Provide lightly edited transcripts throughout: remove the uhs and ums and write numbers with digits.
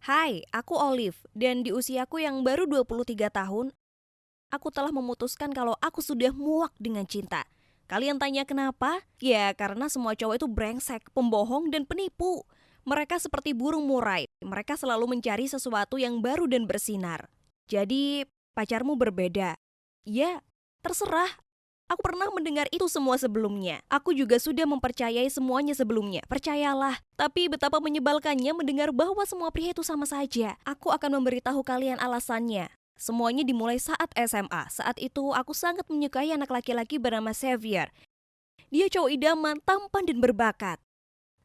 Hai, aku Olive, dan di usiaku yang baru 23 tahun, aku telah memutuskan kalau aku sudah muak dengan cinta. Kalian tanya kenapa? Ya, karena semua cowok itu brengsek, pembohong, dan penipu. Mereka seperti burung murai, mereka selalu mencari sesuatu yang baru dan bersinar. Jadi, pacarmu berbeda. Ya, terserah. Aku pernah mendengar itu semua sebelumnya. Aku juga sudah mempercayai semuanya sebelumnya. Percayalah. Tapi betapa menyebalkannya mendengar bahwa semua pria itu sama saja. Aku akan memberitahu kalian alasannya. Semuanya dimulai saat SMA. Saat itu aku sangat menyukai anak laki-laki bernama Xavier. Dia cowok idaman, tampan dan berbakat.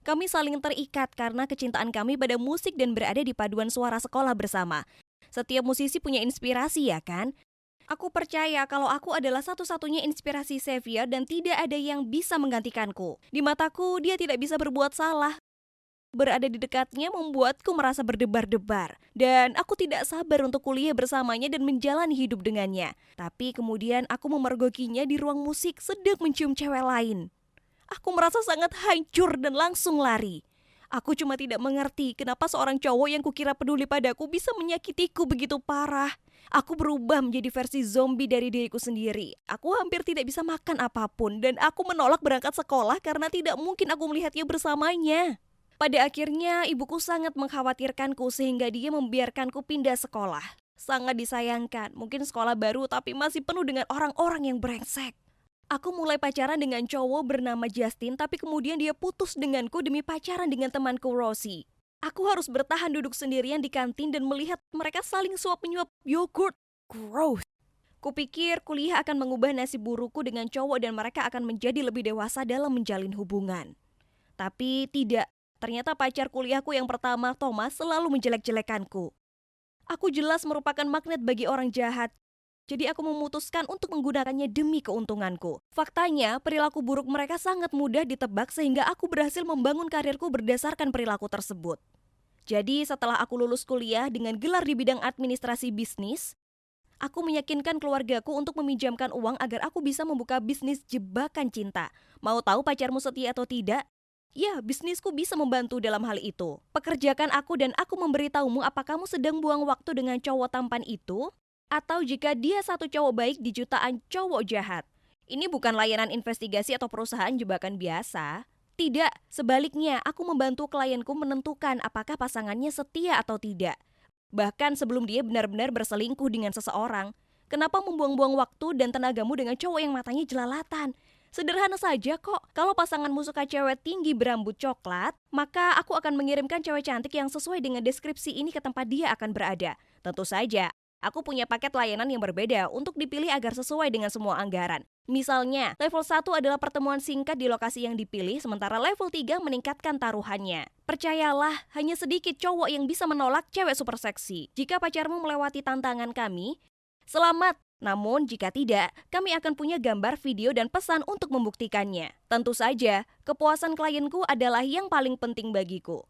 Kami saling terikat karena kecintaan kami pada musik dan berada di paduan suara sekolah bersama. Setiap musisi punya inspirasi ya kan? Aku percaya kalau aku adalah satu-satunya inspirasi Xavier dan tidak ada yang bisa menggantikanku. Di mataku, dia tidak bisa berbuat salah. Berada di dekatnya membuatku merasa berdebar-debar. Dan aku tidak sabar untuk kuliah bersamanya dan menjalani hidup dengannya. Tapi kemudian aku memergokinya di ruang musik sedang mencium cewek lain. Aku merasa sangat hancur dan langsung lari. Aku cuma tidak mengerti kenapa seorang cowok yang kukira peduli padaku bisa menyakitiku begitu parah. Aku berubah menjadi versi zombie dari diriku sendiri. Aku hampir tidak bisa makan apapun dan aku menolak berangkat sekolah karena tidak mungkin aku melihatnya bersamanya. Pada akhirnya ibuku sangat mengkhawatirkanku sehingga dia membiarkanku pindah sekolah. Sangat disayangkan, mungkin sekolah baru tapi masih penuh dengan orang-orang yang brengsek. Aku mulai pacaran dengan cowok bernama Justin, tapi kemudian dia putus denganku demi pacaran dengan temanku Rosie. Aku harus bertahan duduk sendirian di kantin dan melihat mereka saling suap-menyuap yogurt. Gross. Kupikir kuliah akan mengubah nasib burukku dengan cowok dan mereka akan menjadi lebih dewasa dalam menjalin hubungan. Tapi tidak. Ternyata pacar kuliahku yang pertama, Thomas, selalu menjelek-jelekanku. Aku jelas merupakan magnet bagi orang jahat. Jadi aku memutuskan untuk menggunakannya demi keuntunganku. Faktanya, perilaku buruk mereka sangat mudah ditebak sehingga aku berhasil membangun karirku berdasarkan perilaku tersebut. Jadi setelah aku lulus kuliah dengan gelar di bidang administrasi bisnis, aku meyakinkan keluargaku untuk meminjamkan uang agar aku bisa membuka bisnis jebakan cinta. Mau tahu pacarmu setia atau tidak? Ya, bisnisku bisa membantu dalam hal itu. Pekerjakan aku dan aku memberitahumu apa kamu sedang buang waktu dengan cowok tampan itu, atau jika dia satu cowok baik di jutaan cowok jahat. Ini bukan layanan investigasi atau perusahaan jebakan biasa. Tidak, sebaliknya aku membantu klienku menentukan apakah pasangannya setia atau tidak. Bahkan sebelum dia benar-benar berselingkuh dengan seseorang. Kenapa membuang-buang waktu dan tenagamu dengan cowok yang matanya jelalatan? Sederhana saja kok, kalau pasanganmu suka cewek tinggi berambut coklat, maka aku akan mengirimkan cewek cantik yang sesuai dengan deskripsi ini ke tempat dia akan berada. Tentu saja, aku punya paket layanan yang berbeda untuk dipilih agar sesuai dengan semua anggaran. Misalnya, level 1 adalah pertemuan singkat di lokasi yang dipilih, sementara level 3 meningkatkan taruhannya. Percayalah, hanya sedikit cowok yang bisa menolak cewek super seksi. Jika pacarmu melewati tantangan kami, selamat. Namun jika tidak, kami akan punya gambar, video, dan pesan untuk membuktikannya. Tentu saja, kepuasan klienku adalah yang paling penting bagiku.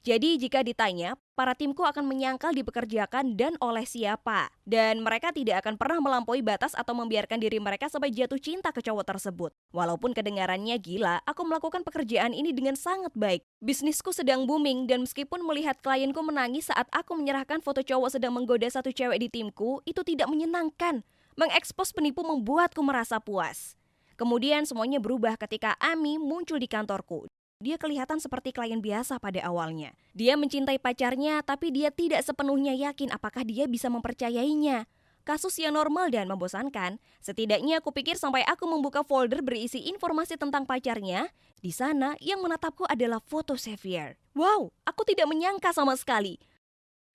Jadi jika ditanya, para timku akan menyangkal dipekerjakan dan oleh siapa. Dan mereka tidak akan pernah melampaui batas atau membiarkan diri mereka sampai jatuh cinta ke cowok tersebut. Walaupun kedengarannya gila, aku melakukan pekerjaan ini dengan sangat baik. Bisnisku sedang booming dan meskipun melihat klienku menangis saat aku menyerahkan foto cowok sedang menggoda satu cewek di timku, itu tidak menyenangkan. Mengekspos penipu membuatku merasa puas. Kemudian semuanya berubah ketika Ami muncul di kantorku. Dia kelihatan seperti klien biasa pada awalnya. Dia mencintai pacarnya, tapi dia tidak sepenuhnya yakin apakah dia bisa mempercayainya. Kasus yang normal dan membosankan. Setidaknya aku pikir sampai aku membuka folder berisi informasi tentang pacarnya. Di sana yang menatapku adalah foto Xavier. Wow, aku tidak menyangka sama sekali.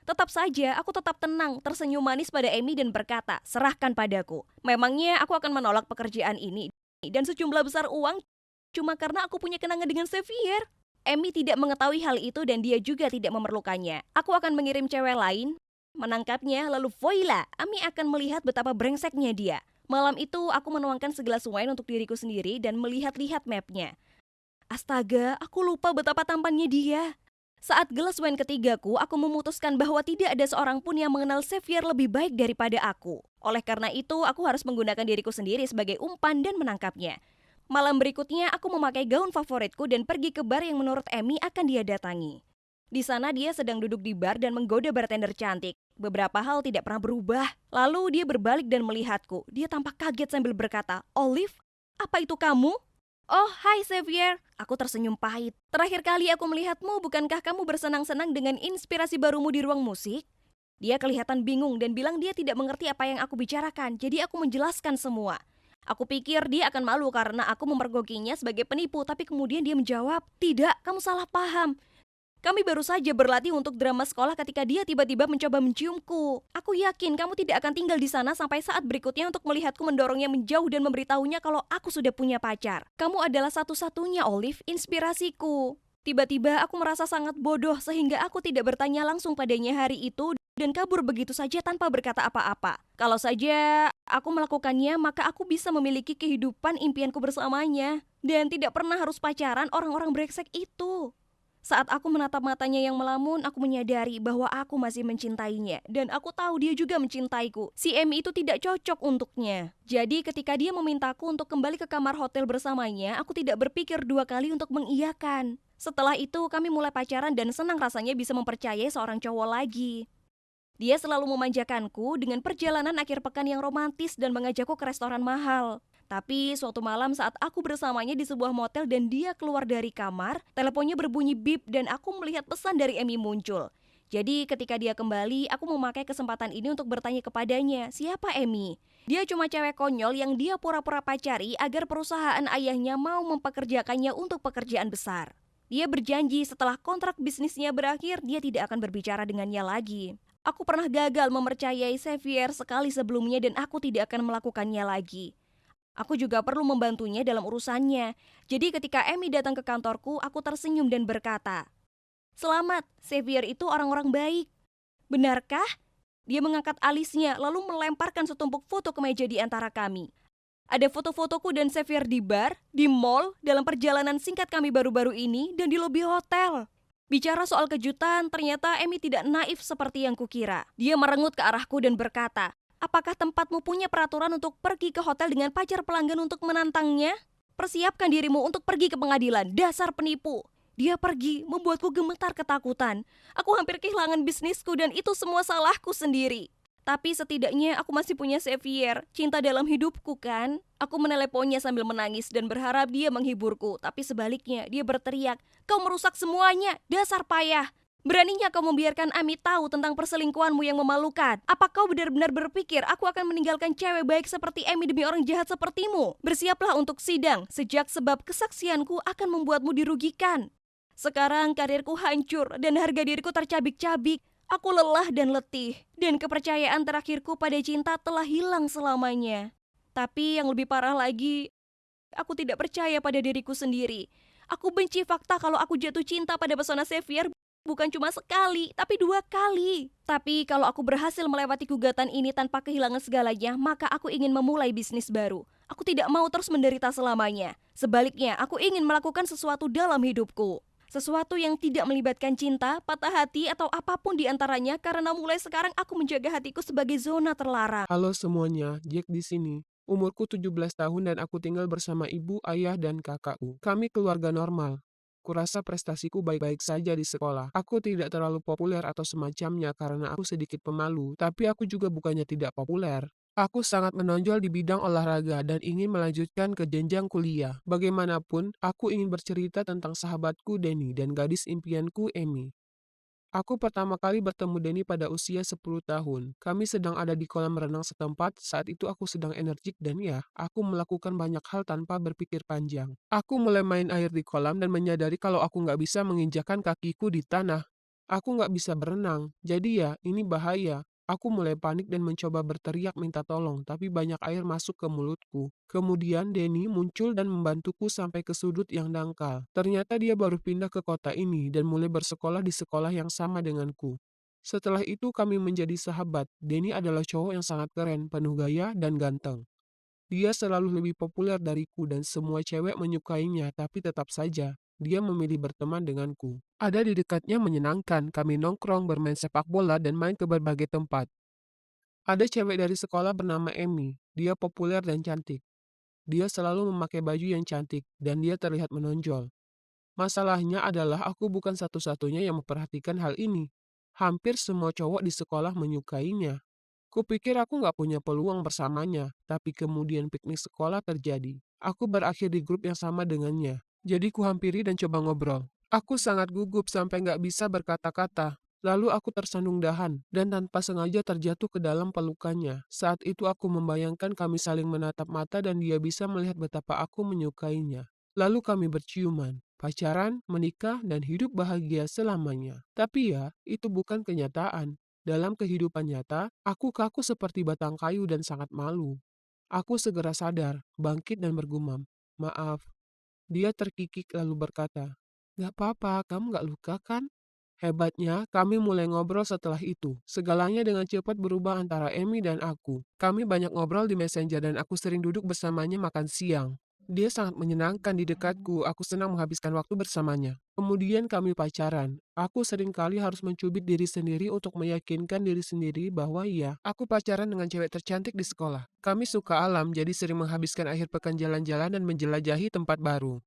Tetap saja, aku tetap tenang, tersenyum manis pada Amy dan berkata, serahkan padaku. Memangnya aku akan menolak pekerjaan ini dan sejumlah besar uang cuma karena aku punya kenangan dengan Xavier. Amy tidak mengetahui hal itu dan dia juga tidak memerlukannya. Aku akan mengirim cewek lain, menangkapnya, lalu voila, Amy akan melihat betapa brengseknya dia. Malam itu aku menuangkan segelas wine untuk diriku sendiri dan melihat-lihat mapnya. Astaga, aku lupa betapa tampannya dia. Saat gelas wine ketigaku, aku memutuskan bahwa tidak ada seorang pun yang mengenal Xavier lebih baik daripada aku. Oleh karena itu, aku harus menggunakan diriku sendiri sebagai umpan dan menangkapnya. Malam berikutnya, aku memakai gaun favoritku dan pergi ke bar yang menurut Amy akan dia datangi. Di sana dia sedang duduk di bar dan menggoda bartender cantik. Beberapa hal tidak pernah berubah. Lalu dia berbalik dan melihatku. Dia tampak kaget sambil berkata, "Olive, apa itu kamu?" "Oh, hai Xavier." Aku tersenyum pahit. "Terakhir kali aku melihatmu, bukankah kamu bersenang-senang dengan inspirasi barumu di ruang musik?" Dia kelihatan bingung dan bilang dia tidak mengerti apa yang aku bicarakan, jadi aku menjelaskan semua. Aku pikir dia akan malu karena aku memergokinya sebagai penipu, tapi kemudian dia menjawab, "Tidak, kamu salah paham. Kami baru saja berlatih untuk drama sekolah ketika dia tiba-tiba mencoba menciumku. Aku yakin kamu tidak akan tinggal di sana sampai saat berikutnya untuk melihatku mendorongnya menjauh dan memberitahunya kalau aku sudah punya pacar. Kamu adalah satu-satunya, Olive, inspirasiku." Tiba-tiba aku merasa sangat bodoh sehingga aku tidak bertanya langsung padanya hari itu dan kabur begitu saja tanpa berkata apa-apa. Kalau saja aku melakukannya, maka aku bisa memiliki kehidupan impianku bersamanya dan tidak pernah harus pacaran orang-orang brengsek itu. Saat aku menatap matanya yang melamun, aku menyadari bahwa aku masih mencintainya. Dan aku tahu dia juga mencintaiku. Si Amy itu tidak cocok untuknya. Jadi ketika dia memintaku untuk kembali ke kamar hotel bersamanya, aku tidak berpikir dua kali untuk mengiyakan. Setelah itu kami mulai pacaran dan senang rasanya bisa mempercayai seorang cowok lagi. Dia selalu memanjakanku dengan perjalanan akhir pekan yang romantis dan mengajakku ke restoran mahal. Tapi suatu malam saat aku bersamanya di sebuah motel dan dia keluar dari kamar, teleponnya berbunyi bip dan aku melihat pesan dari Emmy muncul. Jadi ketika dia kembali, aku memakai kesempatan ini untuk bertanya kepadanya, siapa Emmy? Dia cuma cewek konyol yang dia pura-pura pacari agar perusahaan ayahnya mau mempekerjakannya untuk pekerjaan besar. Dia berjanji setelah kontrak bisnisnya berakhir, dia tidak akan berbicara dengannya lagi. Aku pernah gagal mempercayai Xavier sekali sebelumnya dan aku tidak akan melakukannya lagi. Aku juga perlu membantunya dalam urusannya. Jadi ketika Emmy datang ke kantorku, aku tersenyum dan berkata, "Selamat, Xavier itu orang-orang baik." "Benarkah?" Dia mengangkat alisnya lalu melemparkan setumpuk foto ke meja di antara kami. Ada foto-fotoku dan Xavier di bar, di mall, dalam perjalanan singkat kami baru-baru ini, dan di lobi hotel. Bicara soal kejutan, ternyata Emmy tidak naif seperti yang kukira. Dia merengut ke arahku dan berkata, "Apakah tempatmu punya peraturan untuk pergi ke hotel dengan pacar pelanggan untuk menantangnya? Persiapkan dirimu untuk pergi ke pengadilan, dasar penipu." Dia pergi, membuatku gemetar ketakutan. Aku hampir kehilangan bisnisku dan itu semua salahku sendiri. Tapi setidaknya aku masih punya Xavier, cinta dalam hidupku kan? Aku meneleponnya sambil menangis dan berharap dia menghiburku. Tapi sebaliknya, dia berteriak, "Kau merusak semuanya, dasar payah. Beraninya kau membiarkan Ami tahu tentang perselingkuhanmu yang memalukan. Apa kau benar-benar berpikir aku akan meninggalkan cewek baik seperti Amy demi orang jahat sepertimu? Bersiaplah untuk sidang, sejak sebab kesaksianku akan membuatmu dirugikan. Sekarang karirku hancur dan harga diriku tercabik-cabik. Aku lelah dan letih, dan kepercayaan terakhirku pada cinta telah hilang selamanya. Tapi yang lebih parah lagi, aku tidak percaya pada diriku sendiri. Aku benci fakta kalau aku jatuh cinta pada pesona Xavier bukan cuma sekali, tapi dua kali. Tapi kalau aku berhasil melewati gugatan ini tanpa kehilangan segalanya, maka aku ingin memulai bisnis baru. Aku tidak mau terus menderita selamanya. Sebaliknya, aku ingin melakukan sesuatu dalam hidupku. Sesuatu yang tidak melibatkan cinta, patah hati, atau apapun di antaranya karena mulai sekarang aku menjaga hatiku sebagai zona terlarang. Halo semuanya, Jack di sini. Umurku 17 tahun dan aku tinggal bersama ibu, ayah, dan kakakku. Kami keluarga normal. Kurasa prestasiku baik-baik saja di sekolah. Aku tidak terlalu populer atau semacamnya karena aku sedikit pemalu, tapi aku juga bukannya tidak populer. Aku sangat menonjol di bidang olahraga dan ingin melanjutkan ke jenjang kuliah. Bagaimanapun, aku ingin bercerita tentang sahabatku Denny dan gadis impianku Amy. Aku pertama kali bertemu Denny pada usia 10 tahun. Kami sedang ada di kolam renang setempat, saat itu aku sedang energik dan ya, aku melakukan banyak hal tanpa berpikir panjang. Aku mulai main air di kolam dan menyadari kalau aku nggak bisa menginjakan kakiku di tanah. Aku nggak bisa berenang, jadi ya, ini bahaya. Aku mulai panik dan mencoba berteriak minta tolong, tapi banyak air masuk ke mulutku. Kemudian Denny muncul dan membantuku sampai ke sudut yang dangkal. Ternyata dia baru pindah ke kota ini dan mulai bersekolah di sekolah yang sama denganku. Setelah itu kami menjadi sahabat. Denny adalah cowok yang sangat keren, penuh gaya, dan ganteng. Dia selalu lebih populer dariku dan semua cewek menyukainya, tapi tetap saja, dia memilih berteman denganku. Ada di dekatnya menyenangkan, kami nongkrong, bermain sepak bola, dan main ke berbagai tempat. Ada cewek dari sekolah bernama Emmy, dia populer dan cantik. Dia selalu memakai baju yang cantik, dan dia terlihat menonjol. Masalahnya adalah aku bukan satu-satunya yang memperhatikan hal ini. Hampir semua cowok di sekolah menyukainya. Kupikir aku nggak punya peluang bersamanya, tapi kemudian piknik sekolah terjadi. Aku berakhir di grup yang sama dengannya. Jadi kuhampiri dan coba ngobrol. Aku sangat gugup sampai nggak bisa berkata-kata. Lalu aku tersandung dahan dan tanpa sengaja terjatuh ke dalam pelukannya. Saat itu aku membayangkan kami saling menatap mata dan dia bisa melihat betapa aku menyukainya. Lalu kami berciuman, pacaran, menikah, dan hidup bahagia selamanya. Tapi ya, itu bukan kenyataan. Dalam kehidupan nyata, aku kaku seperti batang kayu dan sangat malu. Aku segera sadar, bangkit dan bergumam, "Maaf." Dia terkikik lalu berkata, "Gak apa-apa, kamu gak luka kan?" Hebatnya, kami mulai ngobrol setelah itu. Segalanya dengan cepat berubah antara Emi dan aku. Kami banyak ngobrol di Messenger dan aku sering duduk bersamanya makan siang. Dia sangat menyenangkan di dekatku, aku senang menghabiskan waktu bersamanya. Kemudian kami pacaran. Aku seringkali harus mencubit diri sendiri untuk meyakinkan diri sendiri bahwa iya, aku pacaran dengan cewek tercantik di sekolah. Kami suka alam, jadi sering menghabiskan akhir pekan jalan-jalan dan menjelajahi tempat baru.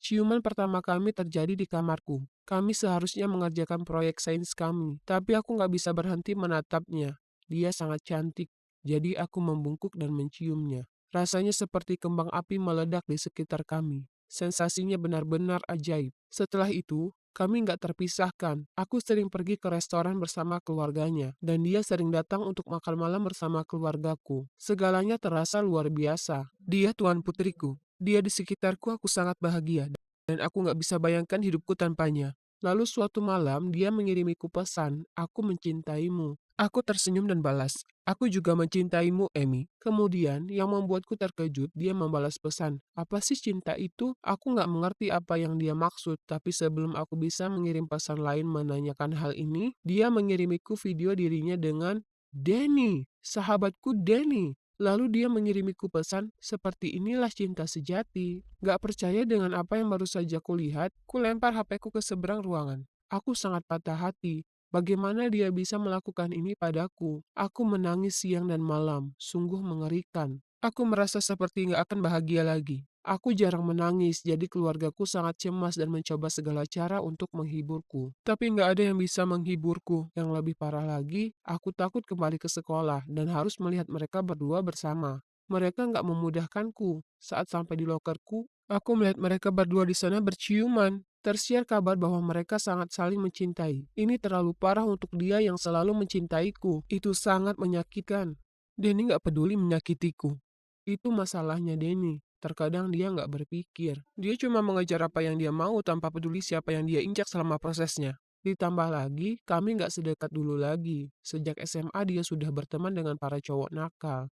Ciuman pertama kami terjadi di kamarku. Kami seharusnya mengerjakan proyek sains kami, tapi aku nggak bisa berhenti menatapnya. Dia sangat cantik, jadi aku membungkuk dan menciumnya. Rasanya seperti kembang api meledak di sekitar kami. Sensasinya benar-benar ajaib. Setelah itu, kami nggak terpisahkan. Aku sering pergi ke restoran bersama keluarganya, dan dia sering datang untuk makan malam bersama keluargaku. Segalanya terasa luar biasa. Dia tuan putriku. Dia di sekitarku, aku sangat bahagia, dan aku nggak bisa bayangkan hidupku tanpanya. Lalu suatu malam, dia mengirimiku pesan, "Aku mencintaimu." Aku tersenyum dan balas, "Aku juga mencintaimu, Emi." Kemudian, yang membuatku terkejut, dia membalas pesan, "Apa sih cinta itu?" Aku nggak mengerti apa yang dia maksud, tapi sebelum aku bisa mengirim pesan lain menanyakan hal ini, dia mengirimiku video dirinya dengan Denny, sahabatku Denny. Lalu dia mengirimiku pesan, "Seperti inilah cinta sejati." Gak percaya dengan apa yang baru saja kulihat, ku lempar HP-ku ke seberang ruangan. Aku sangat patah hati. Bagaimana dia bisa melakukan ini padaku? Aku menangis siang dan malam, sungguh mengerikan. Aku merasa seperti gak akan bahagia lagi. Aku jarang menangis, jadi keluargaku sangat cemas dan mencoba segala cara untuk menghiburku. Tapi nggak ada yang bisa menghiburku. Yang lebih parah lagi, aku takut kembali ke sekolah dan harus melihat mereka berdua bersama. Mereka nggak memudahkanku. Saat sampai di lokerku, aku melihat mereka berdua di sana berciuman. Tersiar kabar bahwa mereka sangat saling mencintai. Ini terlalu parah untuk dia yang selalu mencintaiku. Itu sangat menyakitkan. Denny nggak peduli menyakitiku. Itu masalahnya Denny. Terkadang dia nggak berpikir. Dia cuma mengejar apa yang dia mau tanpa peduli siapa yang dia injak selama prosesnya. Ditambah lagi, kami nggak sedekat dulu lagi. Sejak SMA dia sudah berteman dengan para cowok nakal.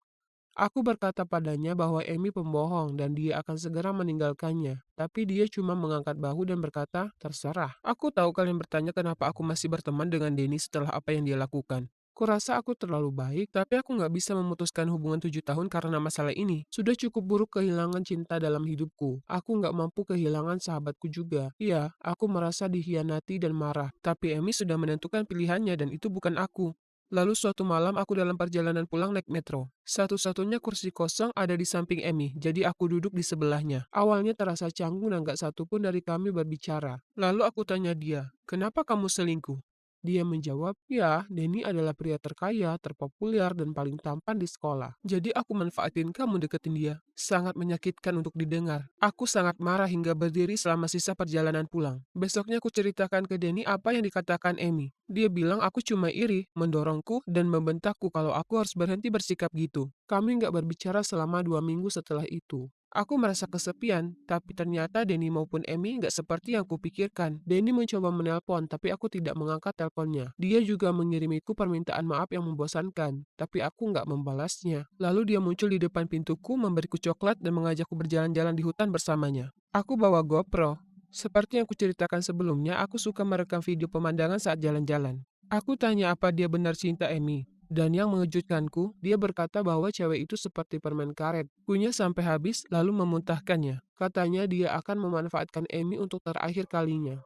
Aku berkata padanya bahwa Emi pembohong dan dia akan segera meninggalkannya. Tapi dia cuma mengangkat bahu dan berkata, "Terserah." Aku tahu kalian bertanya kenapa aku masih berteman dengan Denny setelah apa yang dia lakukan. Kurasa aku terlalu baik, tapi aku nggak bisa memutuskan hubungan 7 tahun karena masalah ini. Sudah cukup buruk kehilangan cinta dalam hidupku. Aku nggak mampu kehilangan sahabatku juga. Iya, aku merasa dikhianati dan marah. Tapi Emi sudah menentukan pilihannya dan itu bukan aku. Lalu suatu malam aku dalam perjalanan pulang naik metro. Satu-satunya kursi kosong ada di samping Emi, jadi aku duduk di sebelahnya. Awalnya terasa canggung dan gak satu pun dari kami berbicara. Lalu aku tanya dia, "Kenapa kamu selingkuh?" Dia menjawab, "Ya, Denny adalah pria terkaya, terpopuler, dan paling tampan di sekolah. Jadi aku manfaatin kamu deketin dia." Sangat menyakitkan untuk didengar. Aku sangat marah hingga berdiri selama sisa perjalanan pulang. Besoknya aku ceritakan ke Denny apa yang dikatakan Emi. Dia bilang aku cuma iri, mendorongku, dan membentakku kalau aku harus berhenti bersikap gitu. Kami nggak berbicara selama 2 minggu setelah itu. Aku merasa kesepian, tapi ternyata Denny maupun Emi nggak seperti yang kupikirkan. Denny mencoba menelpon, tapi aku tidak mengangkat teleponnya. Dia juga mengirimiku permintaan maaf yang membosankan, tapi aku nggak membalasnya. Lalu dia muncul di depan pintuku, memberiku coklat dan mengajakku berjalan-jalan di hutan bersamanya. Aku bawa GoPro. Seperti yang kuceritakan sebelumnya, aku suka merekam video pemandangan saat jalan-jalan. Aku tanya apa dia benar cinta Emi. Dan yang mengejutkanku, dia berkata bahwa cewek itu seperti permen karet. Kunyah sampai habis, lalu memuntahkannya. Katanya dia akan memanfaatkan Emi untuk terakhir kalinya,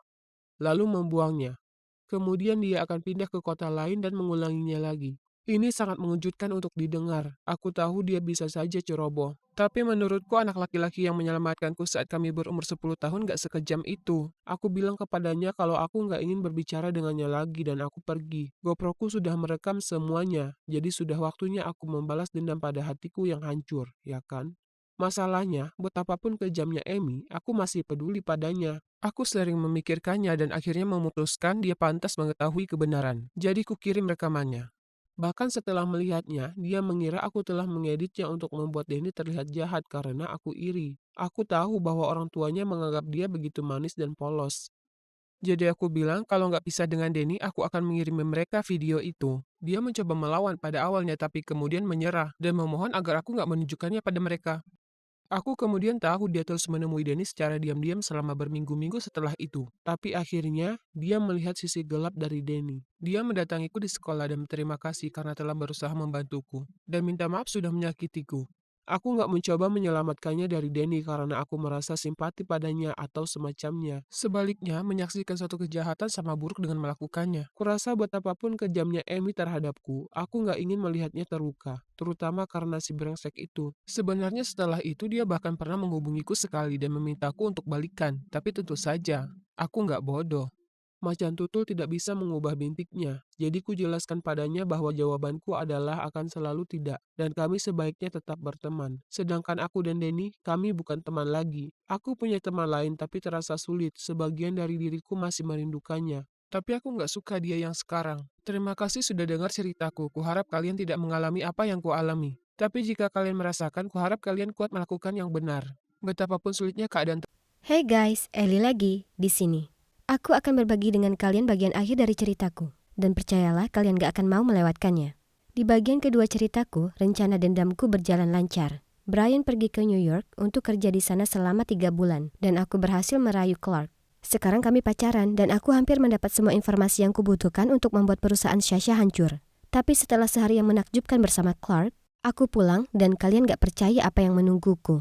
lalu membuangnya. Kemudian dia akan pindah ke kota lain dan mengulanginya lagi. Ini sangat mengejutkan untuk didengar. Aku tahu dia bisa saja ceroboh. Tapi menurutku anak laki-laki yang menyelamatkanku saat kami berumur 10 tahun gak sekejam itu. Aku bilang kepadanya kalau aku gak ingin berbicara dengannya lagi dan aku pergi. GoProku sudah merekam semuanya, jadi sudah waktunya aku membalas dendam pada hatiku yang hancur, ya kan? Masalahnya, betapapun kejamnya Amy, aku masih peduli padanya. Aku sering memikirkannya dan akhirnya memutuskan dia pantas mengetahui kebenaran. Jadi kukirim rekamannya. Bahkan setelah melihatnya, dia mengira aku telah mengeditnya untuk membuat Denny terlihat jahat karena aku iri. Aku tahu bahwa orang tuanya menganggap dia begitu manis dan polos. Jadi aku bilang kalau nggak pisah dengan Denny, aku akan mengirim mereka video itu. Dia mencoba melawan pada awalnya tapi kemudian menyerah dan memohon agar aku nggak menunjukkannya pada mereka. Aku kemudian tahu dia terus menemui Dennis secara diam-diam selama berminggu-minggu setelah itu. Tapi akhirnya, dia melihat sisi gelap dari Denny. Dia mendatangiku di sekolah dan berterima kasih karena telah berusaha membantuku. Dan minta maaf sudah menyakitiku. Aku nggak mencoba menyelamatkannya dari Denny karena aku merasa simpati padanya atau semacamnya. Sebaliknya, menyaksikan suatu kejahatan sama buruk dengan melakukannya. Kurasa betapapun kejamnya Amy terhadapku, aku nggak ingin melihatnya terluka. Terutama karena si brengsek itu. Sebenarnya setelah itu dia bahkan pernah menghubungiku sekali dan memintaku untuk balikan. Tapi tentu saja, aku nggak bodoh. Macan tutul tidak bisa mengubah bintiknya, jadi kujelaskan padanya bahwa jawabanku adalah akan selalu tidak, dan kami sebaiknya tetap berteman. Sedangkan aku dan Denny, kami bukan teman lagi. Aku punya teman lain tapi terasa sulit, sebagian dari diriku masih merindukannya. Tapi aku nggak suka dia yang sekarang. Terima kasih sudah dengar ceritaku, kuharap kalian tidak mengalami apa yang kualami. Tapi jika kalian merasakan, kuharap kalian kuat melakukan yang benar. Betapapun sulitnya keadaan. Hey guys, Ellie lagi di sini. Aku akan berbagi dengan kalian bagian akhir dari ceritaku. Dan percayalah kalian gak akan mau melewatkannya. Di bagian kedua ceritaku, rencana dendamku berjalan lancar. Brian pergi ke New York untuk kerja di sana selama 3 bulan. Dan aku berhasil merayu Clark. Sekarang kami pacaran dan aku hampir mendapat semua informasi yang kubutuhkan untuk membuat perusahaan Sasha hancur. Tapi setelah sehari yang menakjubkan bersama Clark, aku pulang dan kalian gak percaya apa yang menungguku.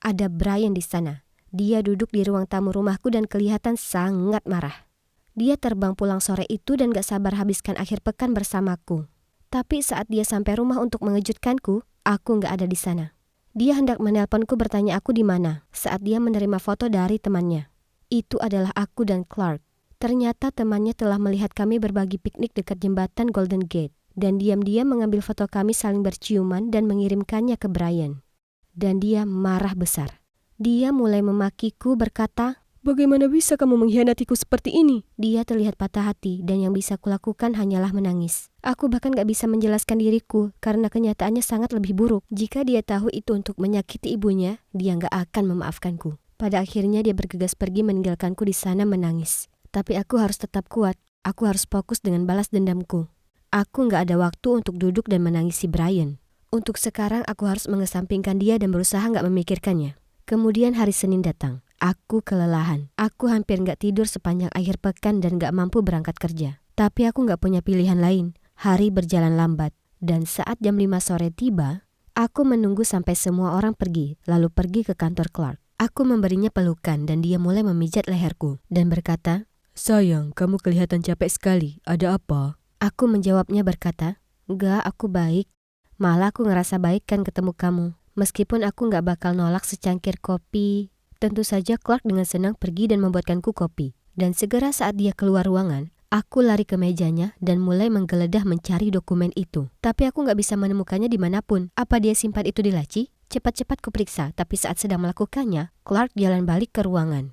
Ada Brian di sana. Dia duduk di ruang tamu rumahku dan kelihatan sangat marah. Dia terbang pulang sore itu dan gak sabar habiskan akhir pekan bersamaku. Tapi saat dia sampai rumah untuk mengejutkanku, aku gak ada di sana. Dia hendak menelponku bertanya aku di mana saat dia menerima foto dari temannya. Itu adalah aku dan Clark. Ternyata temannya telah melihat kami berbagi piknik dekat jembatan Golden Gate. Dan diam-diam mengambil foto kami saling berciuman dan mengirimkannya ke Brian. Dan dia marah besar. Dia mulai memakiku berkata, "Bagaimana bisa kamu mengkhianatiku seperti ini?" Dia terlihat patah hati dan yang bisa kulakukan hanyalah menangis. Aku bahkan gak bisa menjelaskan diriku karena kenyataannya sangat lebih buruk. Jika dia tahu itu untuk menyakiti ibunya, dia gak akan memaafkanku. Pada akhirnya dia bergegas pergi meninggalkanku di sana menangis. Tapi aku harus tetap kuat. Aku harus fokus dengan balas dendamku. Aku gak ada waktu untuk duduk dan menangisi Brian. Untuk sekarang aku harus mengesampingkan dia dan berusaha gak memikirkannya. Kemudian hari Senin datang. Aku kelelahan. Aku hampir gak tidur sepanjang akhir pekan dan gak mampu berangkat kerja. Tapi aku gak punya pilihan lain. Hari berjalan lambat. Dan saat jam 5 sore tiba, aku menunggu sampai semua orang pergi, lalu pergi ke kantor Clark. Aku memberinya pelukan dan dia mulai memijat leherku dan berkata, "Sayang, kamu kelihatan capek sekali. Ada apa?" Aku menjawabnya berkata, "Enggak, aku baik. Malah aku ngerasa baik kan ketemu kamu. Meskipun aku gak bakal nolak secangkir kopi." Tentu saja Clark dengan senang pergi dan membuatkanku kopi. Dan segera saat dia keluar ruangan, aku lari ke mejanya dan mulai menggeledah mencari dokumen itu. Tapi aku gak bisa menemukannya dimanapun. Apa dia simpan itu di laci? Cepat-cepat kuperiksa, tapi saat sedang melakukannya, Clark jalan balik ke ruangan.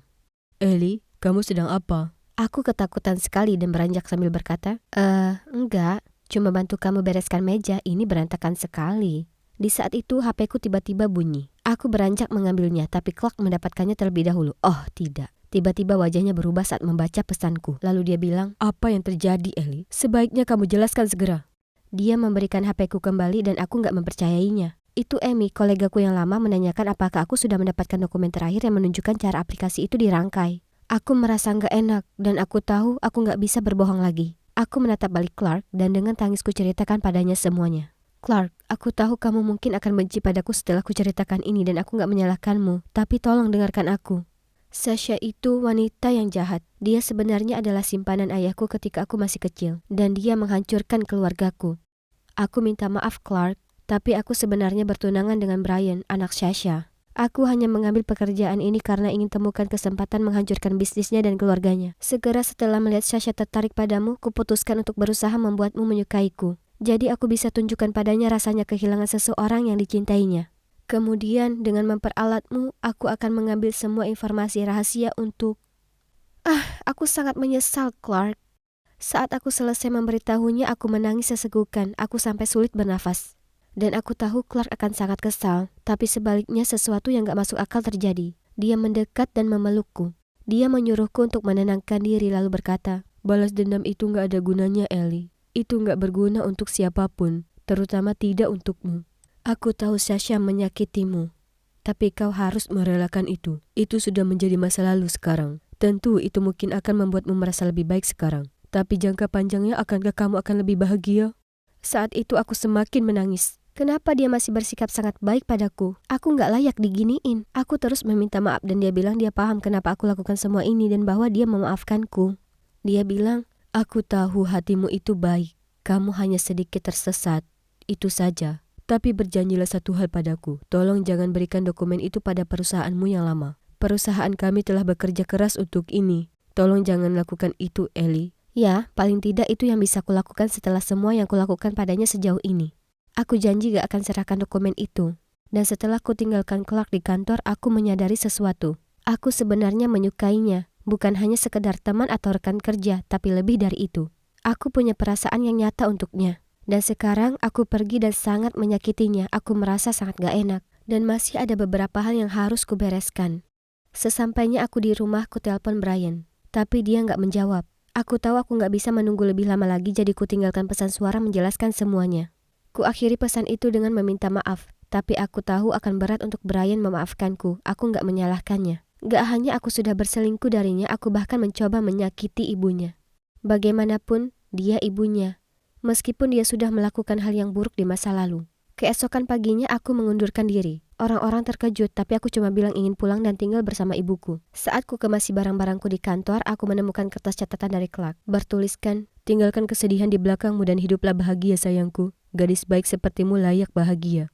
"Ellie, kamu sedang apa?" Aku ketakutan sekali dan beranjak sambil berkata, enggak, cuma bantu kamu bereskan meja, ini berantakan sekali." Di saat itu HP-ku tiba-tiba bunyi. Aku beranjak mengambilnya, tapi Clark mendapatkannya terlebih dahulu. Oh tidak. Tiba-tiba wajahnya berubah saat membaca pesanku. Lalu dia bilang, "Apa yang terjadi, Ellie? Sebaiknya kamu jelaskan segera." Dia memberikan HP-ku kembali dan aku gak mempercayainya. Itu Amy, kolegaku yang lama, menanyakan apakah aku sudah mendapatkan dokumen terakhir yang menunjukkan cara aplikasi itu dirangkai. Aku merasa gak enak dan aku tahu aku gak bisa berbohong lagi. Aku menatap balik Clark dan dengan tangis kuceritakan padanya semuanya. "Clark, aku tahu kamu mungkin akan benci padaku setelah kuceritakan ini dan aku gak menyalahkanmu, tapi tolong dengarkan aku. Sasha itu wanita yang jahat. Dia sebenarnya adalah simpanan ayahku ketika aku masih kecil, dan dia menghancurkan keluargaku. Aku minta maaf Clark, tapi aku sebenarnya bertunangan dengan Brian, anak Sasha. Aku hanya mengambil pekerjaan ini karena ingin temukan kesempatan menghancurkan bisnisnya dan keluarganya. Segera setelah melihat Sasha tertarik padamu, kuputuskan untuk berusaha membuatmu menyukaiku. Jadi aku bisa tunjukkan padanya rasanya kehilangan seseorang yang dicintainya. Kemudian dengan memperalatmu, aku akan mengambil semua informasi rahasia untuk... Aku sangat menyesal, Clark. Saat aku selesai memberitahunya, aku menangis sesegukan. Aku sampai sulit bernafas. Dan aku tahu Clark akan sangat kesal, tapi sebaliknya sesuatu yang gak masuk akal terjadi. Dia mendekat dan memelukku. Dia menyuruhku untuk menenangkan diri lalu berkata, "Balas dendam itu gak ada gunanya, Ellie. Itu gak berguna untuk siapapun, terutama tidak untukmu. Aku tahu Sasha menyakitimu, tapi kau harus merelakan itu. Itu sudah menjadi masa lalu sekarang. Tentu itu mungkin akan membuatmu merasa lebih baik sekarang. Tapi jangka panjangnya akankah kamu akan lebih bahagia?" Saat itu aku semakin menangis. Kenapa dia masih bersikap sangat baik padaku? Aku gak layak diginiin. Aku terus meminta maaf dan dia bilang dia paham kenapa aku lakukan semua ini dan bahwa dia memaafkanku. Dia bilang, "Aku tahu hatimu itu baik. Kamu hanya sedikit tersesat. Itu saja. Tapi berjanjilah satu hal padaku. Tolong jangan berikan dokumen itu pada perusahaanmu yang lama. Perusahaan kami telah bekerja keras untuk ini. Tolong jangan lakukan itu, Ellie." Ya, paling tidak itu yang bisa kulakukan setelah semua yang kulakukan padanya sejauh ini. Aku janji gak akan serahkan dokumen itu. Dan setelah ku tinggalkan Clark di kantor, aku menyadari sesuatu. Aku sebenarnya menyukainya, bukan hanya sekedar teman atau rekan kerja, tapi lebih dari itu. Aku punya perasaan yang nyata untuknya. Dan sekarang aku pergi dan sangat menyakitinya. Aku merasa sangat gak enak. Dan masih ada beberapa hal yang harus kubereskan. Sesampainya aku di rumah, ku telepon Brian. Tapi dia gak menjawab. Aku tahu aku gak bisa menunggu lebih lama lagi, jadi ku tinggalkan pesan suara menjelaskan semuanya. Ku akhiri pesan itu dengan meminta maaf, tapi aku tahu akan berat untuk Brian memaafkanku. Aku gak menyalahkannya. Gak hanya aku sudah berselingkuh darinya, aku bahkan mencoba menyakiti ibunya. Bagaimanapun, dia ibunya. Meskipun dia sudah melakukan hal yang buruk di masa lalu. Keesokan paginya aku mengundurkan diri. Orang-orang terkejut, tapi aku cuma bilang ingin pulang dan tinggal bersama ibuku. Saat ku kemasi barang-barangku di kantor, aku menemukan kertas catatan dari Clark. Bertuliskan, "Tinggalkan kesedihan di belakangmu dan hiduplah bahagia sayangku. Gadis baik sepertimu layak bahagia."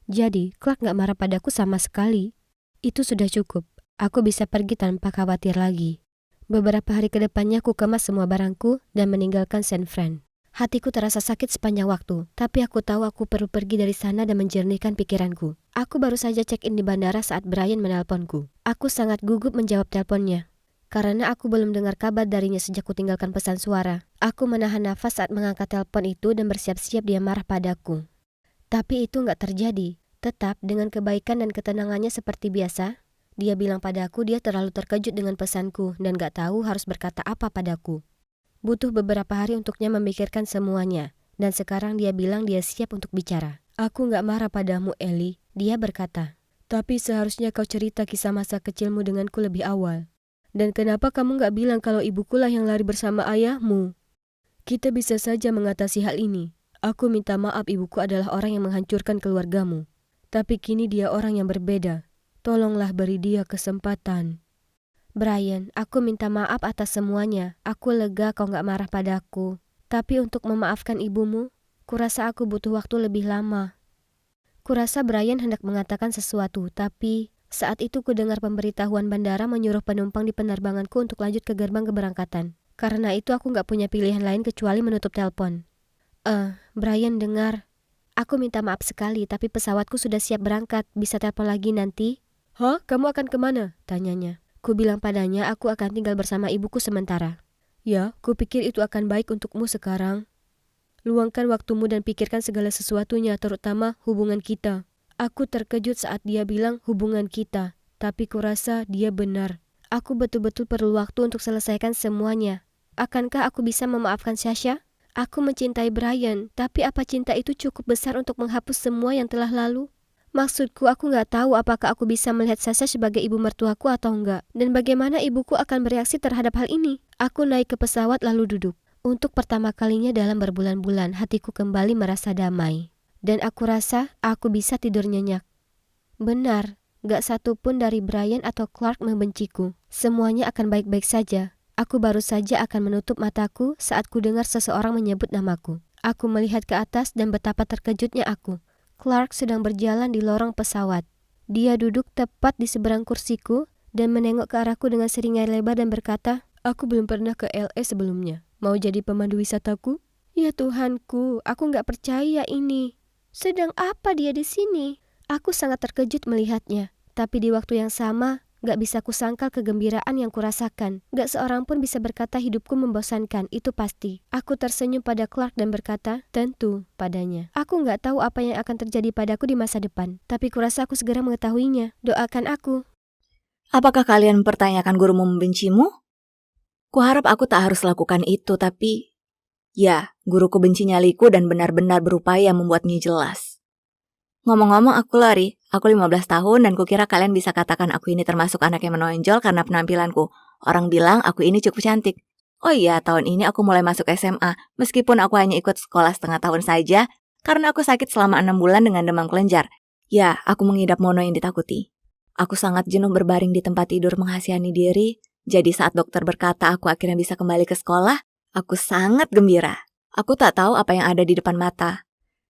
Jadi, Clark gak marah padaku sama sekali. Itu sudah cukup. Aku bisa pergi tanpa khawatir lagi. Beberapa hari ke depannya aku kemas semua barangku dan meninggalkan San Fran. Hatiku terasa sakit sepanjang waktu, tapi aku tahu aku perlu pergi dari sana dan menjernihkan pikiranku. Aku baru saja check-in di bandara saat Brian menelponku. Aku sangat gugup menjawab teleponnya, karena aku belum dengar kabar darinya sejak ku tinggalkan pesan suara. Aku menahan nafas saat mengangkat telepon itu dan bersiap-siap dia marah padaku. Tapi itu gak terjadi. Tetap dengan kebaikan dan ketenangannya seperti biasa, dia bilang padaku dia terlalu terkejut dengan pesanku dan gak tahu harus berkata apa padaku. Butuh beberapa hari untuknya memikirkan semuanya, dan sekarang dia bilang dia siap untuk bicara. "Aku gak marah padamu, Ellie," dia berkata. "Tapi seharusnya kau cerita kisah masa kecilmu denganku lebih awal. Dan kenapa kamu gak bilang kalau ibukulah yang lari bersama ayahmu? Kita bisa saja mengatasi hal ini. Aku minta maaf, ibuku adalah orang yang menghancurkan keluargamu. Tapi kini dia orang yang berbeda. Tolonglah beri dia kesempatan." "Brian, aku minta maaf atas semuanya. Aku lega kau gak marah padaku. Tapi untuk memaafkan ibumu, kurasa aku butuh waktu lebih lama." Kurasa Brian hendak mengatakan sesuatu, tapi saat itu ku dengar pemberitahuan bandara menyuruh penumpang di penerbanganku untuk lanjut ke gerbang keberangkatan. Karena itu aku gak punya pilihan lain kecuali menutup telepon. Brian dengar. Aku minta maaf sekali, tapi pesawatku sudah siap berangkat. Bisa telepon lagi nanti?" "Hah? Kamu akan kemana?" tanyanya. Ku bilang padanya aku akan tinggal bersama ibuku sementara. "Ya, ku pikir itu akan baik untukmu sekarang. Luangkan waktumu dan pikirkan segala sesuatunya, terutama hubungan kita." Aku terkejut saat dia bilang hubungan kita, tapi kurasa dia benar. Aku betul-betul perlu waktu untuk selesaikan semuanya. Akankah aku bisa memaafkan Sasha? Aku mencintai Brian, tapi apa cinta itu cukup besar untuk menghapus semua yang telah lalu? Maksudku, aku gak tahu apakah aku bisa melihat Sasha sebagai ibu mertuaku atau enggak. Dan bagaimana ibuku akan bereaksi terhadap hal ini? Aku naik ke pesawat lalu duduk. Untuk pertama kalinya dalam berbulan-bulan, hatiku kembali merasa damai. Dan aku rasa aku bisa tidur nyenyak. Benar, gak satu pun dari Brian atau Clark membenciku. Semuanya akan baik-baik saja. Aku baru saja akan menutup mataku saat ku dengar seseorang menyebut namaku. Aku melihat ke atas dan betapa terkejutnya aku. Clark sedang berjalan di lorong pesawat. Dia duduk tepat di seberang kursiku dan menengok ke arahku dengan seringai lebar dan berkata, "Aku belum pernah ke LA sebelumnya. Mau jadi pemandu wisataku?" Ya Tuhanku, aku nggak percaya ini. Sedang apa dia di sini? Aku sangat terkejut melihatnya. Tapi di waktu yang sama, gak bisa kusangkal kegembiraan yang kurasakan. Gak seorang pun bisa berkata hidupku membosankan, itu pasti. Aku tersenyum pada Clark dan berkata, tentu padanya. Aku gak tahu apa yang akan terjadi padaku di masa depan. Tapi kurasa aku segera mengetahuinya. Doakan aku. Apakah kalian mempertanyakan gurumu membencimu? Kuharap aku tak harus lakukan itu, tapi... Ya, guruku benci nyaliku dan benar-benar berupaya membuatnya jelas. Ngomong-ngomong aku Lori, aku 15 tahun dan kukira kalian bisa katakan aku ini termasuk anak yang menonjol karena penampilanku. Orang bilang aku ini cukup cantik. Oh iya, tahun ini aku mulai masuk SMA, meskipun aku hanya ikut sekolah setengah tahun saja, karena aku sakit selama 6 bulan dengan demam kelenjar. Ya, aku mengidap mono yang ditakuti. Aku sangat jenuh berbaring di tempat tidur menghasihani diri, jadi saat dokter berkata aku akhirnya bisa kembali ke sekolah, aku sangat gembira. Aku tak tahu apa yang ada di depan mata.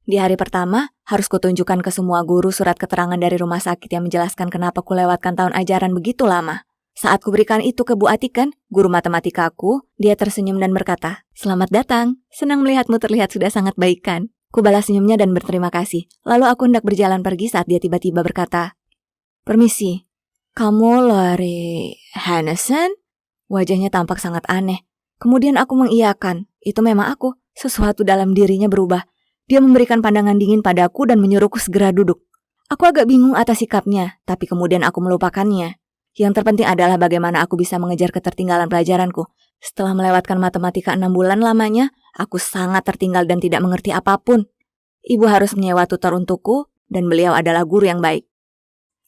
Di hari pertama, harus kutunjukkan ke semua guru surat keterangan dari rumah sakit yang menjelaskan kenapa kulewatkan tahun ajaran begitu lama. Saat kuberikan itu ke Bu Atiken, guru matematikaku, dia tersenyum dan berkata, "Selamat datang, senang melihatmu terlihat sudah sangat baikan." Ku balas senyumnya dan berterima kasih. Lalu aku hendak berjalan pergi saat dia tiba-tiba berkata, "Permisi, kamu Lori Hannesen?" Wajahnya tampak sangat aneh. Kemudian aku mengiyakan, itu memang aku. Sesuatu dalam dirinya berubah. Dia memberikan pandangan dingin padaku dan menyuruhku segera duduk. Aku agak bingung atas sikapnya, tapi kemudian aku melupakannya. Yang terpenting adalah bagaimana aku bisa mengejar ketertinggalan pelajaranku. Setelah melewatkan matematika 6 bulan lamanya, aku sangat tertinggal dan tidak mengerti apapun. Ibu harus menyewa tutor untukku, dan beliau adalah guru yang baik.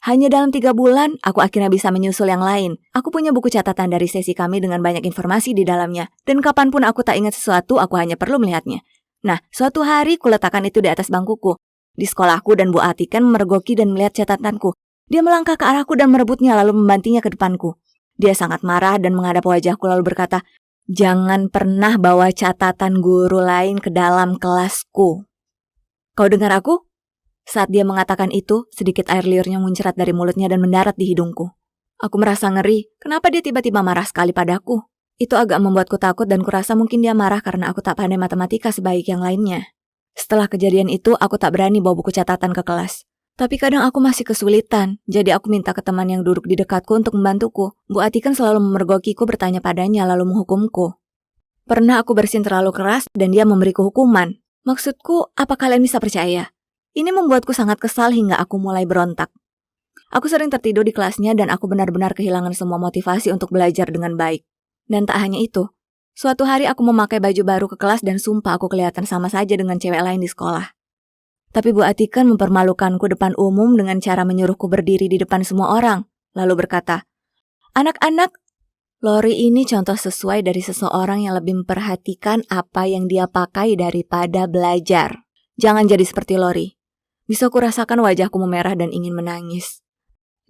Hanya dalam 3 bulan, aku akhirnya bisa menyusul yang lain. Aku punya buku catatan dari sesi kami dengan banyak informasi di dalamnya. Dan kapanpun aku tak ingat sesuatu, aku hanya perlu melihatnya. Nah, suatu hari kuletakkan itu di atas bangkuku. Di sekolahku dan Bu Atiken memergoki dan melihat catatanku. Dia melangkah ke arahku dan merebutnya lalu membantingnya ke depanku. Dia sangat marah dan menghadap wajahku lalu berkata, "Jangan pernah bawa catatan guru lain ke dalam kelasku." Kau dengar aku? Saat dia mengatakan itu, sedikit air liurnya muncrat dari mulutnya dan mendarat di hidungku. Aku merasa ngeri, kenapa dia tiba-tiba marah sekali padaku? Itu agak membuatku takut dan kurasa mungkin dia marah karena aku tak pandai matematika sebaik yang lainnya. Setelah kejadian itu, aku tak berani bawa buku catatan ke kelas. Tapi kadang aku masih kesulitan, jadi aku minta ke teman yang duduk di dekatku untuk membantuku. Bu Atiken selalu memergokiku bertanya padanya lalu menghukumku. Pernah aku bersin terlalu keras dan dia memberiku hukuman. Maksudku, apa kalian bisa percaya? Ini membuatku sangat kesal hingga aku mulai berontak. Aku sering tertidur di kelasnya dan aku benar-benar kehilangan semua motivasi untuk belajar dengan baik. Dan tak hanya itu, suatu hari aku memakai baju baru ke kelas dan sumpah aku kelihatan sama saja dengan cewek lain di sekolah. Tapi Bu Atiken mempermalukanku depan umum dengan cara menyuruhku berdiri di depan semua orang, lalu berkata, "Anak-anak, Lori ini contoh sesuai dari seseorang yang lebih memperhatikan apa yang dia pakai daripada belajar. Jangan jadi seperti Lori." Bisa kurasakan wajahku memerah dan ingin menangis.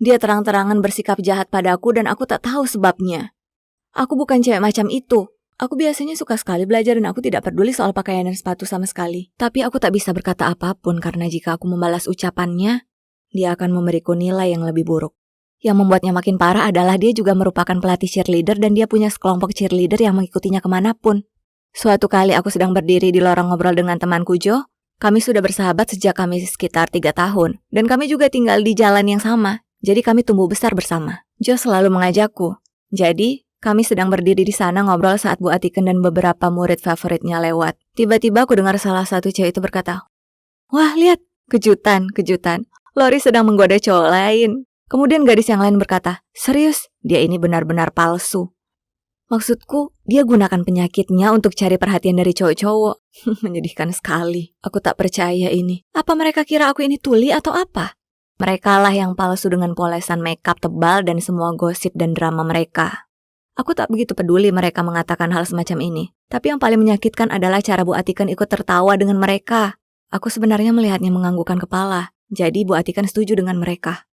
Dia terang-terangan bersikap jahat padaku dan aku tak tahu sebabnya. Aku bukan cewek macam itu. Aku biasanya suka sekali belajar dan aku tidak peduli soal pakaian dan sepatu sama sekali. Tapi aku tak bisa berkata apapun karena jika aku membalas ucapannya, dia akan memberiku nilai yang lebih buruk. Yang membuatnya makin parah adalah dia juga merupakan pelatih cheerleader dan dia punya sekelompok cheerleader yang mengikutinya kemanapun. Suatu kali aku sedang berdiri di lorong ngobrol dengan temanku Jo. Kami sudah bersahabat sejak kami sekitar 3 tahun. Dan kami juga tinggal di jalan yang sama. Jadi kami tumbuh besar bersama. Jo selalu mengajakku. Jadi, kami sedang berdiri di sana ngobrol saat Bu Atiken dan beberapa murid favoritnya lewat. Tiba-tiba aku dengar salah satu cewek itu berkata, "Wah, lihat, kejutan. Lori sedang menggoda cowok lain." Kemudian gadis yang lain berkata, "Serius, dia ini benar-benar palsu." Maksudku, dia gunakan penyakitnya untuk cari perhatian dari cowok-cowok. Menyedihkan sekali. Aku tak percaya ini. Apa mereka kira aku ini tuli atau apa? Mereka lah yang palsu dengan polesan makeup tebal dan semua gosip dan drama mereka. Aku tak begitu peduli mereka mengatakan hal semacam ini. Tapi yang paling menyakitkan adalah cara Bu Atiken ikut tertawa dengan mereka. Aku sebenarnya melihatnya menganggukkan kepala. Jadi Bu Atiken setuju dengan mereka.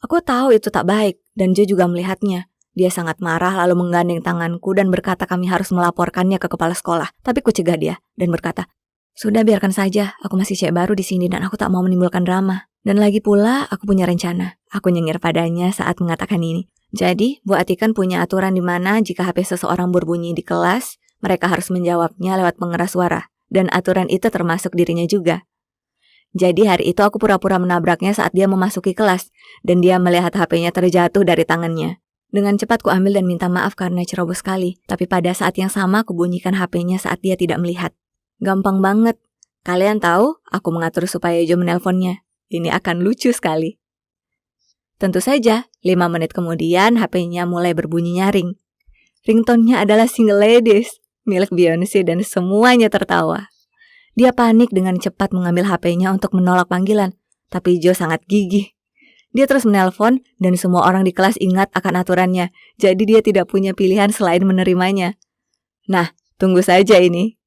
Aku tahu itu tak baik, dan Jo juga melihatnya. Dia sangat marah lalu menggandeng tanganku dan berkata kami harus melaporkannya ke kepala sekolah. Tapi ku cegah dia dan berkata, Sudah biarkan saja, aku masih cewek baru di sini dan aku tak mau menimbulkan drama. Dan lagi pula, aku punya rencana. Aku nyengir padanya saat mengatakan ini. Jadi, Bu Atikan punya aturan di mana jika HP seseorang berbunyi di kelas, mereka harus menjawabnya lewat pengeras suara. Dan aturan itu termasuk dirinya juga. Jadi hari itu aku pura-pura menabraknya saat dia memasuki kelas, dan dia melihat HP-nya terjatuh dari tangannya. Dengan cepat ku ambil dan minta maaf karena ceroboh sekali, tapi pada saat yang sama ku bunyikan HP-nya saat dia tidak melihat. Gampang banget. Kalian tahu, aku mengatur supaya Jo menelponnya. Ini akan lucu sekali. Tentu saja, 5 menit kemudian HP-nya mulai berbunyi nyaring. Ringtone-nya adalah Single Ladies, milik Beyonce dan semuanya tertawa. Dia panik dengan cepat mengambil HP-nya untuk menolak panggilan, tapi Jo sangat gigih. Dia terus menelpon dan semua orang di kelas ingat akan aturannya, jadi dia tidak punya pilihan selain menerimanya. Nah, tunggu saja ini.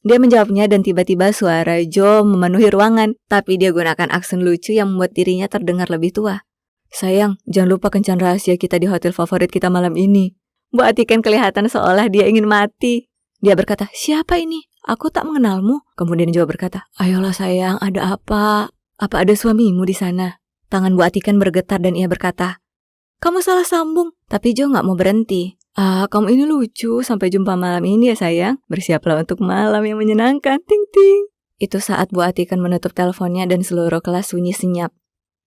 Dia menjawabnya dan tiba-tiba suara Jo memenuhi ruangan, tapi dia gunakan aksen lucu yang membuat dirinya terdengar lebih tua. Sayang, jangan lupa kencan rahasia kita di hotel favorit kita malam ini. Bu Atikan kelihatan seolah dia ingin mati. Dia berkata, siapa ini? Aku tak mengenalmu. Kemudian Jo berkata, ayolah sayang, ada apa? Apa ada suamimu di sana? Tangan Bu Atikan bergetar dan ia berkata, kamu salah sambung. Tapi Jo gak mau berhenti. Kamu ini lucu, sampai jumpa malam ini ya sayang. Bersiaplah untuk malam yang menyenangkan, ting ting. Itu saat Bu Atikan menutup teleponnya dan seluruh kelas sunyi senyap.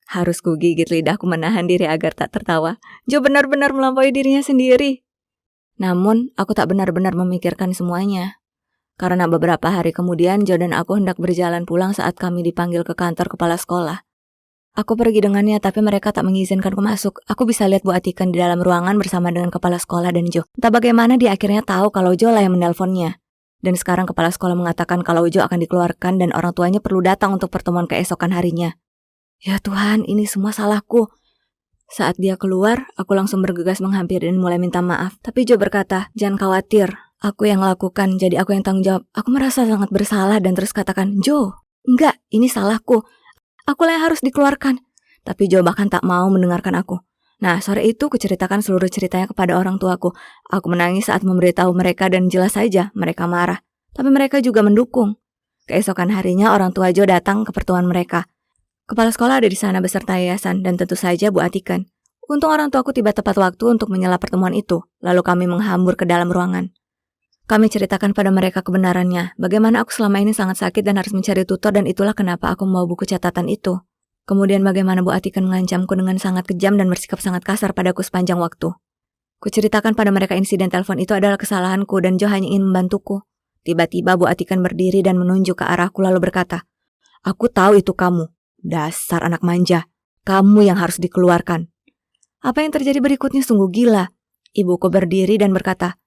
Harus ku gigit lidahku menahan diri agar tak tertawa. Jo benar-benar melampaui dirinya sendiri. Namun, aku tak benar-benar memikirkan semuanya. Karena beberapa hari kemudian Jo dan aku hendak berjalan pulang saat kami dipanggil ke kantor kepala sekolah. Aku pergi dengannya tapi mereka tak mengizinkanku masuk. Aku bisa lihat Bu Atikan di dalam ruangan bersama dengan kepala sekolah dan Jo. Entah bagaimana dia akhirnya tahu kalau Jo lah yang menelponnya. Dan sekarang kepala sekolah mengatakan kalau Jo akan dikeluarkan dan orang tuanya perlu datang untuk pertemuan keesokan harinya. Ya Tuhan, ini semua salahku. Saat dia keluar, aku langsung bergegas menghampiri dan mulai minta maaf. Tapi Jo berkata, jangan khawatir. Aku yang lakukan, jadi aku yang tanggung jawab. Aku merasa sangat bersalah dan terus katakan, Jo, enggak, ini salahku. Akulah yang harus dikeluarkan. Tapi Jo bahkan tak mau mendengarkan aku. Nah, sore itu kuceritakan seluruh ceritanya kepada orang tuaku. Aku menangis saat memberitahu mereka dan jelas saja mereka marah. Tapi mereka juga mendukung. Keesokan harinya orang tua Jo datang ke pertemuan mereka. Kepala sekolah ada di sana beserta yayasan dan tentu saja Bu Atikan. Untung orang tuaku tiba tepat waktu untuk menyela pertemuan itu. Lalu kami menghambur ke dalam ruangan. Kami ceritakan pada mereka kebenarannya, bagaimana aku selama ini sangat sakit dan harus mencari tutor dan itulah kenapa aku membawa buku catatan itu. Kemudian bagaimana Bu Atikan mengancamku dengan sangat kejam dan bersikap sangat kasar padaku sepanjang waktu. Kuceritakan pada mereka insiden telepon itu adalah kesalahanku dan Jo hanya ingin membantuku. Tiba-tiba Bu Atikan berdiri dan menunjuk ke arahku lalu berkata, aku tahu itu kamu, dasar anak manja, kamu yang harus dikeluarkan. Apa yang terjadi berikutnya sungguh gila. Ibuku berdiri dan berkata,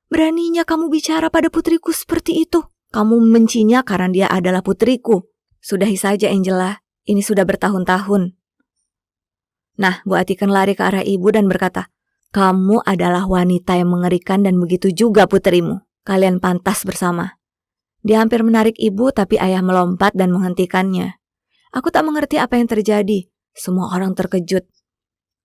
beraninya kamu bicara pada putriku seperti itu. Kamu membencinya karena dia adalah putriku. Sudahi saja Angela, ini sudah bertahun-tahun. Nah, Bu Atikan lari ke arah ibu dan berkata, kamu adalah wanita yang mengerikan dan begitu juga putrimu. Kalian pantas bersama. Dia hampir menarik ibu tapi ayah melompat dan menghentikannya. Aku tak mengerti apa yang terjadi. Semua orang terkejut.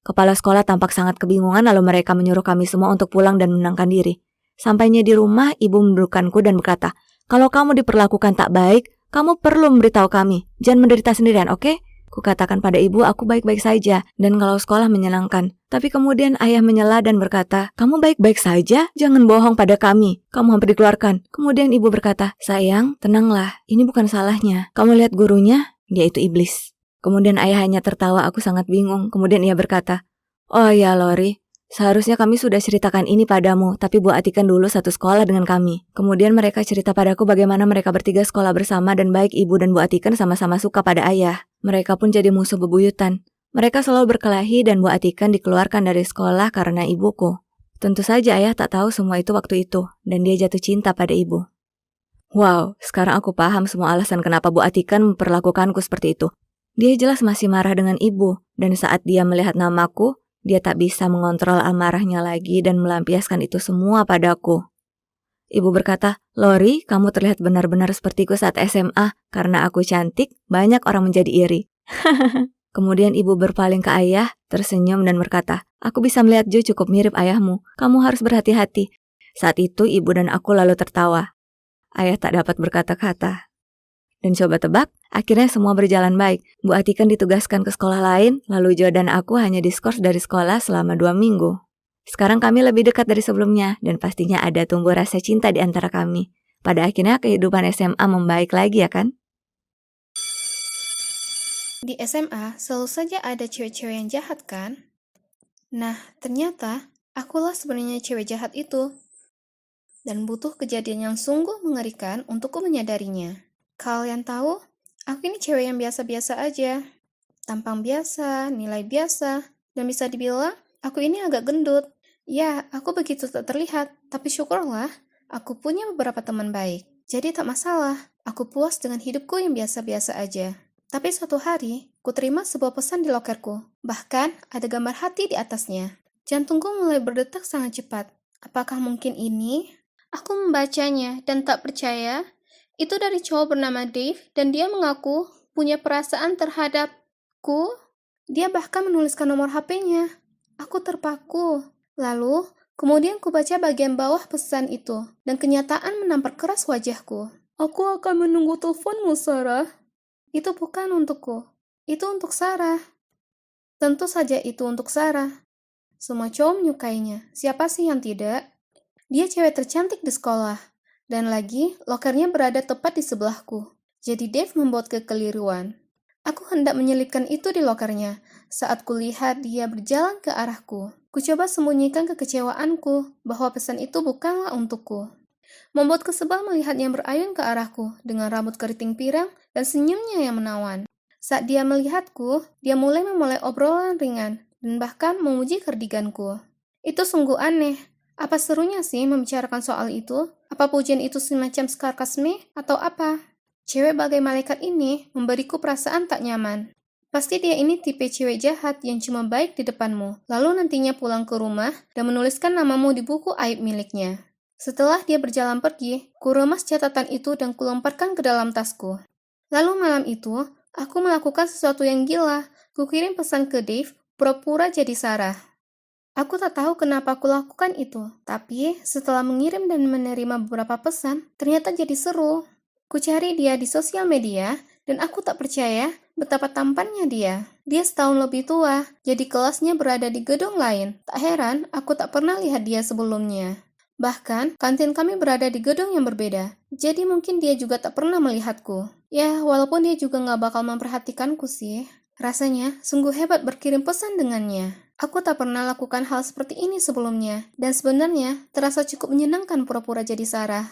Kepala sekolah tampak sangat kebingungan lalu mereka menyuruh kami semua untuk pulang dan menenangkan diri. Sampainya di rumah, ibu mendudukkanku dan berkata, kalau kamu diperlakukan tak baik, kamu perlu memberitahu kami. Jangan menderita sendirian, oke? Kukatakan pada ibu, aku baik-baik saja, dan kalau sekolah menyenangkan. Tapi kemudian ayah menyela dan berkata, kamu baik-baik saja? Jangan bohong pada kami. Kamu hampir dikeluarkan. Kemudian ibu berkata, sayang, tenanglah, ini bukan salahnya. Kamu lihat gurunya? Dia itu iblis. Kemudian ayah hanya tertawa, aku sangat bingung. Kemudian ia berkata, oh ya Lori, seharusnya kami sudah ceritakan ini padamu, tapi Bu Atikan dulu satu sekolah dengan kami. Kemudian mereka cerita padaku bagaimana mereka bertiga sekolah bersama dan baik ibu dan Bu Atikan sama-sama suka pada ayah. Mereka pun jadi musuh bebuyutan. Mereka selalu berkelahi dan Bu Atikan dikeluarkan dari sekolah karena ibuku. Tentu saja ayah tak tahu semua itu waktu itu, dan dia jatuh cinta pada ibu. Wow, sekarang aku paham semua alasan kenapa Bu Atikan memperlakukanku seperti itu. Dia jelas masih marah dengan ibu, dan saat dia melihat namaku, dia tak bisa mengontrol amarahnya lagi dan melampiaskan itu semua padaku. Ibu berkata, Lori, kamu terlihat benar-benar sepertiku saat SMA. Karena aku cantik, banyak orang menjadi iri. Kemudian ibu berpaling ke ayah, tersenyum dan berkata, aku bisa melihat Jo cukup mirip ayahmu. Kamu harus berhati-hati. Saat itu ibu dan aku lalu tertawa. Ayah tak dapat berkata-kata. Dan coba tebak, akhirnya semua berjalan baik. Bu Atikan ditugaskan ke sekolah lain, lalu Jo dan aku hanya diskors dari sekolah selama 2 minggu. Sekarang kami lebih dekat dari sebelumnya, dan pastinya ada tumbuh rasa cinta di antara kami. Pada akhirnya kehidupan SMA membaik lagi ya kan? Di SMA selalu saja ada cewek-cewek yang jahat kan? Nah, ternyata akulah sebenarnya cewek jahat itu. Dan butuh kejadian yang sungguh mengerikan untukku menyadarinya. Kalian tahu, aku ini cewek yang biasa-biasa aja. Tampang biasa, nilai biasa, dan bisa dibilang aku ini agak gendut. Ya, aku begitu tak terlihat, tapi syukurlah aku punya beberapa teman baik. Jadi tak masalah, aku puas dengan hidupku yang biasa-biasa aja. Tapi suatu hari, ku terima sebuah pesan di lokerku. Bahkan ada gambar hati di atasnya. Jantungku mulai berdetak sangat cepat. Apakah mungkin ini? Aku membacanya dan tak percaya. Itu dari cowok bernama Dave dan dia mengaku punya perasaan terhadapku. Dia bahkan menuliskan nomor HP-nya. Aku terpaku. Lalu, kemudian ku baca bagian bawah pesan itu dan kenyataan menampar keras wajahku. Aku akan menunggu teleponmu, Sarah. Itu bukan untukku. Itu untuk Sarah. Tentu saja itu untuk Sarah. Semua cowok menyukainya. Siapa sih yang tidak? Dia cewek tercantik di sekolah. Dan lagi, lokernya berada tepat di sebelahku. Jadi Dave membuat kekeliruan. Aku hendak menyelipkan itu di lokernya. Saat kulihat dia berjalan ke arahku. Ku coba sembunyikan kekecewaanku bahwa pesan itu bukanlah untukku. Membuatku sebal melihatnya berayun ke arahku dengan rambut keriting pirang dan senyumnya yang menawan. Saat dia melihatku, dia mulai memulai obrolan ringan dan bahkan memuji kardiganku. Itu sungguh aneh. Apa serunya sih membicarakan soal itu? Apa pujian itu semacam sarkasme atau apa? Cewek bagai malaikat ini memberiku perasaan tak nyaman. Pasti dia ini tipe cewek jahat yang cuma baik di depanmu, lalu nantinya pulang ke rumah dan menuliskan namamu di buku aib miliknya. Setelah dia berjalan pergi, ku remas catatan itu dan kulemparkan ke dalam tasku. Lalu malam itu, aku melakukan sesuatu yang gila. Ku kirim pesan ke Dave, pura-pura jadi Sarah. Aku tak tahu kenapa aku lakukan itu, tapi setelah mengirim dan menerima beberapa pesan, ternyata jadi seru. Ku cari dia di sosial media, dan aku tak percaya betapa tampannya dia. Dia setahun lebih tua, jadi kelasnya berada di gedung lain. Tak heran, aku tak pernah lihat dia sebelumnya. Bahkan, kantin kami berada di gedung yang berbeda, jadi mungkin dia juga tak pernah melihatku. Ya, walaupun dia juga gak bakal memperhatikanku sih. Rasanya sungguh hebat berkirim pesan dengannya. Aku tak pernah lakukan hal seperti ini sebelumnya, dan sebenarnya terasa cukup menyenangkan pura-pura jadi Sarah.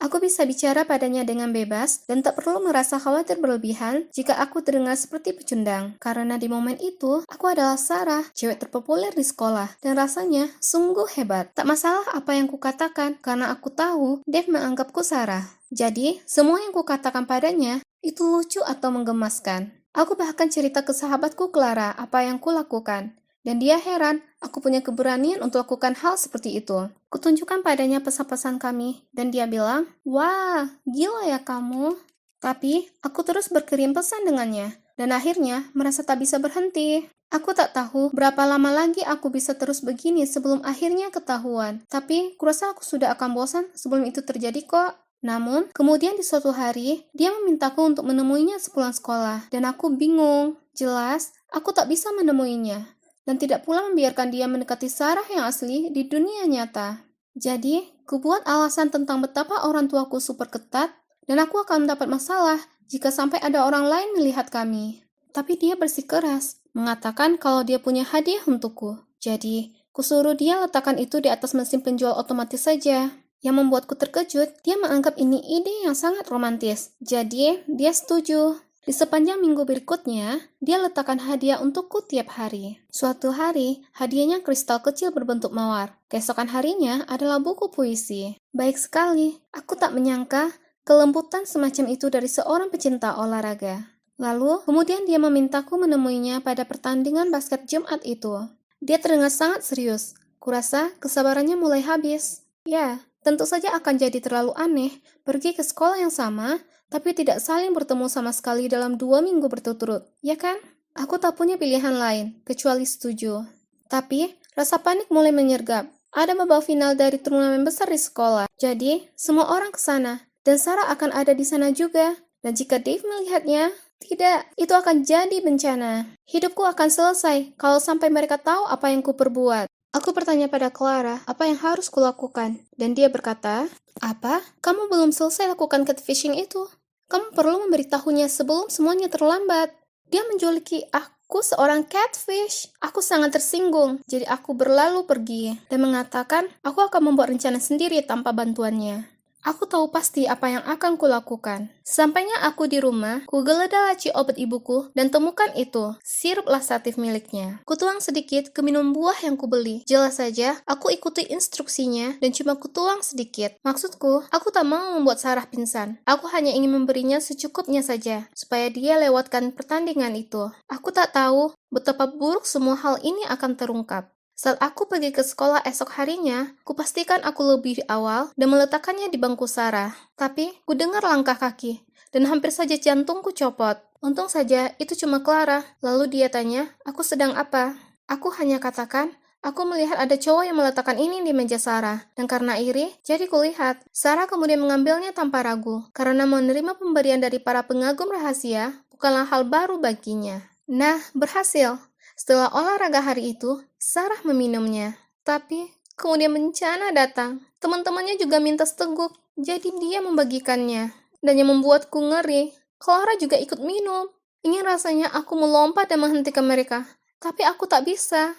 Aku bisa bicara padanya dengan bebas dan tak perlu merasa khawatir berlebihan jika aku terdengar seperti pecundang. Karena di momen itu, aku adalah Sarah, cewek terpopuler di sekolah, dan rasanya sungguh hebat. Tak masalah apa yang kukatakan, karena aku tahu Dave menganggapku Sarah. Jadi, semua yang kukatakan padanya itu lucu atau menggemaskan. Aku bahkan cerita ke sahabatku Clara apa yang kulakukan. Dan dia heran, aku punya keberanian untuk lakukan hal seperti itu. Kutunjukkan padanya pesan-pesan kami, dan dia bilang, "Wah, gila ya kamu." Tapi, aku terus berkirim pesan dengannya, dan akhirnya merasa tak bisa berhenti. Aku tak tahu berapa lama lagi aku bisa terus begini sebelum akhirnya ketahuan. Tapi, kurasa aku sudah akan bosan sebelum itu terjadi kok. Namun, kemudian di suatu hari, dia memintaku untuk menemuinya sepulang sekolah, dan aku bingung. Jelas, aku tak bisa menemuinya. Dan tidak pula membiarkan dia mendekati Sarah yang asli di dunia nyata. Jadi, kubuat alasan tentang betapa orang tuaku super ketat, dan aku akan mendapat masalah jika sampai ada orang lain melihat kami. Tapi dia bersikeras, mengatakan kalau dia punya hadiah untukku. Jadi, kusuruh dia letakkan itu di atas mesin penjual otomatis saja. Yang membuatku terkejut, dia menganggap ini ide yang sangat romantis. Jadi, dia setuju. Di sepanjang minggu berikutnya, dia letakkan hadiah untukku tiap hari. Suatu hari, hadiahnya kristal kecil berbentuk mawar. Keesokan harinya adalah buku puisi. Baik sekali, aku tak menyangka kelembutan semacam itu dari seorang pecinta olahraga. Lalu, kemudian dia memintaku menemuinya pada pertandingan basket Jumat itu. Dia terdengar sangat serius. Kurasa kesabarannya mulai habis. Ya, tentu saja akan jadi terlalu aneh pergi ke sekolah yang sama, tapi tidak saling bertemu sama sekali dalam 2 minggu berturut-turut, ya kan? Aku tak punya pilihan lain, kecuali setuju. Tapi, rasa panik mulai menyergap. Ada babak final dari turnamen besar di sekolah, jadi semua orang ke sana. Dan Sarah akan ada di sana juga. Dan jika Dave melihatnya, tidak, itu akan jadi bencana. Hidupku akan selesai kalau sampai mereka tahu apa yang kuperbuat. Aku bertanya pada Clara apa yang harus kulakukan. Dan dia berkata, apa? Kamu belum selesai lakukan catfishing itu. Kamu perlu memberitahunya sebelum semuanya terlambat. Dia menjuluki aku seorang catfish. Aku sangat tersinggung, jadi aku berlalu pergi dan mengatakan aku akan membuat rencana sendiri tanpa bantuannya. Aku tahu pasti apa yang akan kulakukan. Sampainya aku di rumah, kugeledah laci obat ibuku dan temukan itu, sirup lasatif miliknya. Kutuang sedikit ke minum buah yang kubeli. Jelas saja, aku ikuti instruksinya dan cuma kutuang sedikit. Maksudku, aku tak mau membuat Sarah pingsan. Aku hanya ingin memberinya secukupnya saja, supaya dia lewatkan pertandingan itu. Aku tak tahu betapa buruk semua hal ini akan terungkap. Saat aku pergi ke sekolah esok harinya, kupastikan aku lebih awal dan meletakkannya di bangku Sarah. Tapi, ku dengar langkah kaki, dan hampir saja jantungku copot. Untung saja itu cuma Clara. Lalu dia tanya, aku sedang apa? Aku hanya katakan, aku melihat ada cowok yang meletakkan ini di meja Sarah. Dan karena iri, jadi kulihat. Sarah kemudian mengambilnya tanpa ragu, karena menerima pemberian dari para pengagum rahasia bukanlah hal baru baginya. Nah, berhasil. Setelah olahraga hari itu, Sarah meminumnya. Tapi, kemudian bencana datang. Teman-temannya juga minta seteguk, jadi dia membagikannya. Dan yang membuatku ngeri, Clara juga ikut minum. Ingin rasanya aku melompat dan menghentikan mereka, tapi aku tak bisa.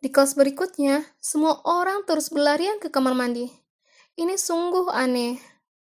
Di kelas berikutnya, semua orang terus berlarian ke kamar mandi. Ini sungguh aneh.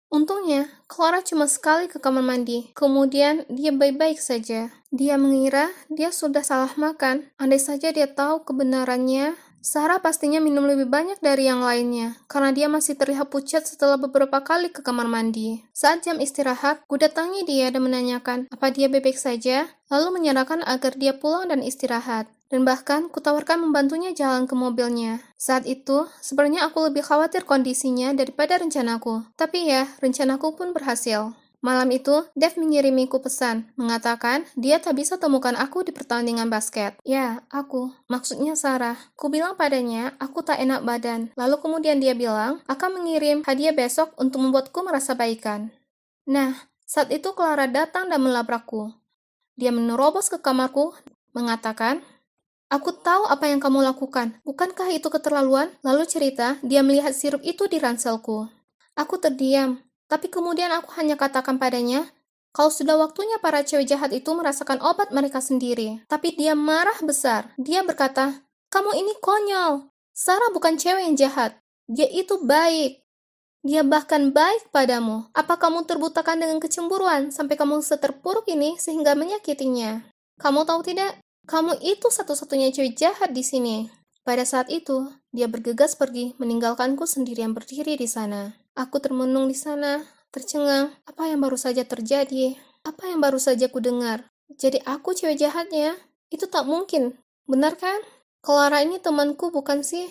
Untungnya, Clara cuma sekali ke kamar mandi. Kemudian, dia baik-baik saja. Dia mengira dia sudah salah makan. Andai saja dia tahu kebenarannya, Sarah pastinya minum lebih banyak dari yang lainnya, karena dia masih terlihat pucat setelah beberapa kali ke kamar mandi. Saat jam istirahat, ku datangi dia dan menanyakan apa dia baik-baik saja, lalu menyarankan agar dia pulang dan istirahat. Dan bahkan kutawarkan membantunya jalan ke mobilnya. Saat itu, sebenarnya aku lebih khawatir kondisinya daripada rencanaku. Tapi ya, rencanaku pun berhasil. Malam itu, Dev mengirimiku pesan, mengatakan dia tak bisa temukan aku di pertandingan basket. Ya, aku. Maksudnya Sarah. Ku bilang padanya, aku tak enak badan. Lalu kemudian dia bilang, akan mengirim hadiah besok untuk membuatku merasa baikan. Nah, saat itu Clara datang dan melabrakku. Dia menerobos ke kamarku, mengatakan, aku tahu apa yang kamu lakukan. Bukankah itu keterlaluan? Lalu cerita, dia melihat sirup itu di ranselku. Aku terdiam, tapi kemudian aku hanya katakan padanya, kalau sudah waktunya para cewek jahat itu merasakan obat mereka sendiri. Tapi dia marah besar. Dia berkata, kamu ini konyol. Sarah bukan cewek yang jahat. Dia itu baik. Dia bahkan baik padamu. Apa kamu terbutakan dengan kecemburuan sampai kamu seterpuruk ini sehingga menyakitinya? Kamu tahu tidak? Kamu itu satu-satunya cewek jahat di sini. Pada saat itu, dia bergegas pergi, meninggalkanku sendirian berdiri di sana. Aku termenung di sana, tercengang. Apa yang baru saja terjadi? Apa yang baru saja ku dengar? Jadi aku cewek jahatnya? Itu tak mungkin. Benar kan? Clara ini temanku bukan sih?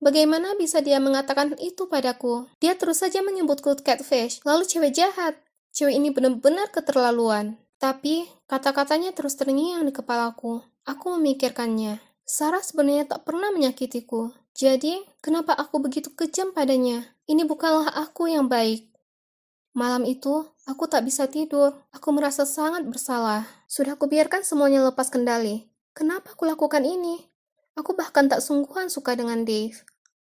Bagaimana bisa dia mengatakan itu padaku? Dia terus saja menyebutku catfish, lalu cewek jahat. Cewek ini benar-benar keterlaluan. Tapi, kata-katanya terus terngiang di kepalaku. Aku memikirkannya. Sarah sebenarnya tak pernah menyakitiku. Jadi, kenapa aku begitu kejam padanya? Ini bukanlah aku yang baik. Malam itu, aku tak bisa tidur. Aku merasa sangat bersalah. Sudah kubiarkan semuanya lepas kendali. Kenapa aku lakukan ini? Aku bahkan tak sungguhan suka dengan Dave.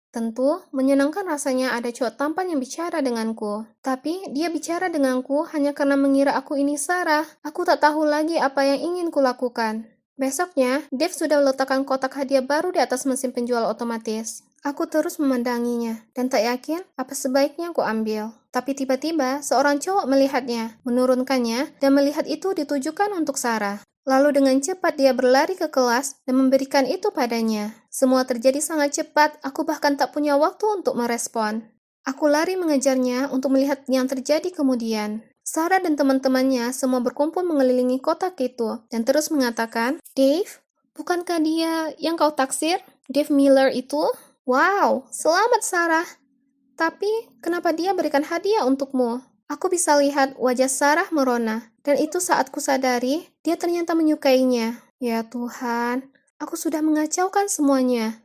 Tentu, menyenangkan rasanya ada cowok tampan yang bicara denganku. Tapi, dia bicara denganku hanya karena mengira aku ini Sarah. Aku tak tahu lagi apa yang ingin kulakukan. Besoknya, Dave sudah meletakkan kotak hadiah baru di atas mesin penjual otomatis. Aku terus memandanginya, dan tak yakin apa sebaiknya aku ambil. Tapi tiba-tiba, seorang cowok melihatnya, menurunkannya, dan melihat itu ditujukan untuk Sarah. Lalu dengan cepat dia berlari ke kelas dan memberikan itu padanya. Semua terjadi sangat cepat, aku bahkan tak punya waktu untuk merespon. Aku lari mengejarnya untuk melihat yang terjadi kemudian. Sarah dan teman-temannya semua berkumpul mengelilingi kotak itu dan terus mengatakan, Dave, bukankah dia yang kau taksir? Dave Miller itu? Wow, selamat Sarah. Tapi, kenapa dia berikan hadiah untukmu? Aku bisa lihat wajah Sarah merona, dan itu saat kusadari, dia ternyata menyukainya. Ya Tuhan, aku sudah mengacaukan semuanya.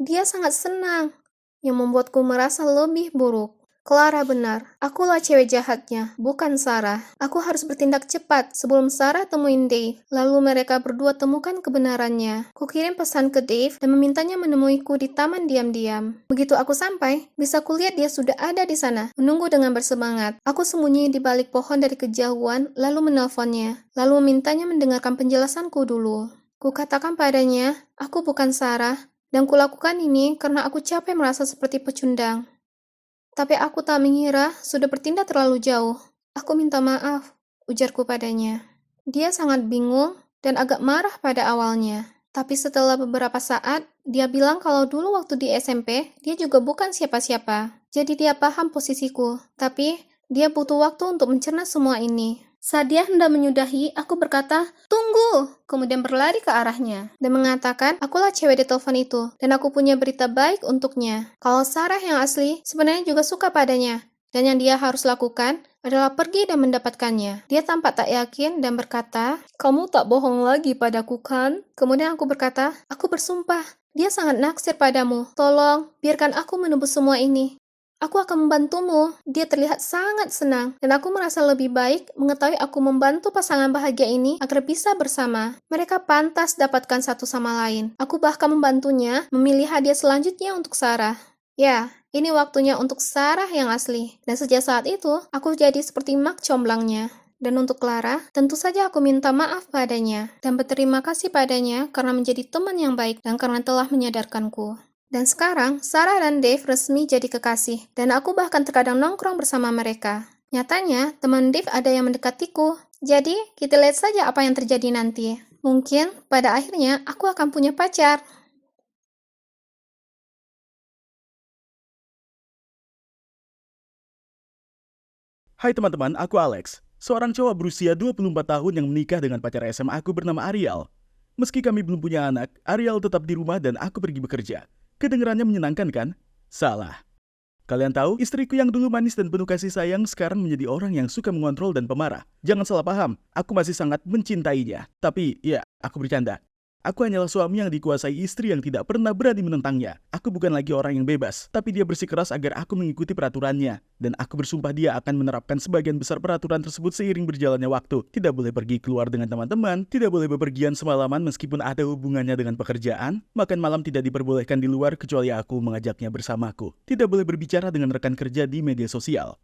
Dia sangat senang, yang membuatku merasa lebih buruk. Clara benar. Akulah cewek jahatnya, bukan Sarah. Aku harus bertindak cepat sebelum Sarah temuin Dave. Lalu mereka berdua temukan kebenarannya. Kukirim pesan ke Dave dan memintanya menemuiku di taman diam-diam. Begitu aku sampai, bisa kulihat dia sudah ada di sana, menunggu dengan bersemangat. Aku sembunyi di balik pohon dari kejauhan, lalu menelponnya. Lalu memintanya mendengarkan penjelasanku dulu. Kukatakan padanya, aku bukan Sarah, dan kulakukan ini karena aku capek merasa seperti pecundang. Tapi aku tak mengira sudah bertindak terlalu jauh. Aku minta maaf, ujarku padanya. Dia sangat bingung dan agak marah pada awalnya. Tapi setelah beberapa saat, dia bilang kalau dulu waktu di SMP, dia juga bukan siapa-siapa. Jadi dia paham posisiku, tapi dia butuh waktu untuk mencerna semua ini. Saat dia hendak menyudahi, aku berkata, "Tunggu!" Kemudian berlari ke arahnya dan mengatakan, akulah cewek di telepon itu, dan aku punya berita baik untuknya. Kalau Sarah yang asli, sebenarnya juga suka padanya, dan yang dia harus lakukan adalah pergi dan mendapatkannya. Dia tampak tak yakin dan berkata, "Kamu tak bohong lagi padaku, kan?" Kemudian aku berkata, "Aku bersumpah, dia sangat naksir padamu. Tolong, biarkan aku menebus semua ini. Aku akan membantumu." Dia terlihat sangat senang, dan aku merasa lebih baik mengetahui aku membantu pasangan bahagia ini agar bisa bersama. Mereka pantas dapatkan satu sama lain. Aku bahkan membantunya memilih hadiah selanjutnya untuk Sarah. Ya, ini waktunya untuk Sarah yang asli. Dan sejak saat itu, aku jadi seperti mak comblangnya. Dan untuk Clara, tentu saja aku minta maaf padanya, dan berterima kasih padanya karena menjadi teman yang baik dan karena telah menyadarkanku. Dan sekarang, Sarah dan Dave resmi jadi kekasih, dan aku bahkan terkadang nongkrong bersama mereka. Nyatanya, teman Dave ada yang mendekatiku. Jadi, kita lihat saja apa yang terjadi nanti. Mungkin, pada akhirnya, aku akan punya pacar. Hai teman-teman, aku Alex. Seorang cowok berusia 24 tahun yang menikah dengan pacar SMA aku bernama Ariel. Meski kami belum punya anak, Ariel tetap di rumah dan aku pergi bekerja. Kedengarannya menyenangkan kan? Salah. Kalian tahu, istriku yang dulu manis dan penuh kasih sayang sekarang menjadi orang yang suka mengontrol dan pemarah. Jangan salah paham, aku masih sangat mencintainya. Tapi, ya, aku bercanda. Aku hanyalah suami yang dikuasai istri yang tidak pernah berani menentangnya. Aku bukan lagi orang yang bebas, tapi dia bersikeras agar aku mengikuti peraturannya. Dan aku bersumpah dia akan menerapkan sebagian besar peraturan tersebut seiring berjalannya waktu. Tidak boleh pergi keluar dengan teman-teman, tidak boleh bepergian semalaman meskipun ada hubungannya dengan pekerjaan, makan malam tidak diperbolehkan di luar kecuali aku mengajaknya bersamaku. Tidak boleh berbicara dengan rekan kerja di media sosial.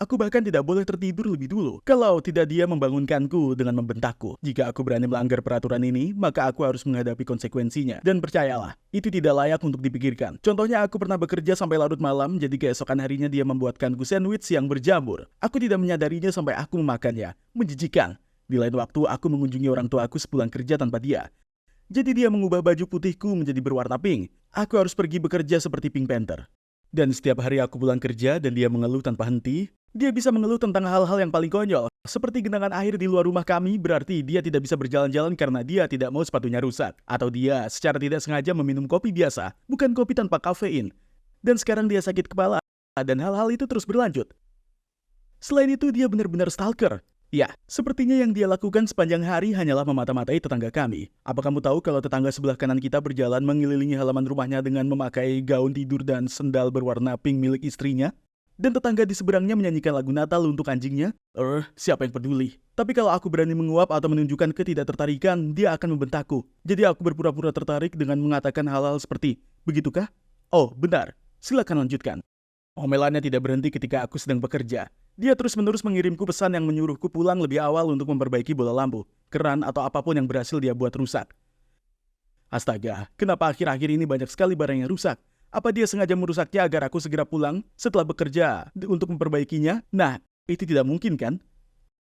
Aku bahkan tidak boleh tertidur lebih dulu kalau tidak dia membangunkanku dengan membentakku. Jika aku berani melanggar peraturan ini, maka aku harus menghadapi konsekuensinya. Dan percayalah, itu tidak layak untuk dipikirkan. Contohnya aku pernah bekerja sampai larut malam, jadi keesokan harinya dia membuatkanku sandwich yang berjamur. Aku tidak menyadarinya sampai aku memakannya. Menjijikan. Di lain waktu, aku mengunjungi orang tua aku sepulang kerja tanpa dia. Jadi dia mengubah baju putihku menjadi berwarna pink. Aku harus pergi bekerja seperti Pink Panther. Dan setiap hari aku pulang kerja dan dia mengeluh tanpa henti, dia bisa mengeluh tentang hal-hal yang paling konyol. Seperti genangan air di luar rumah kami, berarti dia tidak bisa berjalan-jalan karena dia tidak mau sepatunya rusak. Atau dia secara tidak sengaja meminum kopi biasa, bukan kopi tanpa kafein. Dan sekarang dia sakit kepala, dan hal-hal itu terus berlanjut. Selain itu, dia benar-benar stalker. Ya, sepertinya yang dia lakukan sepanjang hari hanyalah memata-matai tetangga kami. Apa kamu tahu kalau tetangga sebelah kanan kita berjalan mengelilingi halaman rumahnya dengan memakai gaun tidur dan sendal berwarna pink milik istrinya? Dan tetangga di seberangnya menyanyikan lagu Natal untuk anjingnya? Siapa yang peduli? Tapi kalau aku berani menguap atau menunjukkan ketidaktertarikan, dia akan membentakku. Jadi aku berpura-pura tertarik dengan mengatakan hal-hal seperti, "Begitukah? Oh, benar. Silakan lanjutkan." Omelannya tidak berhenti ketika aku sedang bekerja. Dia terus-menerus mengirimku pesan yang menyuruhku pulang lebih awal untuk memperbaiki bola lampu, keran, atau apapun yang berhasil dia buat rusak. Astaga, kenapa akhir-akhir ini banyak sekali barang yang rusak? Apa dia sengaja merusaknya agar aku segera pulang setelah bekerja untuk memperbaikinya? Nah, itu tidak mungkin kan?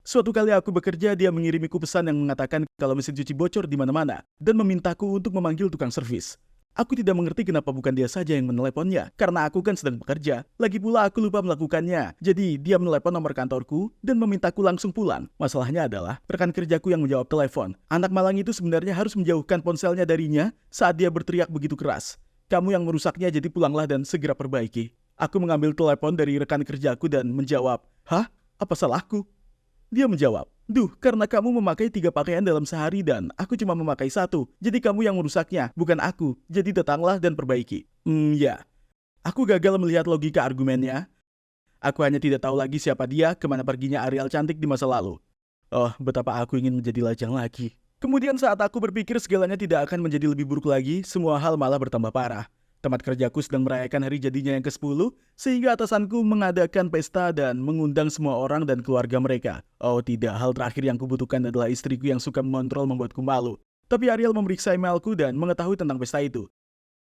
Suatu kali aku bekerja, dia mengirimiku pesan yang mengatakan kalau mesin cuci bocor di mana-mana dan memintaku untuk memanggil tukang servis. Aku tidak mengerti kenapa bukan dia saja yang meneleponnya, karena aku kan sedang bekerja. Lagi pula aku lupa melakukannya, jadi dia menelepon nomor kantorku dan memintaku langsung pulang. Masalahnya adalah, rekan kerjaku yang menjawab telepon. Anak malang itu sebenarnya harus menjauhkan ponselnya darinya saat dia berteriak begitu keras. "Kamu yang merusaknya, jadi pulanglah dan segera perbaiki." Aku mengambil telepon dari rekan kerjaku dan menjawab, "Hah? Apa salahku?" Dia menjawab, "Duh, karena kamu memakai 3 pakaian dalam sehari dan aku cuma memakai 1. Jadi kamu yang merusaknya, bukan aku. Jadi datanglah dan perbaiki." Ya. Aku gagal melihat logika argumennya. Aku hanya tidak tahu lagi siapa dia, kemana perginya Ariel cantik di masa lalu. Oh, betapa aku ingin menjadi lajang lagi. Kemudian saat aku berpikir segalanya tidak akan menjadi lebih buruk lagi, semua hal malah bertambah parah. Tempat kerjaku sedang merayakan hari jadinya yang ke-10, sehingga atasanku mengadakan pesta dan mengundang semua orang dan keluarga mereka. Oh tidak, hal terakhir yang kubutuhkan adalah istriku yang suka mengontrol membuatku malu. Tapi Ariel memeriksa emailku dan mengetahui tentang pesta itu.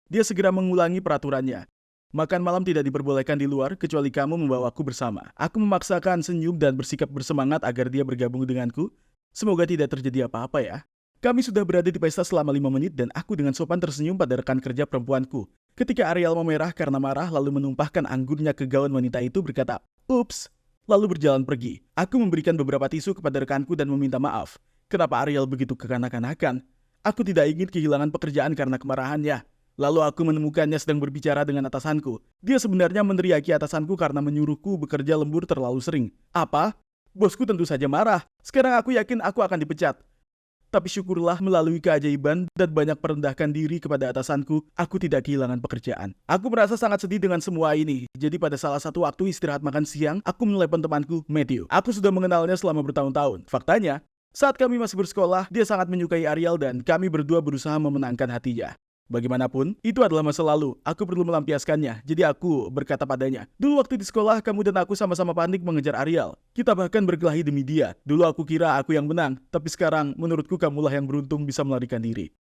Dia segera mengulangi peraturannya. Makan malam tidak diperbolehkan di luar kecuali kamu membawaku bersama. Aku memaksakan senyum dan bersikap bersemangat agar dia bergabung denganku. Semoga tidak terjadi apa-apa ya. Kami sudah berada di pesta selama 5 menit dan aku dengan sopan tersenyum pada rekan kerja perempuanku. Ketika Ariel memerah karena marah lalu menumpahkan anggurnya ke gaun wanita itu berkata, "Ups," lalu berjalan pergi. Aku memberikan beberapa tisu kepada rekanku dan meminta maaf. Kenapa Ariel begitu kekanak-kanakan? Aku tidak ingin kehilangan pekerjaan karena kemarahannya. Lalu aku menemukannya sedang berbicara dengan atasanku. Dia sebenarnya meneriaki atasanku karena menyuruhku bekerja lembur terlalu sering. Apa? Bosku tentu saja marah. Sekarang aku yakin aku akan dipecat. Tapi syukurlah melalui keajaiban dan banyak merendahkan diri kepada atasanku, aku tidak kehilangan pekerjaan. Aku merasa sangat sedih dengan semua ini. Jadi pada salah satu waktu istirahat makan siang, aku menelepon temanku, Matthew. Aku sudah mengenalnya selama bertahun-tahun. Faktanya, saat kami masih bersekolah, dia sangat menyukai Ariel dan kami berdua berusaha memenangkan hatinya. Bagaimanapun, itu adalah masa lalu. Aku perlu melampiaskannya. Jadi aku berkata padanya, "Dulu waktu di sekolah, kamu dan aku sama-sama panik mengejar Ariel. Kita bahkan berkelahi demi dia. Dulu aku kira aku yang menang, tapi sekarang menurutku kamulah yang beruntung bisa melarikan diri."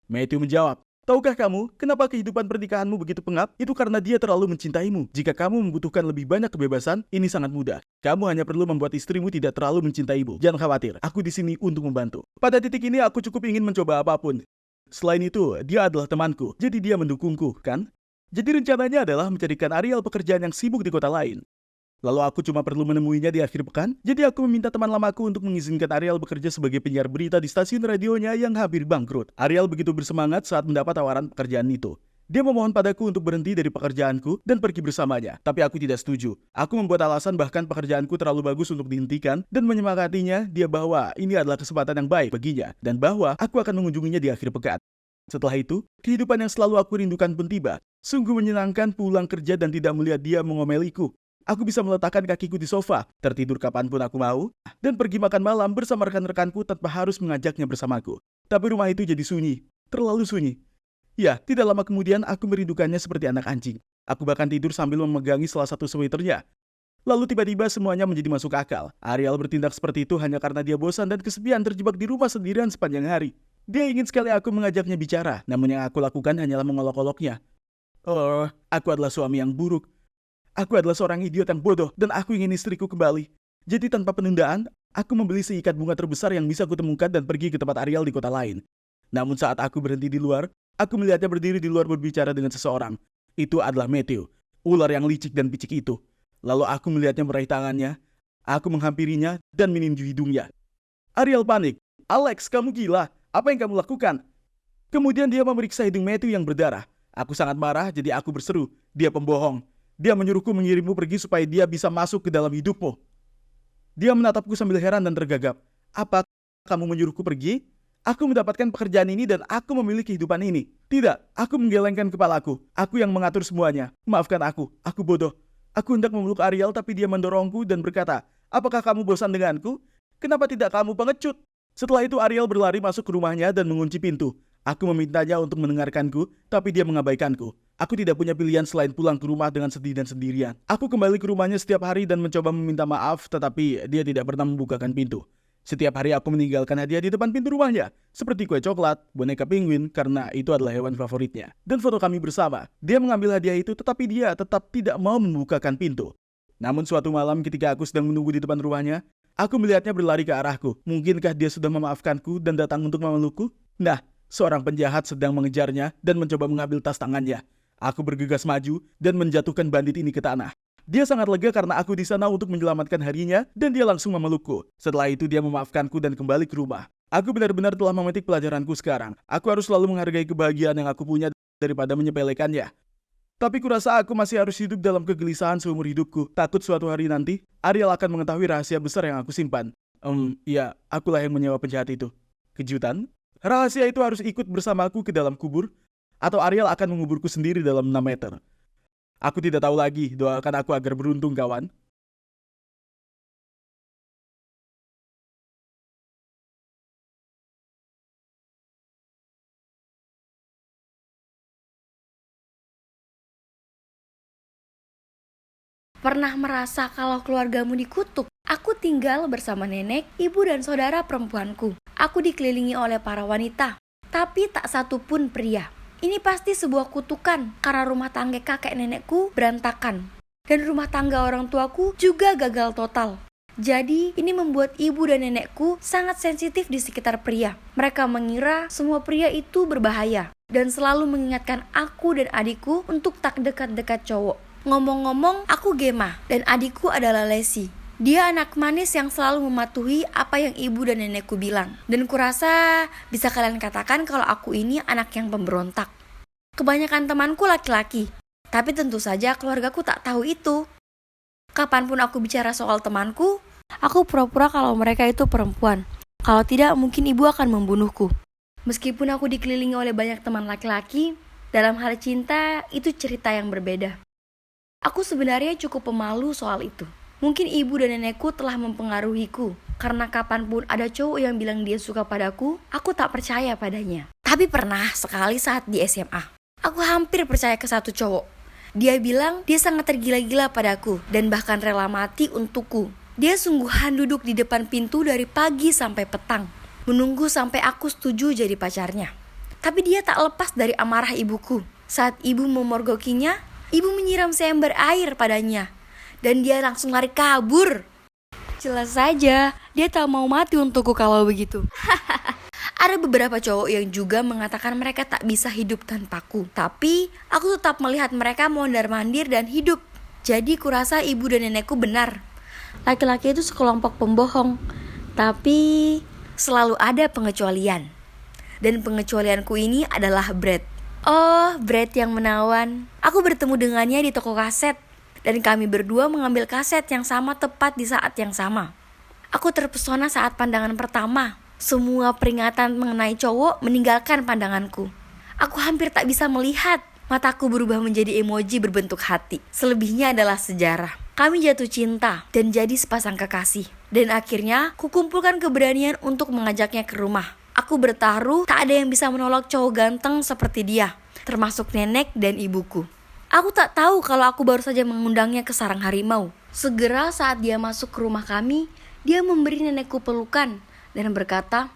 Matthew menjawab, "Tahukah kamu, kenapa kehidupan pernikahanmu begitu pengap? Itu karena dia terlalu mencintaimu. Jika kamu membutuhkan lebih banyak kebebasan, ini sangat mudah. Kamu hanya perlu membuat istrimu tidak terlalu mencintaimu. Jangan khawatir, aku di sini untuk membantu." Pada titik ini aku cukup ingin mencoba apapun. Selain itu, dia adalah temanku, jadi dia mendukungku, kan? Jadi rencananya adalah mencarikan Ariel pekerjaan yang sibuk di kota lain. Lalu aku cuma perlu menemuinya di akhir pekan, jadi aku meminta teman lamaku untuk mengizinkan Ariel bekerja sebagai penyiar berita di stasiun radionya yang hampir bangkrut. Ariel begitu bersemangat saat mendapat tawaran pekerjaan itu. Dia memohon padaku untuk berhenti dari pekerjaanku dan pergi bersamanya, tapi aku tidak setuju. Aku membuat alasan bahkan pekerjaanku terlalu bagus untuk dihentikan dan menyemangatinya dia bahwa ini adalah kesempatan yang baik baginya dan bahwa aku akan mengunjunginya di akhir pekan. Setelah itu, kehidupan yang selalu aku rindukan pun tiba. Sungguh menyenangkan pulang kerja dan tidak melihat dia mengomeliku. Aku bisa meletakkan kakiku di sofa, tertidur kapanpun aku mau, dan pergi makan malam bersama rekan-rekanku tanpa harus mengajaknya bersamaku. Tapi rumah itu jadi sunyi, terlalu sunyi. Ya, tidak lama kemudian aku merindukannya seperti anak anjing. Aku bahkan tidur sambil memegangi salah satu sweaternya. Lalu tiba-tiba semuanya menjadi masuk akal. Ariel bertindak seperti itu hanya karena dia bosan dan kesepian terjebak di rumah sendirian sepanjang hari. Dia ingin sekali aku mengajaknya bicara, namun yang aku lakukan hanyalah mengolok-oloknya. Oh, aku adalah suami yang buruk. Aku adalah seorang idiot yang bodoh dan aku ingin istriku kembali. Jadi tanpa penundaan, aku membeli seikat bunga terbesar yang bisa kutemukan dan pergi ke tempat Ariel di kota lain. Namun saat aku berhenti di luar, aku melihatnya berdiri di luar berbicara dengan seseorang. Itu adalah Matthew, ular yang licik dan picik itu. Lalu aku melihatnya meraih tangannya, aku menghampirinya dan meninju hidungnya. Ariel panik. "Alex, kamu gila. Apa yang kamu lakukan?" Kemudian dia memeriksa hidung Matthew yang berdarah. Aku sangat marah, jadi aku berseru, "Dia pembohong. Dia menyuruhku mengirimmu pergi supaya dia bisa masuk ke dalam hidupmu." Dia menatapku sambil heran dan tergagap. "Apa kamu menyuruhku pergi? Aku mendapatkan pekerjaan ini dan aku memilih kehidupan ini." "Tidak," aku menggelengkan kepalaku. "Aku yang mengatur semuanya. Maafkan aku bodoh. Aku hendak memeluk Ariel tapi dia mendorongku dan berkata, 'Apakah kamu bosan denganku? Kenapa tidak kamu pengecut?' Setelah itu Ariel berlari masuk ke rumahnya dan mengunci pintu. Aku memintanya untuk mendengarkanku, tapi dia mengabaikanku. Aku tidak punya pilihan selain pulang ke rumah dengan sedih dan sendirian. Aku kembali ke rumahnya setiap hari dan mencoba meminta maaf, tetapi dia tidak pernah membukakan pintu. Setiap hari aku meninggalkan hadiah di depan pintu rumahnya, seperti kue coklat, boneka penguin, karena itu adalah hewan favoritnya, dan foto kami bersama. Dia mengambil hadiah itu, tetapi dia tetap tidak mau membukakan pintu. Namun suatu malam ketika aku sedang menunggu di depan rumahnya, aku melihatnya berlari ke arahku. Mungkinkah dia sudah memaafkanku dan datang untuk memelukku? Nah, seorang penjahat sedang mengejarnya dan mencoba mengambil tas tangannya. Aku bergegas maju dan menjatuhkan bandit ini ke tanah. Dia sangat lega karena aku di sana untuk menyelamatkan harinya dan dia langsung memelukku. Setelah itu dia memaafkanku dan kembali ke rumah. Aku benar-benar telah memetik pelajaranku sekarang. Aku harus selalu menghargai kebahagiaan yang aku punya daripada menyepelekannya. Tapi kurasa aku masih harus hidup dalam kegelisahan seumur hidupku. Takut suatu hari nanti, Ariel akan mengetahui rahasia besar yang aku simpan. Ya, akulah yang menyewa penjahat itu. Kejutan? Rahasia itu harus ikut bersamaku ke dalam kubur, atau Ariel akan menguburku sendiri dalam 6 meter. Aku tidak tahu lagi, doakan aku agar beruntung kawan. Pernah merasa kalau keluargamu dikutuk? Aku tinggal bersama nenek, ibu dan saudara perempuanku. Aku dikelilingi oleh para wanita, tapi tak satu pun pria. Ini pasti sebuah kutukan karena rumah tangga kakek nenekku berantakan. Dan rumah tangga orang tuaku juga gagal total. Jadi ini membuat ibu dan nenekku sangat sensitif di sekitar pria. Mereka mengira semua pria itu berbahaya dan selalu mengingatkan aku dan adikku untuk tak dekat-dekat cowok. Ngomong-ngomong, aku Gemma dan adikku adalah Lesi. Dia anak manis yang selalu mematuhi apa yang ibu dan nenekku bilang. Dan kurasa bisa kalian katakan kalau aku ini anak yang pemberontak. Kebanyakan temanku laki-laki, tapi tentu saja keluargaku tak tahu itu. Kapanpun aku bicara soal temanku, aku pura-pura kalau mereka itu perempuan. Kalau tidak, mungkin ibu akan membunuhku. Meskipun aku dikelilingi oleh banyak teman laki-laki, dalam hal cinta itu cerita yang berbeda. Aku sebenarnya cukup pemalu soal itu. Mungkin ibu dan nenekku telah mempengaruhiku, karena kapanpun ada cowok yang bilang dia suka padaku, aku tak percaya padanya. Tapi pernah sekali saat di SMA, aku hampir percaya ke satu cowok. Dia bilang dia sangat tergila-gila padaku dan bahkan rela mati untukku. Dia sungguhan duduk di depan pintu dari pagi sampai petang, menunggu sampai aku setuju jadi pacarnya. Tapi dia tak lepas dari amarah ibuku. Saat ibu memorgokinya, ibu menyiram seember air padanya, dan dia langsung lari kabur. Jelas saja, dia tak mau mati untukku kalau begitu. Ada beberapa cowok yang juga mengatakan mereka tak bisa hidup tanpaku. Tapi, aku tetap melihat mereka mondar-mandir dan hidup. Jadi kurasa ibu dan nenekku benar. Laki-laki itu sekelompok pembohong. Tapi, selalu ada pengecualian. Dan pengecualianku ini adalah Brad. Oh, Brad yang menawan. Aku bertemu dengannya di toko kaset. Dan kami berdua mengambil kaset yang sama tepat di saat yang sama. Aku terpesona saat pandangan pertama. Semua peringatan mengenai cowok meninggalkan pandanganku. Aku hampir tak bisa melihat. Mataku berubah menjadi emoji berbentuk hati. Selebihnya adalah sejarah. Kami jatuh cinta dan jadi sepasang kekasih. Dan akhirnya, kukumpulkan keberanian untuk mengajaknya ke rumah. Aku bertaruh tak ada yang bisa menolak cowok ganteng seperti dia, termasuk nenek dan ibuku. Aku tak tahu kalau aku baru saja mengundangnya ke sarang harimau. Segera saat dia masuk ke rumah kami, dia memberi nenekku pelukan dan berkata,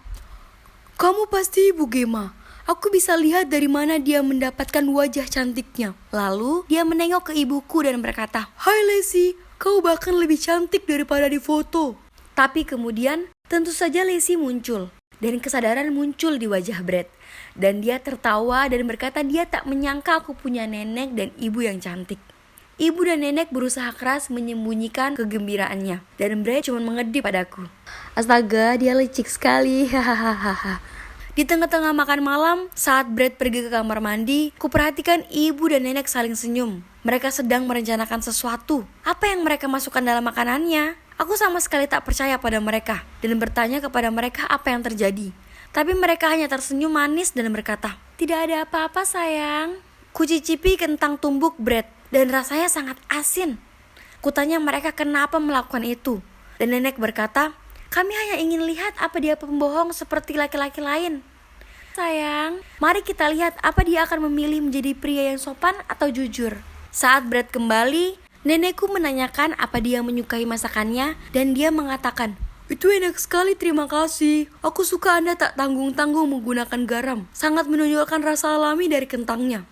"Kamu pasti ibu Gemma. Aku bisa lihat dari mana dia mendapatkan wajah cantiknya." Lalu dia menengok ke ibuku dan berkata, "Hai Lesi, kau bahkan lebih cantik daripada di foto." Tapi kemudian tentu saja Lesi muncul. Dan kesadaran muncul di wajah Brad. Dan dia tertawa dan berkata dia tak menyangka aku punya nenek dan ibu yang cantik. Ibu dan nenek berusaha keras menyembunyikan kegembiraannya. Dan Brad cuma mengedip padaku. Astaga, dia licik sekali. Hahaha. Di tengah-tengah makan malam, saat Brad pergi ke kamar mandi, kuperhatikan ibu dan nenek saling senyum. Mereka sedang merencanakan sesuatu. Apa yang mereka masukkan dalam makanannya? Aku sama sekali tak percaya pada mereka dan bertanya kepada mereka apa yang terjadi. Tapi mereka hanya tersenyum manis dan berkata, "Tidak ada apa-apa sayang." Kucicipi kentang tumbuk Brad dan rasanya sangat asin. Kutanya mereka kenapa melakukan itu. Dan nenek berkata, "Kami hanya ingin lihat apa dia pembohong seperti laki-laki lain." Sayang, mari kita lihat apa dia akan memilih menjadi pria yang sopan atau jujur. Saat Brad kembali, nenekku menanyakan apa dia menyukai masakannya dan dia mengatakan, "Itu enak sekali, terima kasih. Aku suka Anda tak tanggung-tanggung menggunakan garam. Sangat menonjolkan rasa alami dari kentangnya."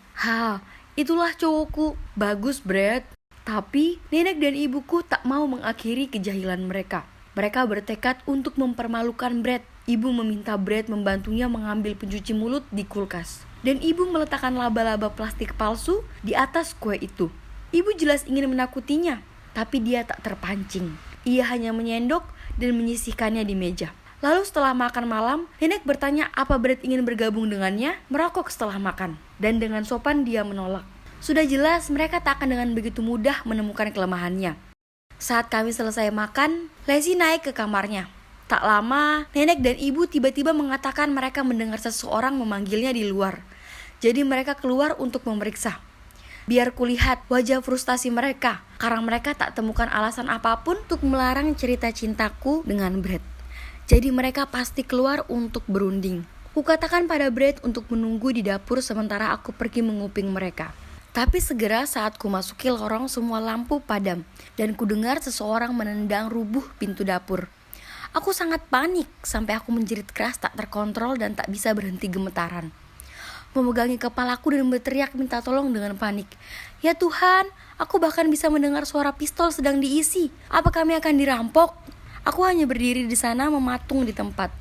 Itulah cowokku. Bagus, Brad. Tapi nenek dan ibuku tak mau mengakhiri kejahilan mereka. Mereka bertekad untuk mempermalukan Brad. Ibu meminta Brad membantunya mengambil pencuci mulut di kulkas. Dan ibu meletakkan laba-laba plastik palsu di atas kue itu. Ibu jelas ingin menakutinya, tapi dia tak terpancing. Ia hanya menyendok dan menyisihkannya di meja. Lalu setelah makan malam, nenek bertanya apa Brad ingin bergabung dengannya, merokok setelah makan. Dan dengan sopan dia menolak. Sudah jelas mereka tak akan dengan begitu mudah menemukan kelemahannya. Saat kami selesai makan, Lesi naik ke kamarnya. Tak lama, nenek dan ibu tiba-tiba mengatakan mereka mendengar seseorang memanggilnya di luar. Jadi mereka keluar untuk memeriksa. biar kulihat wajah frustasi mereka, karena mereka tak temukan alasan apapun untuk melarang cerita cintaku dengan Brad. Jadi mereka pasti keluar untuk berunding. Kukatakan pada Brad untuk menunggu di dapur sementara aku pergi menguping mereka. Tapi segera saat ku masuki lorong semua lampu padam dan ku dengar seseorang menendang rubuh pintu dapur. Aku sangat panik sampai aku menjerit keras tak terkontrol dan tak bisa berhenti gemetaran. Memegangi kepalaku dan berteriak minta tolong dengan panik. Ya Tuhan, aku bahkan bisa mendengar suara pistol sedang diisi. Apa kami akan dirampok? Aku hanya berdiri di sana mematung di tempat.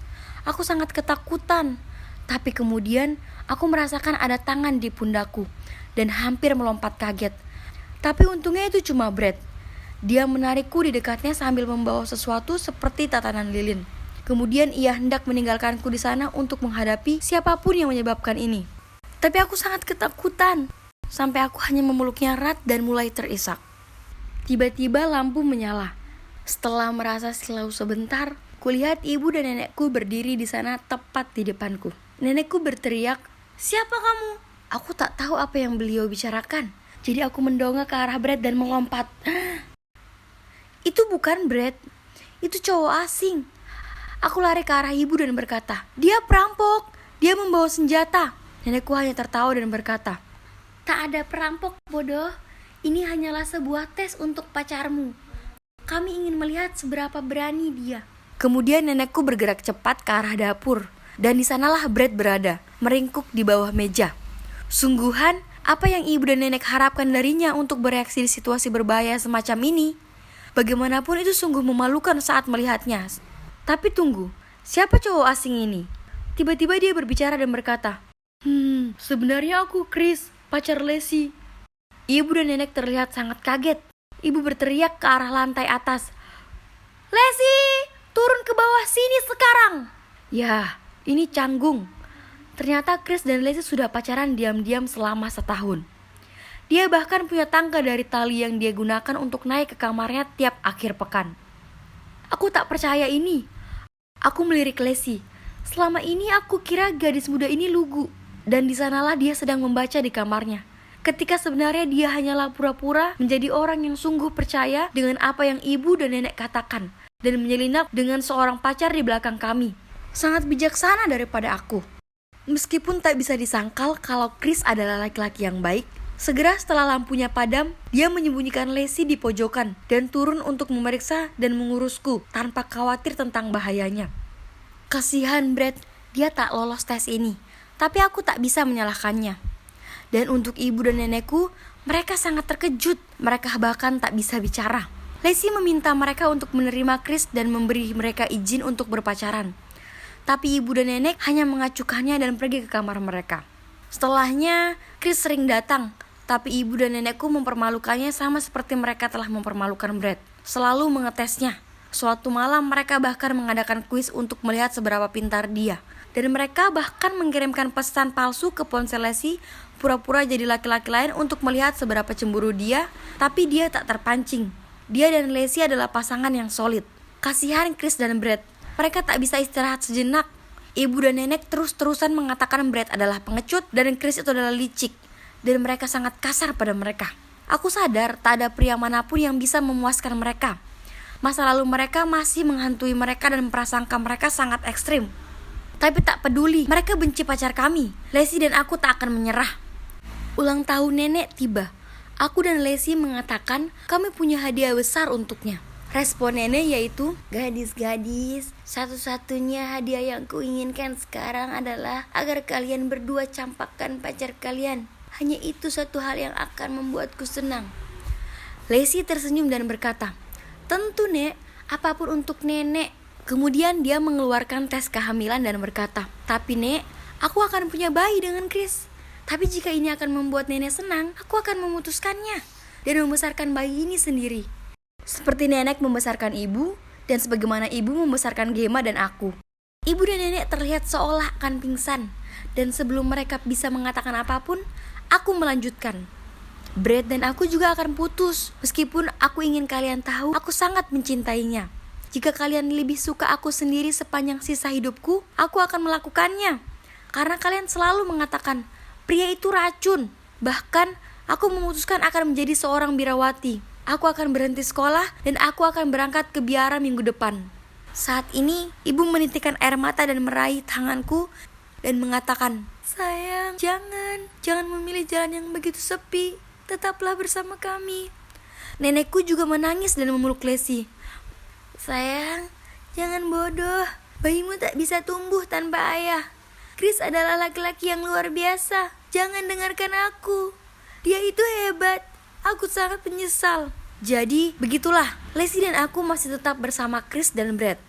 Aku sangat ketakutan. Tapi kemudian aku merasakan ada tangan di pundakku dan hampir melompat kaget. Tapi untungnya itu cuma Brad. Dia menarikku di dekatnya sambil membawa sesuatu seperti tatanan lilin. Kemudian ia hendak meninggalkanku di sana untuk menghadapi siapapun yang menyebabkan ini. Tapi aku sangat ketakutan, sampai aku hanya memeluknya erat dan mulai terisak. Tiba-tiba lampu menyala. Setelah merasa silau sebentar, kulihat ibu dan nenekku berdiri di sana tepat di depanku. Nenekku berteriak, "Siapa kamu?" Aku tak tahu apa yang beliau bicarakan. Jadi aku mendongak ke arah Brad dan melompat. Itu bukan Brad, itu cowok asing. Aku lari ke arah ibu dan berkata, "Dia perampok, dia membawa senjata." Nenekku hanya tertawa dan berkata, "Tak ada perampok, bodoh. Ini hanyalah sebuah tes untuk pacarmu. Kami ingin melihat seberapa berani dia." Kemudian nenekku bergerak cepat ke arah dapur, dan di sanalah Brad berada, meringkuk di bawah meja. Sungguhan, apa yang ibu dan nenek harapkan darinya untuk bereaksi di situasi berbahaya semacam ini? Bagaimanapun itu sungguh memalukan saat melihatnya. Tapi tunggu, siapa cowok asing ini? Tiba-tiba dia berbicara dan berkata, sebenarnya aku Chris, pacar Lacey." Ibu dan nenek terlihat sangat kaget. Ibu berteriak ke arah lantai atas, "Lacey, turun ke bawah sini sekarang." Ya, ini canggung. Ternyata Chris dan Lacey sudah pacaran diam-diam selama setahun. Dia bahkan punya tangga dari tali yang dia gunakan untuk naik ke kamarnya tiap akhir pekan. Aku tak percaya ini. Aku melirik Lacey. Selama ini aku kira gadis muda ini lugu. Dan di sanalah dia sedang membaca di kamarnya. Ketika sebenarnya dia hanyalah pura-pura menjadi orang yang sungguh percaya dengan apa yang ibu dan nenek katakan. Dan menyelinap dengan seorang pacar di belakang kami. Sangat bijaksana daripada aku. Meskipun tak bisa disangkal kalau Chris adalah laki-laki yang baik. Segera setelah lampunya padam, dia menyembunyikan Lacey di pojokan dan turun untuk memeriksa dan mengurusku tanpa khawatir tentang bahayanya. Kasihan Brad, dia tak lolos tes ini, tapi aku tak bisa menyalahkannya. Dan untuk ibu dan nenekku, mereka sangat terkejut, mereka bahkan tak bisa bicara. Lacey meminta mereka untuk menerima Chris dan memberi mereka izin untuk berpacaran. Tapi ibu dan nenek hanya mengacuhkannya dan pergi ke kamar mereka. Setelahnya, Chris sering datang. Tapi ibu dan nenekku mempermalukannya sama seperti mereka telah mempermalukan Brad. Selalu mengetesnya. Suatu malam mereka bahkan mengadakan kuis untuk melihat seberapa pintar dia. Dan mereka bahkan mengirimkan pesan palsu ke ponsel Lacey, pura-pura jadi laki-laki lain untuk melihat seberapa cemburu dia. Tapi dia tak terpancing. Dia dan Lacey adalah pasangan yang solid. Kasihan Chris dan Brad. Mereka tak bisa istirahat sejenak. Ibu dan nenek terus-terusan mengatakan Brad adalah pengecut dan Chris itu adalah licik. Dan mereka sangat kasar pada mereka. Aku sadar tak ada pria manapun yang bisa memuaskan mereka. Masa lalu mereka masih menghantui mereka dan prasangka mereka sangat ekstrim. Tapi tak peduli, mereka benci pacar kami. Lacey dan aku tak akan menyerah. Ulang tahun nenek tiba. Aku dan Lacey mengatakan kami punya hadiah besar untuknya. Respon nenek yaitu, "Gadis-gadis, satu-satunya hadiah yang kuinginkan sekarang adalah agar kalian berdua campakkan pacar kalian. Hanya itu satu hal yang akan membuatku senang." Lacey tersenyum dan berkata, "Tentu Nek, apapun untuk nenek." Kemudian dia mengeluarkan tes kehamilan dan berkata, "Tapi Nek, aku akan punya bayi dengan Chris. Tapi jika ini akan membuat nenek senang, aku akan memutuskannya dan membesarkan bayi ini sendiri. Seperti nenek membesarkan ibu, dan sebagaimana ibu membesarkan Gemma dan aku." Ibu dan nenek terlihat seolah akan pingsan. Dan sebelum mereka bisa mengatakan apapun, aku melanjutkan. Brad dan aku juga akan putus. Meskipun aku ingin kalian tahu, aku sangat mencintainya. Jika kalian lebih suka aku sendiri sepanjang sisa hidupku, aku akan melakukannya. Karena kalian selalu mengatakan, pria itu racun. Bahkan Aku memutuskan akan menjadi seorang biarawati. Aku akan berhenti sekolah dan aku akan berangkat ke biara minggu depan. Saat ini, ibu menitikkan air mata dan meraih tanganku dan mengatakan, "Sayang, jangan memilih jalan yang begitu sepi. Tetaplah bersama kami." Nenekku juga menangis dan memeluk Lesi. "Sayang, jangan bodoh. Bayimu tak bisa tumbuh tanpa ayah. Chris adalah laki-laki yang luar biasa. Jangan dengarkan aku. Dia itu hebat. Aku sangat menyesal." Jadi, begitulah. Lesi dan aku masih tetap bersama Chris dan Brad.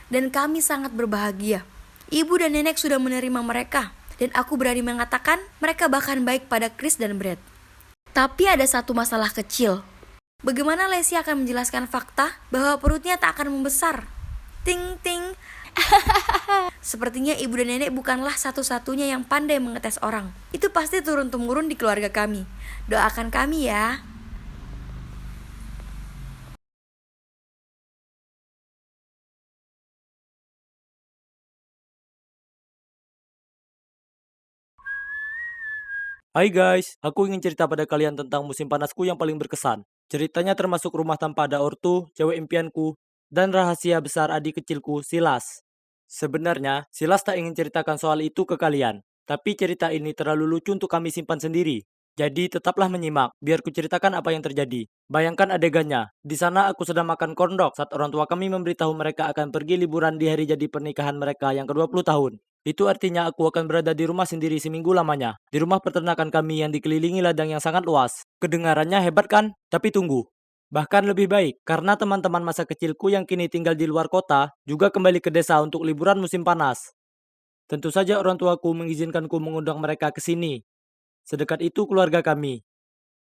Dan kami sangat berbahagia. Ibu dan nenek sudah menerima mereka. Dan aku berani mengatakan mereka bahkan baik pada Chris dan Brad. Tapi ada satu masalah kecil. Bagaimana Lesi akan menjelaskan fakta bahwa perutnya tak akan membesar? Ting ting. Sepertinya ibu dan nenek bukanlah satu-satunya yang pandai mengetes orang. Itu pasti turun-temurun di keluarga kami. Doakan kami ya. Hai guys, aku ingin cerita pada kalian tentang musim panasku yang paling berkesan. Ceritanya termasuk rumah tanpa ada ortu, cewek impianku, dan rahasia besar adik kecilku, Silas. Sebenarnya, Silas tak ingin ceritakan soal itu ke kalian, tapi cerita ini terlalu lucu untuk kami simpan sendiri. Jadi tetaplah menyimak, biar ku ceritakan apa yang terjadi. Bayangkan adegannya, di sana aku sedang makan corn dog saat orang tua kami memberitahu mereka akan pergi liburan di hari jadi pernikahan mereka yang ke-20 tahun. Itu artinya aku akan berada di rumah sendiri seminggu lamanya. Di rumah peternakan kami yang dikelilingi ladang yang sangat luas. Kedengarannya hebat kan? Tapi tunggu. Bahkan lebih baik, karena teman-teman masa kecilku yang kini tinggal di luar kota juga kembali ke desa untuk liburan musim panas. Tentu saja orang tuaku mengizinkanku mengundang mereka ke sini. Sedekat itu keluarga kami.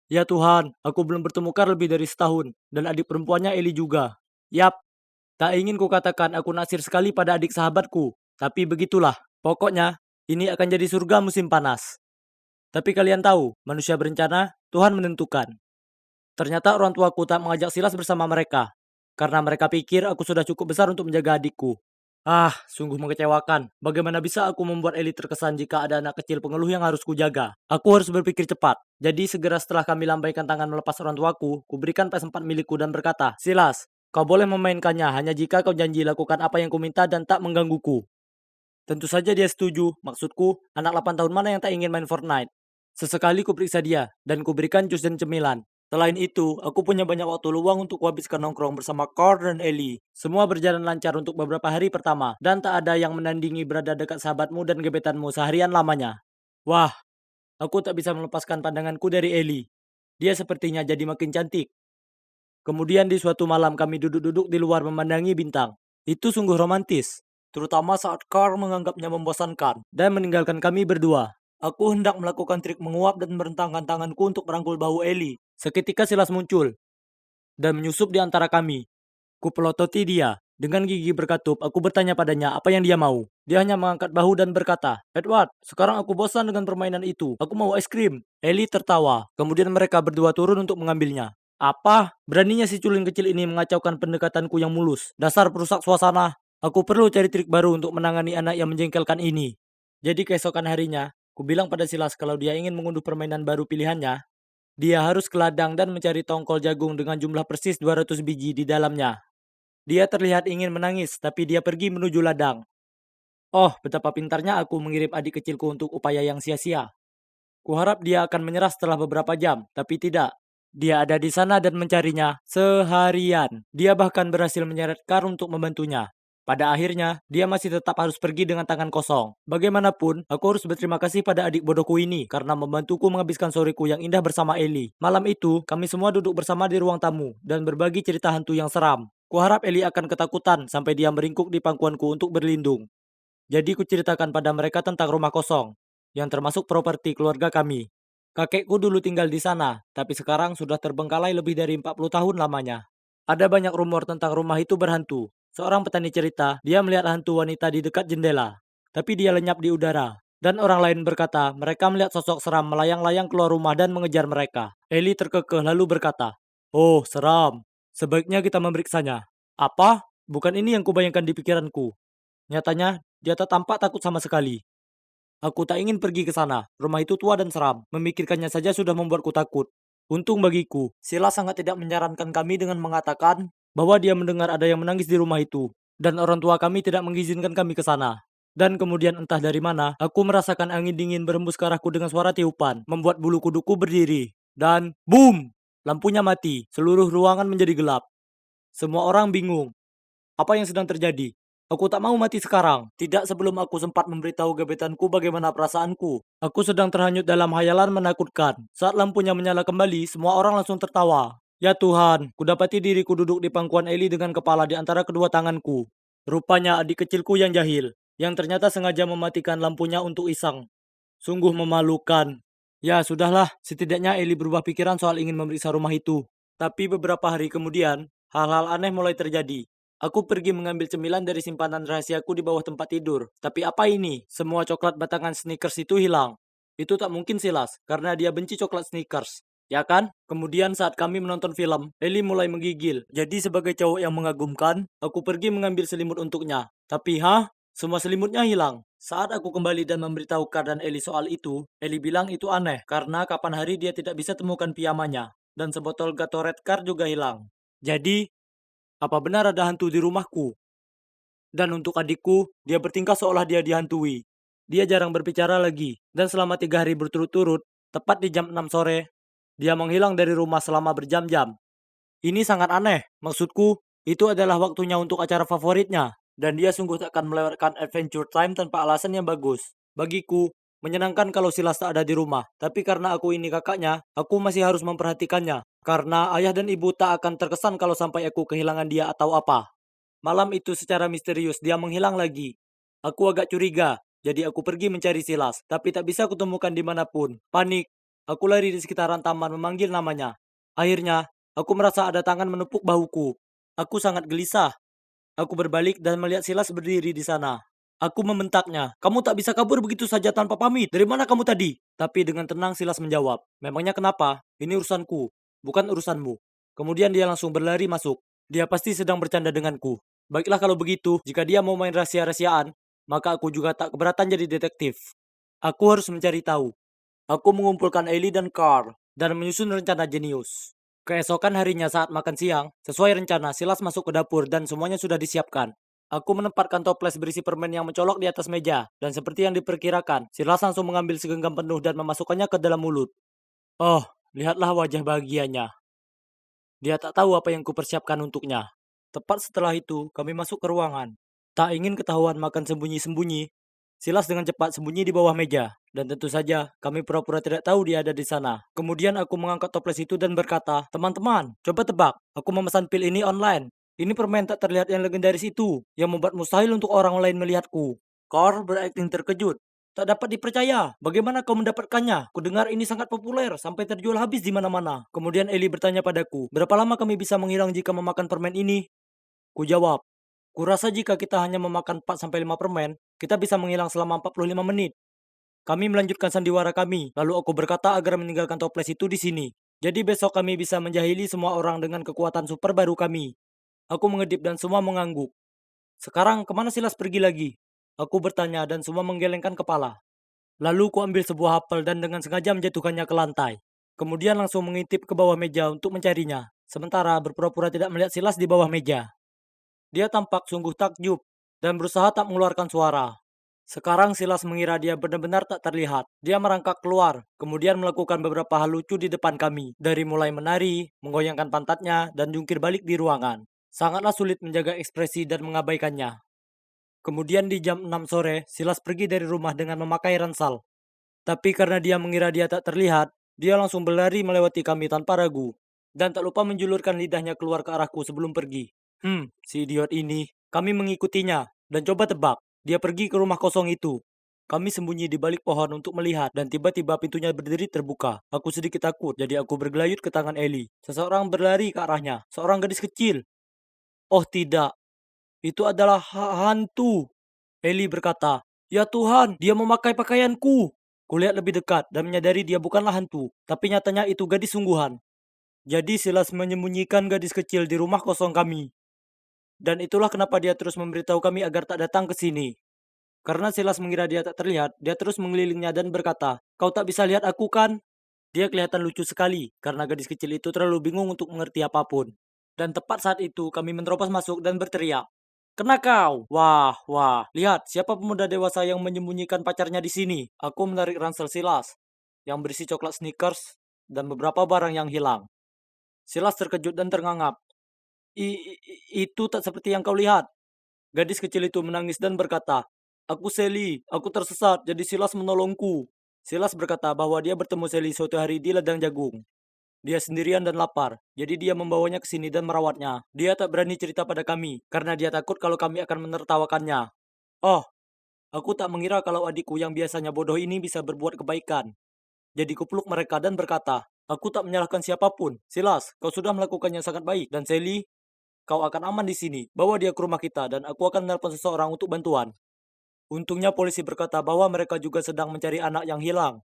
Ya Tuhan, aku belum bertemu Carl lebih dari setahun, dan adik perempuannya Eli juga. Yap, tak ingin ku katakan aku naksir sekali pada adik sahabatku, tapi begitulah. Pokoknya, ini akan jadi surga musim panas. Tapi kalian tahu, manusia berencana, Tuhan menentukan. Ternyata orang tuaku tak mengajak Silas bersama mereka, karena mereka pikir aku sudah cukup besar untuk menjaga adikku. Ah, sungguh mengecewakan. Bagaimana bisa aku membuat Eli terkesan jika ada anak kecil pengeluh yang harus kujaga? Aku harus berpikir cepat. Jadi segera setelah kami lambaikan tangan melepas orang tuaku, kuberikan PS4 milikku dan berkata, "Silas, kau boleh memainkannya hanya jika kau janji lakukan apa yang kuminta dan tak menggangguku." Tentu saja dia setuju. Maksudku, anak 8 tahun mana yang tak ingin main Fortnite? Sesekali kuperiksa dia, dan kuberikan jus dan cemilan. Selain itu, aku punya banyak waktu luang untuk kuhabiskan nongkrong bersama Carl dan Ellie. Semua berjalan lancar untuk beberapa hari pertama, dan tak ada yang menandingi berada dekat sahabatmu dan gebetanmu seharian lamanya. Wah, aku tak bisa melepaskan pandanganku dari Ellie. Dia sepertinya jadi makin cantik. Kemudian di suatu malam kami duduk-duduk di luar memandangi bintang. Itu sungguh romantis, terutama saat Carl menganggapnya membosankan dan meninggalkan kami berdua. Aku hendak melakukan trik menguap dan merentangkan tanganku untuk merangkul bahu Ellie. Seketika Silas muncul dan menyusup di antara kami. Kupelototi dia. Dengan gigi berkatup, aku bertanya padanya apa yang dia mau. Dia hanya mengangkat bahu dan berkata, "Edward, sekarang aku bosan dengan permainan itu. Aku mau es krim." Ellie tertawa. Kemudian mereka berdua turun untuk mengambilnya. Apa? Beraninya si culun kecil ini mengacaukan pendekatanku yang mulus. Dasar perusak suasana. Aku perlu cari trik baru untuk menangani anak yang menjengkelkan ini. Jadi keesokan harinya, ku bilang pada Silas kalau dia ingin mengunduh permainan baru pilihannya, dia harus ke ladang dan mencari tongkol jagung dengan jumlah persis 200 biji di dalamnya. Dia terlihat ingin menangis, tapi dia pergi menuju ladang. Oh, betapa pintarnya aku mengirim adik kecilku untuk upaya yang sia-sia. Kuharap dia akan menyerah setelah beberapa jam, tapi tidak. Dia ada di sana dan mencarinya seharian. Dia bahkan berhasil menyeret Carl untuk membantunya. Pada akhirnya, dia masih tetap harus pergi dengan tangan kosong. Bagaimanapun, aku harus berterima kasih pada adik bodohku ini karena membantuku menghabiskan soreku yang indah bersama Ellie. Malam itu, kami semua duduk bersama di ruang tamu dan berbagi cerita hantu yang seram. Kuharap Ellie akan ketakutan sampai dia meringkuk di pangkuanku untuk berlindung. Jadi kuceritakan pada mereka tentang rumah kosong, yang termasuk properti keluarga kami. Kakekku dulu tinggal di sana, tapi sekarang sudah terbengkalai lebih dari 40 tahun lamanya. Ada banyak rumor tentang rumah itu berhantu. Seorang petani cerita, dia melihat hantu wanita di dekat jendela, tapi dia lenyap di udara. Dan orang lain berkata, mereka melihat sosok seram melayang-layang keluar rumah dan mengejar mereka. Ellie terkekeh lalu berkata, "Oh, seram. Sebaiknya kita memeriksanya." Apa? Bukan ini yang kubayangkan di pikiranku. Nyatanya, dia tak tampak takut sama sekali. Aku tak ingin pergi ke sana. Rumah itu tua dan seram. Memikirkannya saja sudah membuatku takut. Untung bagiku, Silas sangat tidak menyarankan kami dengan mengatakan bahwa dia mendengar ada yang menangis di rumah itu. Dan orang tua kami tidak mengizinkan kami ke sana. Dan kemudian entah dari mana, aku merasakan angin dingin berembus ke arahku dengan suara tiupan, membuat bulu kuduku berdiri. Dan boom! Lampunya mati, seluruh ruangan menjadi gelap. Semua orang bingung. Apa yang sedang terjadi? Aku tak mau mati sekarang. Tidak sebelum aku sempat memberitahu gebetanku bagaimana perasaanku. Aku sedang terhanyut dalam hayalan menakutkan. Saat lampunya menyala kembali, semua orang langsung tertawa. Ya Tuhan, kudapati diriku duduk di pangkuan Eli dengan kepala di antara kedua tanganku. Rupanya adik kecilku yang jahil, yang ternyata sengaja mematikan lampunya untuk iseng. Sungguh memalukan. Ya sudahlah, setidaknya Eli berubah pikiran soal ingin memeriksa rumah itu. Tapi beberapa hari kemudian, hal-hal aneh mulai terjadi. Aku pergi mengambil cemilan dari simpanan rahasiaku di bawah tempat tidur. Tapi apa ini? Semua coklat batangan Snickers itu hilang. Itu tak mungkin Silas, karena dia benci coklat Snickers. Ya kan? Kemudian saat kami menonton film, Eli mulai menggigil. Jadi sebagai cowok yang mengagumkan, aku pergi mengambil selimut untuknya. Tapi semua selimutnya hilang. Saat aku kembali dan memberitahu Kar dan Eli soal itu, Eli bilang itu aneh karena kapan hari dia tidak bisa temukan piyamanya. Dan sebotol Gatorade Kar juga hilang. Jadi, apa benar ada hantu di rumahku? Dan untuk adikku, dia bertingkah seolah dia dihantui. Dia jarang berbicara lagi, dan selama 3 hari berturut-turut, tepat di jam 6 sore, dia menghilang dari rumah selama berjam-jam. Ini sangat aneh, maksudku, itu adalah waktunya untuk acara favoritnya, dan dia sungguh tak akan melewatkan adventure time tanpa alasan yang bagus. Bagiku, menyenangkan kalau Silas tak ada di rumah, tapi karena aku ini kakaknya, aku masih harus memperhatikannya, karena ayah dan ibu tak akan terkesan kalau sampai aku kehilangan dia atau apa. Malam itu secara misterius dia menghilang lagi. Aku agak curiga, jadi aku pergi mencari Silas, tapi tak bisa kutemukan dimanapun. Panik, aku lari di sekitaran taman memanggil namanya. Akhirnya, aku merasa ada tangan menepuk bahuku. Aku sangat gelisah. Aku berbalik dan melihat Silas berdiri di sana. Aku membentaknya, kamu tak bisa kabur begitu saja tanpa pamit. Dari mana kamu tadi? Tapi dengan tenang Silas menjawab, memangnya kenapa? Ini urusanku, bukan urusanmu. Kemudian dia langsung berlari masuk. Dia pasti sedang bercanda denganku. Baiklah kalau begitu, jika dia mau main rahasia-rahasiaan, maka aku juga tak keberatan jadi detektif. Aku harus mencari tahu. Aku mengumpulkan Ellie dan Carl, dan menyusun rencana jenius. Keesokan harinya saat makan siang, sesuai rencana Silas masuk ke dapur dan semuanya sudah disiapkan. Aku menempatkan toples berisi permen yang mencolok di atas meja, dan seperti yang diperkirakan, Silas langsung mengambil segenggam penuh dan memasukkannya ke dalam mulut. Oh, lihatlah wajah bahagianya. Dia tak tahu apa yang kupersiapkan untuknya. Tepat setelah itu, kami masuk ke ruangan. Tak ingin ketahuan makan sembunyi-sembunyi, Silas dengan cepat sembunyi di bawah meja. Dan tentu saja, kami pura-pura tidak tahu dia ada di sana. Kemudian aku mengangkat toples itu dan berkata, teman-teman, coba tebak, aku memesan pil ini online. Ini permen tak terlihat yang legendaris itu, yang membuat mustahil untuk orang lain melihatku. Carl berakting terkejut. Tak dapat dipercaya. Bagaimana kau mendapatkannya? Kudengar ini sangat populer, sampai terjual habis di mana-mana. Kemudian Eli bertanya padaku, berapa lama kami bisa menghilang jika memakan permen ini? Ku jawab, kurasa jika kita hanya memakan 4-5 permen, kita bisa menghilang selama 45 menit. Kami melanjutkan sandiwara kami, lalu aku berkata agar meninggalkan toples itu di sini. Jadi besok kami bisa menjahili semua orang dengan kekuatan super baru kami. Aku mengedip dan semua mengangguk. Sekarang kemana Silas pergi lagi? Aku bertanya dan semua menggelengkan kepala. Lalu ku ambil sebuah apel dan dengan sengaja menjatuhkannya ke lantai. Kemudian langsung mengintip ke bawah meja untuk mencarinya. Sementara berpura-pura tidak melihat Silas di bawah meja. Dia tampak sungguh takjub dan berusaha tak mengeluarkan suara. Sekarang Silas mengira dia benar-benar tak terlihat. Dia merangkak keluar, kemudian melakukan beberapa hal lucu di depan kami. Dari mulai menari, menggoyangkan pantatnya, dan jungkir balik di ruangan. Sangatlah sulit menjaga ekspresi dan mengabaikannya. Kemudian di jam 6 sore, Silas pergi dari rumah dengan memakai ransel. Tapi karena dia mengira dia tak terlihat, dia langsung berlari melewati kami tanpa ragu. Dan tak lupa menjulurkan lidahnya keluar ke arahku sebelum pergi. Si idiot ini. Kami mengikutinya, dan coba tebak, dia pergi ke rumah kosong itu. Kami sembunyi di balik pohon untuk melihat, dan tiba-tiba pintunya berdiri terbuka. Aku sedikit takut, jadi aku bergelayut ke tangan Eli. Seseorang berlari ke arahnya, seorang gadis kecil. Oh tidak, itu adalah hantu. Eli berkata, ya Tuhan, dia memakai pakaianku. Kulihat lebih dekat dan menyadari dia bukanlah hantu, tapi nyatanya itu gadis sungguhan. Jadi Silas menyembunyikan gadis kecil di rumah kosong kami. Dan itulah kenapa dia terus memberitahu kami agar tak datang ke sini. Karena Silas mengira dia tak terlihat, dia terus mengelilingnya dan berkata, "Kau tak bisa lihat aku kan?" Dia kelihatan lucu sekali, karena gadis kecil itu terlalu bingung untuk mengerti apapun. Dan tepat saat itu, kami menerobos masuk dan berteriak, "Kena kau!" Wah, wah, lihat siapa pemuda dewasa yang menyembunyikan pacarnya di sini. Aku menarik ransel Silas, yang berisi coklat Snickers dan beberapa barang yang hilang. Silas terkejut dan terngangap. Itu tak seperti yang kau lihat." Gadis kecil itu menangis dan berkata, "Aku Sally, aku tersesat, jadi Silas menolongku." Silas berkata bahwa dia bertemu Sally suatu hari di ladang jagung. Dia sendirian dan lapar, jadi dia membawanya ke sini dan merawatnya. Dia tak berani cerita pada kami, karena dia takut kalau kami akan menertawakannya. Oh, aku tak mengira kalau adikku yang biasanya bodoh ini bisa berbuat kebaikan. Jadi kupeluk mereka dan berkata, "Aku tak menyalahkan siapapun. Silas, kau sudah melakukannya sangat baik. Dan Sally, kau akan aman di sini. Bawa dia ke rumah kita dan aku akan menelpon seseorang untuk bantuan." Untungnya polisi berkata bahwa mereka juga sedang mencari anak yang hilang.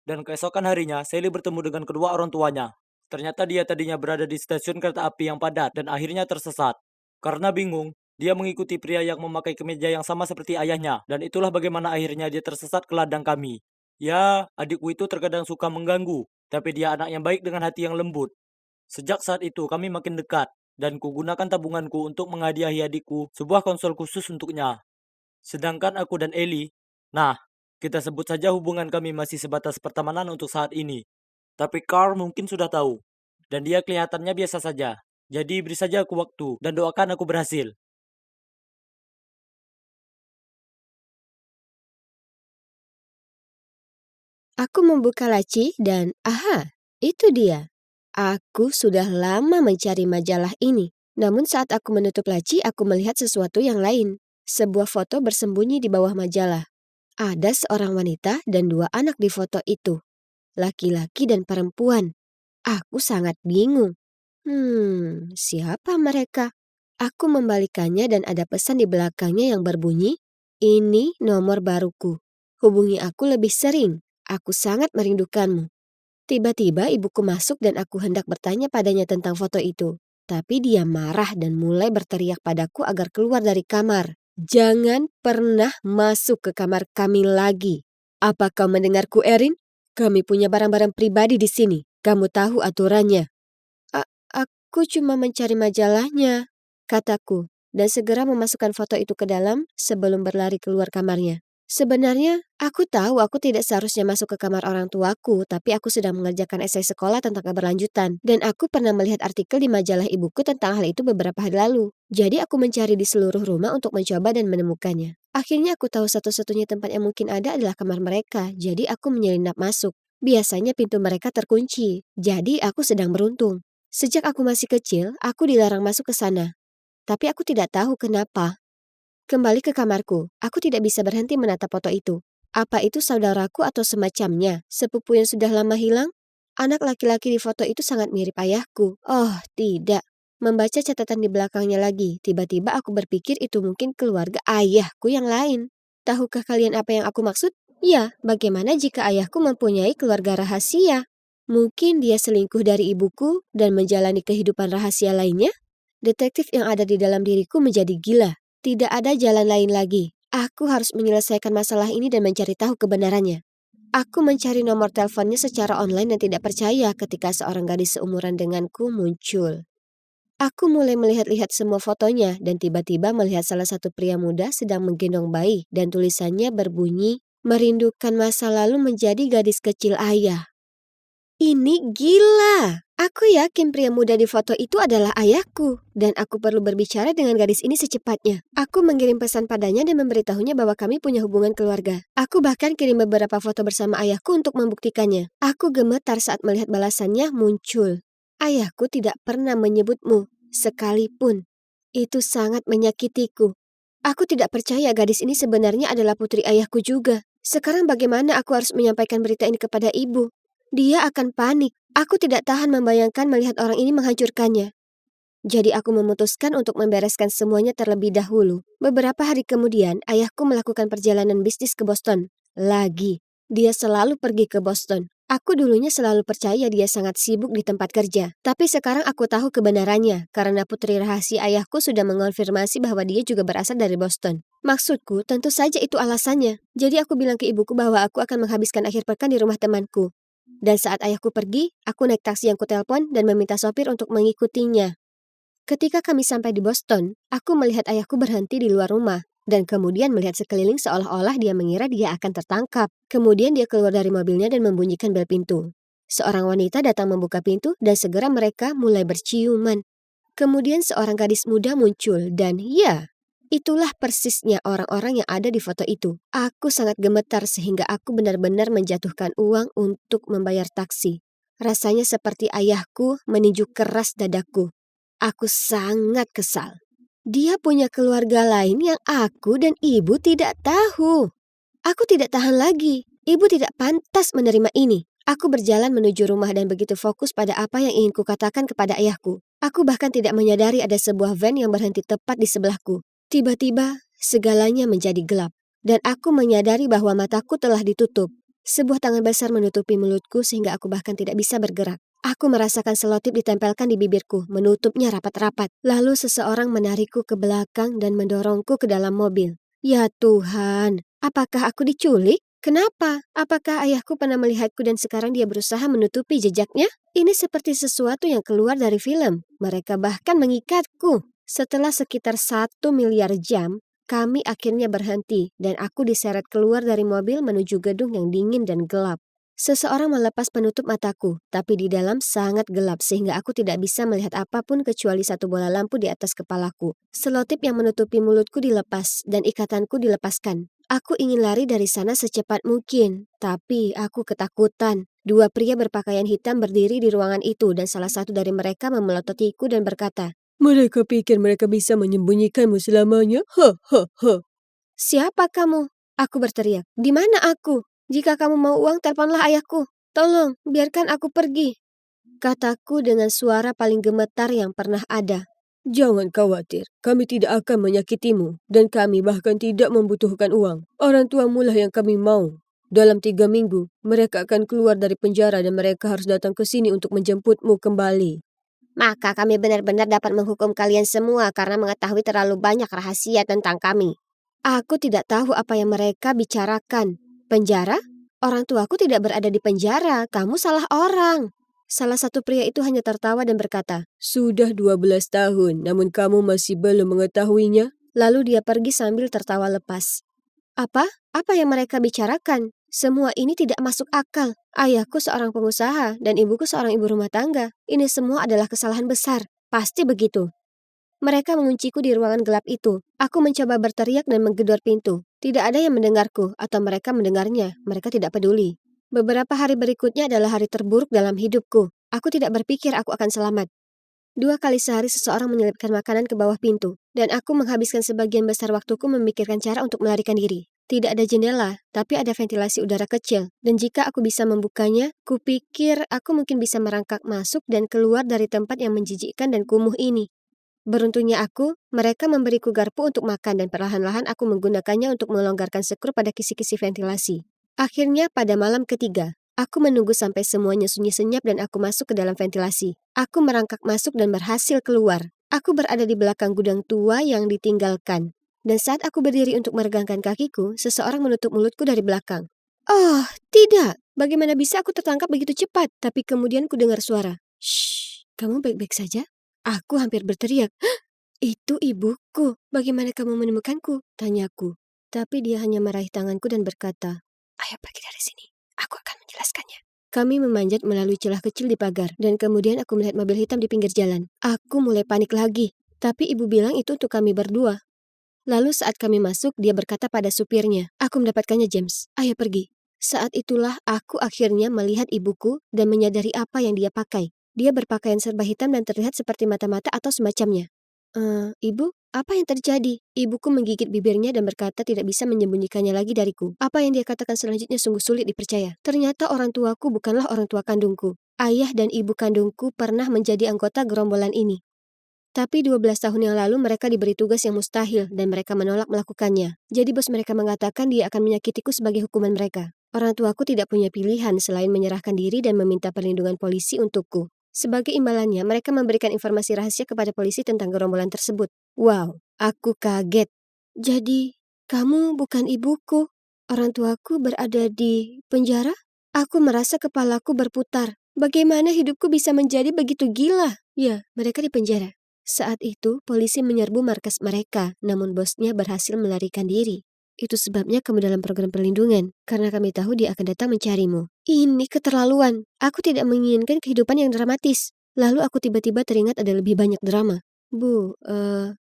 Dan keesokan harinya, Sally bertemu dengan kedua orang tuanya. Ternyata dia tadinya berada di stasiun kereta api yang padat dan akhirnya tersesat. Karena bingung, dia mengikuti pria yang memakai kemeja yang sama seperti ayahnya. Dan itulah bagaimana akhirnya dia tersesat ke ladang kami. Ya, adikku itu terkadang suka mengganggu, tapi dia anak yang baik dengan hati yang lembut. Sejak saat itu kami makin dekat, dan kugunakan tabunganku untuk menghadiahi adikku sebuah konsol khusus untuknya. Sedangkan aku dan Eli, nah, kita sebut saja hubungan kami masih sebatas pertemanan untuk saat ini. Tapi Carl mungkin sudah tahu, dan dia kelihatannya biasa saja. Jadi beri saja aku waktu, dan doakan aku berhasil. Aku membuka laci dan aha, itu dia. Aku sudah lama mencari majalah ini. Namun saat aku menutup laci, aku melihat sesuatu yang lain. Sebuah foto bersembunyi di bawah majalah. Ada seorang wanita dan dua anak di foto itu. Laki-laki dan perempuan. Aku sangat bingung. Siapa mereka? Aku membalikannya dan ada pesan di belakangnya yang berbunyi, "Ini nomor baruku. Hubungi aku lebih sering. Aku sangat merindukanmu." Tiba-tiba ibuku masuk dan aku hendak bertanya padanya tentang foto itu. Tapi dia marah dan mulai berteriak padaku agar keluar dari kamar. "Jangan pernah masuk ke kamar kami lagi. Apa kau mendengarku, Erin? Kami punya barang-barang pribadi di sini. Kamu tahu aturannya." Aku cuma mencari majalahnya," kataku, dan segera memasukkan foto itu ke dalam sebelum berlari keluar kamarnya. Sebenarnya, aku tahu aku tidak seharusnya masuk ke kamar orang tuaku, tapi aku sedang mengerjakan esai sekolah tentang keberlanjutan, dan aku pernah melihat artikel di majalah ibuku tentang hal itu beberapa hari lalu. Jadi aku mencari di seluruh rumah untuk mencoba dan menemukannya. Akhirnya aku tahu satu-satunya tempat yang mungkin ada adalah kamar mereka, jadi aku menyelinap masuk. Biasanya pintu mereka terkunci, jadi aku sedang beruntung. Sejak aku masih kecil, aku dilarang masuk ke sana. Tapi aku tidak tahu kenapa. Kembali ke kamarku, aku tidak bisa berhenti menatap foto itu. Apa itu saudaraku atau semacamnya, sepupu yang sudah lama hilang? Anak laki-laki di foto itu sangat mirip ayahku. Oh, tidak. Membaca catatan di belakangnya lagi, tiba-tiba aku berpikir itu mungkin keluarga ayahku yang lain. Tahukah kalian apa yang aku maksud? Ya, bagaimana jika ayahku mempunyai keluarga rahasia? Mungkin dia selingkuh dari ibuku dan menjalani kehidupan rahasia lainnya? Detektif yang ada di dalam diriku menjadi gila. Tidak ada jalan lain lagi. Aku harus menyelesaikan masalah ini dan mencari tahu kebenarannya. Aku mencari nomor teleponnya secara online dan tidak percaya ketika seorang gadis seumuran denganku muncul. Aku mulai melihat-lihat semua fotonya dan tiba-tiba melihat salah satu pria muda sedang menggendong bayi dan tulisannya berbunyi, "Merindukan masa lalu menjadi gadis kecil ayah." Ini gila! Aku yakin pria muda di foto itu adalah ayahku, dan aku perlu berbicara dengan gadis ini secepatnya. Aku mengirim pesan padanya dan memberitahunya bahwa kami punya hubungan keluarga. Aku bahkan kirim beberapa foto bersama ayahku untuk membuktikannya. Aku gemetar saat melihat balasannya muncul. Ayahku tidak pernah menyebutmu, sekalipun. Itu sangat menyakitiku. Aku tidak percaya gadis ini sebenarnya adalah putri ayahku juga. Sekarang bagaimana aku harus menyampaikan berita ini kepada ibu? Dia akan panik. Aku tidak tahan membayangkan melihat orang ini menghancurkannya. Jadi aku memutuskan untuk membereskan semuanya terlebih dahulu. Beberapa hari kemudian, ayahku melakukan perjalanan bisnis ke Boston. Lagi, dia selalu pergi ke Boston. Aku dulunya selalu percaya dia sangat sibuk di tempat kerja. Tapi sekarang aku tahu kebenarannya, karena putri rahasia ayahku sudah mengonfirmasi bahwa dia juga berasal dari Boston. Maksudku, tentu saja itu alasannya. Jadi aku bilang ke ibuku bahwa aku akan menghabiskan akhir pekan di rumah temanku. Dan saat ayahku pergi, aku naik taksi yang kutelpon dan meminta sopir untuk mengikutinya. Ketika kami sampai di Boston, aku melihat ayahku berhenti di luar rumah. Dan kemudian melihat sekeliling seolah-olah dia mengira dia akan tertangkap. Kemudian dia keluar dari mobilnya dan membunyikan bel pintu. Seorang wanita datang membuka pintu dan segera mereka mulai berciuman. Kemudian seorang gadis muda muncul dan ya, itulah persisnya orang-orang yang ada di foto itu. Aku sangat gemetar sehingga aku benar-benar menjatuhkan uang untuk membayar taksi. Rasanya seperti ayahku meninju keras dadaku. Aku sangat kesal. Dia punya keluarga lain yang aku dan ibu tidak tahu. Aku tidak tahan lagi. Ibu tidak pantas menerima ini. Aku berjalan menuju rumah dan begitu fokus pada apa yang ingin kukatakan kepada ayahku. Aku bahkan tidak menyadari ada sebuah van yang berhenti tepat di sebelahku. Tiba-tiba, segalanya menjadi gelap. Dan aku menyadari bahwa mataku telah ditutup. Sebuah tangan besar menutupi mulutku sehingga aku bahkan tidak bisa bergerak. Aku merasakan selotip ditempelkan di bibirku, menutupnya rapat-rapat. Lalu seseorang menarikku ke belakang dan mendorongku ke dalam mobil. Ya Tuhan, apakah aku diculik? Kenapa? Apakah ayahku pernah melihatku dan sekarang dia berusaha menutupi jejaknya? Ini seperti sesuatu yang keluar dari film. Mereka bahkan mengikatku. Setelah sekitar 1 miliar jam, kami akhirnya berhenti dan aku diseret keluar dari mobil menuju gedung yang dingin dan gelap. Seseorang melepas penutup mataku, tapi di dalam sangat gelap sehingga aku tidak bisa melihat apapun kecuali satu bola lampu di atas kepalaku. Selotip yang menutupi mulutku dilepas dan ikatanku dilepaskan. Aku ingin lari dari sana secepat mungkin, tapi aku ketakutan. 2 pria berpakaian hitam berdiri di ruangan itu dan salah satu dari mereka memelototiku dan berkata, "Mereka pikir mereka bisa menyembunyikanmu selamanya? Ha, ha, ha." "Siapa kamu?" Aku berteriak. "Di mana aku? Jika kamu mau uang, teleponlah ayahku. Tolong, biarkan aku pergi." Kataku dengan suara paling gemetar yang pernah ada. "Jangan khawatir, kami tidak akan menyakitimu, dan kami bahkan tidak membutuhkan uang. Orang tuamu lah yang kami mau. Dalam 3 minggu, mereka akan keluar dari penjara dan mereka harus datang ke sini untuk menjemputmu kembali. Maka kami benar-benar dapat menghukum kalian semua karena mengetahui terlalu banyak rahasia tentang kami." Aku tidak tahu apa yang mereka bicarakan. Penjara? Orang tuaku tidak berada di penjara, kamu salah orang. Salah satu pria itu hanya tertawa dan berkata, "Sudah 12 tahun, namun kamu masih belum mengetahuinya?" Lalu dia pergi sambil tertawa lepas. Apa? Apa yang mereka bicarakan? Semua ini tidak masuk akal. Ayahku seorang pengusaha dan ibuku seorang ibu rumah tangga. Ini semua adalah kesalahan besar. Pasti begitu. Mereka mengunciku di ruangan gelap itu. Aku mencoba berteriak dan menggedor pintu. Tidak ada yang mendengarku atau mereka mendengarnya. Mereka tidak peduli. Beberapa hari berikutnya adalah hari terburuk dalam hidupku. Aku tidak berpikir aku akan selamat. 2 kali sehari seseorang menyelipkan makanan ke bawah pintu, dan aku menghabiskan sebagian besar waktuku memikirkan cara untuk melarikan diri. Tidak ada jendela, tapi ada ventilasi udara kecil, dan jika aku bisa membukanya, kupikir aku mungkin bisa merangkak masuk dan keluar dari tempat yang menjijikkan dan kumuh ini. Beruntungnya aku, mereka memberiku garpu untuk makan dan perlahan-lahan aku menggunakannya untuk melonggarkan skru pada kisi-kisi ventilasi. Akhirnya pada malam ketiga, aku menunggu sampai semuanya sunyi senyap dan aku masuk ke dalam ventilasi. Aku merangkak masuk dan berhasil keluar. Aku berada di belakang gudang tua yang ditinggalkan. Dan saat aku berdiri untuk meregangkan kakiku, seseorang menutup mulutku dari belakang. Oh, tidak! Bagaimana bisa aku tertangkap begitu cepat? Tapi kemudian ku dengar suara. Shh, kamu baik-baik saja? Aku hampir berteriak. "Hah, itu ibuku. Bagaimana kamu menemukanku?" tanyaku. Tapi dia hanya meraih tanganku dan berkata, "Ayo pergi dari sini. Aku akan menjelaskannya." Kami memanjat melalui celah kecil di pagar, dan kemudian aku melihat mobil hitam di pinggir jalan. Aku mulai panik lagi, tapi ibu bilang itu untuk kami berdua. Lalu saat kami masuk, dia berkata pada supirnya, "Aku mendapatkannya, James. Ayo pergi." Saat itulah aku akhirnya melihat ibuku dan menyadari apa yang dia pakai. Dia berpakaian serba hitam dan terlihat seperti mata-mata atau semacamnya. Ibu, apa yang terjadi?" Ibuku menggigit bibirnya dan berkata tidak bisa menyembunyikannya lagi dariku. Apa yang dia katakan selanjutnya sungguh sulit dipercaya. Ternyata orang tuaku bukanlah orang tua kandungku. Ayah dan ibu kandungku pernah menjadi anggota gerombolan ini. Tapi 12 tahun yang lalu mereka diberi tugas yang mustahil dan mereka menolak melakukannya. Jadi bos mereka mengatakan dia akan menyakitiku sebagai hukuman mereka. Orang tuaku tidak punya pilihan selain menyerahkan diri dan meminta perlindungan polisi untukku. Sebagai imbalannya, mereka memberikan informasi rahasia kepada polisi tentang gerombolan tersebut. Wow, aku kaget. Jadi, Kamu bukan ibuku. Orang tuaku berada di penjara. Aku merasa kepalaku berputar. Bagaimana hidupku bisa menjadi begitu gila? Ya, mereka di penjara. Saat itu, polisi menyerbu markas mereka, namun bosnya berhasil melarikan diri. Itu sebabnya kamu dalam program perlindungan, karena kami tahu dia akan datang mencarimu. Ini keterlaluan. Aku tidak menginginkan kehidupan yang dramatis. Lalu aku tiba-tiba teringat ada lebih banyak drama. Bu,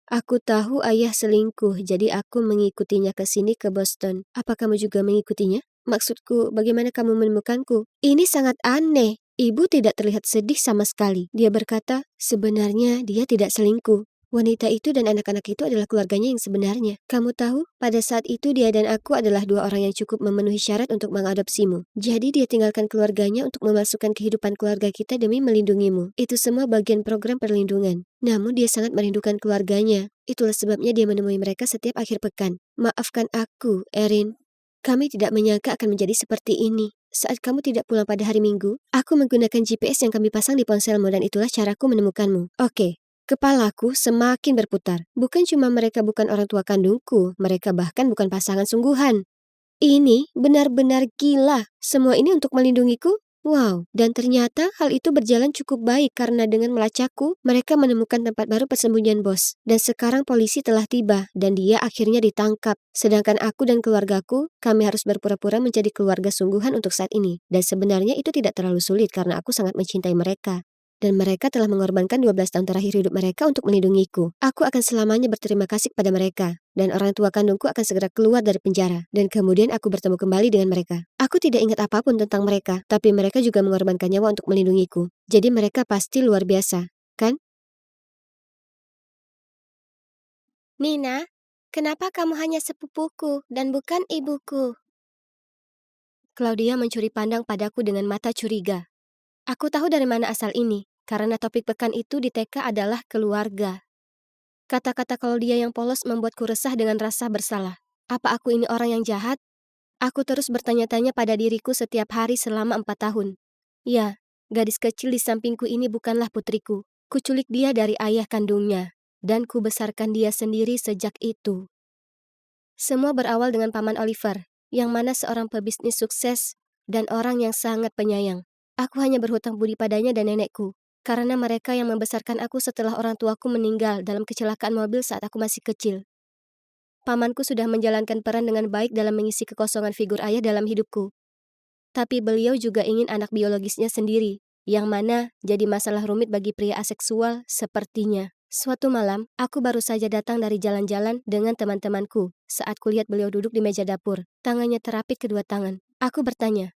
aku tahu ayah selingkuh, jadi aku mengikutinya ke sini ke Boston. Apa kamu juga mengikutinya? Maksudku, bagaimana kamu menemukanku? Ini sangat aneh. Ibu tidak terlihat sedih sama sekali. Dia berkata, sebenarnya dia tidak selingkuh. Wanita itu dan anak-anak itu adalah keluarganya yang sebenarnya. Kamu tahu, pada saat itu dia dan aku adalah dua orang yang cukup memenuhi syarat untuk mengadopsimu. Jadi dia tinggalkan keluarganya untuk memasukkan kehidupan keluarga kita demi melindungimu. Itu semua bagian program perlindungan. Namun dia sangat merindukan keluarganya. Itulah sebabnya dia menemui mereka setiap akhir pekan. Maafkan aku, Erin. Kami tidak menyangka akan menjadi seperti ini. Saat kamu tidak pulang pada hari Minggu, aku menggunakan GPS yang kami pasang di ponselmu dan itulah caraku menemukanmu. Oke, kepalaku semakin berputar. Bukan cuma mereka bukan orang tua kandungku, mereka bahkan bukan pasangan sungguhan. Ini benar-benar gila. Semua ini untuk melindungiku? Wow, dan ternyata hal itu berjalan cukup baik karena dengan melacakku, mereka menemukan tempat baru persembunyian bos. Dan sekarang polisi telah tiba dan dia akhirnya ditangkap. Sedangkan aku dan keluargaku, kami harus berpura-pura menjadi keluarga sungguhan untuk saat ini. Dan sebenarnya itu tidak terlalu sulit karena aku sangat mencintai mereka. Dan mereka telah mengorbankan 12 tahun terakhir hidup mereka untuk melindungiku. Aku akan selamanya berterima kasih kepada mereka. Dan orang tua kandungku akan segera keluar dari penjara. Dan kemudian aku bertemu kembali dengan mereka. Aku tidak ingat apapun tentang mereka, tapi mereka juga mengorbankan nyawa untuk melindungiku. Jadi mereka pasti luar biasa, kan? Nina, kenapa kamu hanya sepupuku dan bukan ibuku? Claudia mencuri pandang padaku dengan mata curiga. Aku tahu dari mana asal ini, karena topik pekan itu di TK adalah keluarga. Kata-kata Claudia yang polos membuatku resah dengan rasa bersalah. Apa aku ini orang yang jahat? Aku terus bertanya-tanya pada diriku setiap hari selama 4 tahun. Ya, gadis kecil di sampingku ini bukanlah putriku. Kuculik dia dari ayah kandungnya, dan kubesarkan dia sendiri sejak itu. Semua berawal dengan Paman Oliver, yang mana seorang pebisnis sukses dan orang yang sangat penyayang. Aku hanya berhutang budi padanya dan nenekku, karena mereka yang membesarkan aku setelah orang tuaku meninggal dalam kecelakaan mobil saat aku masih kecil. Pamanku sudah menjalankan peran dengan baik dalam mengisi kekosongan figur ayah dalam hidupku. Tapi beliau juga ingin anak biologisnya sendiri, yang mana jadi masalah rumit bagi pria aseksual sepertinya. Suatu malam, aku baru saja datang dari jalan-jalan dengan teman-temanku saat kulihat beliau duduk di meja dapur, tangannya terapit kedua tangan. Aku bertanya,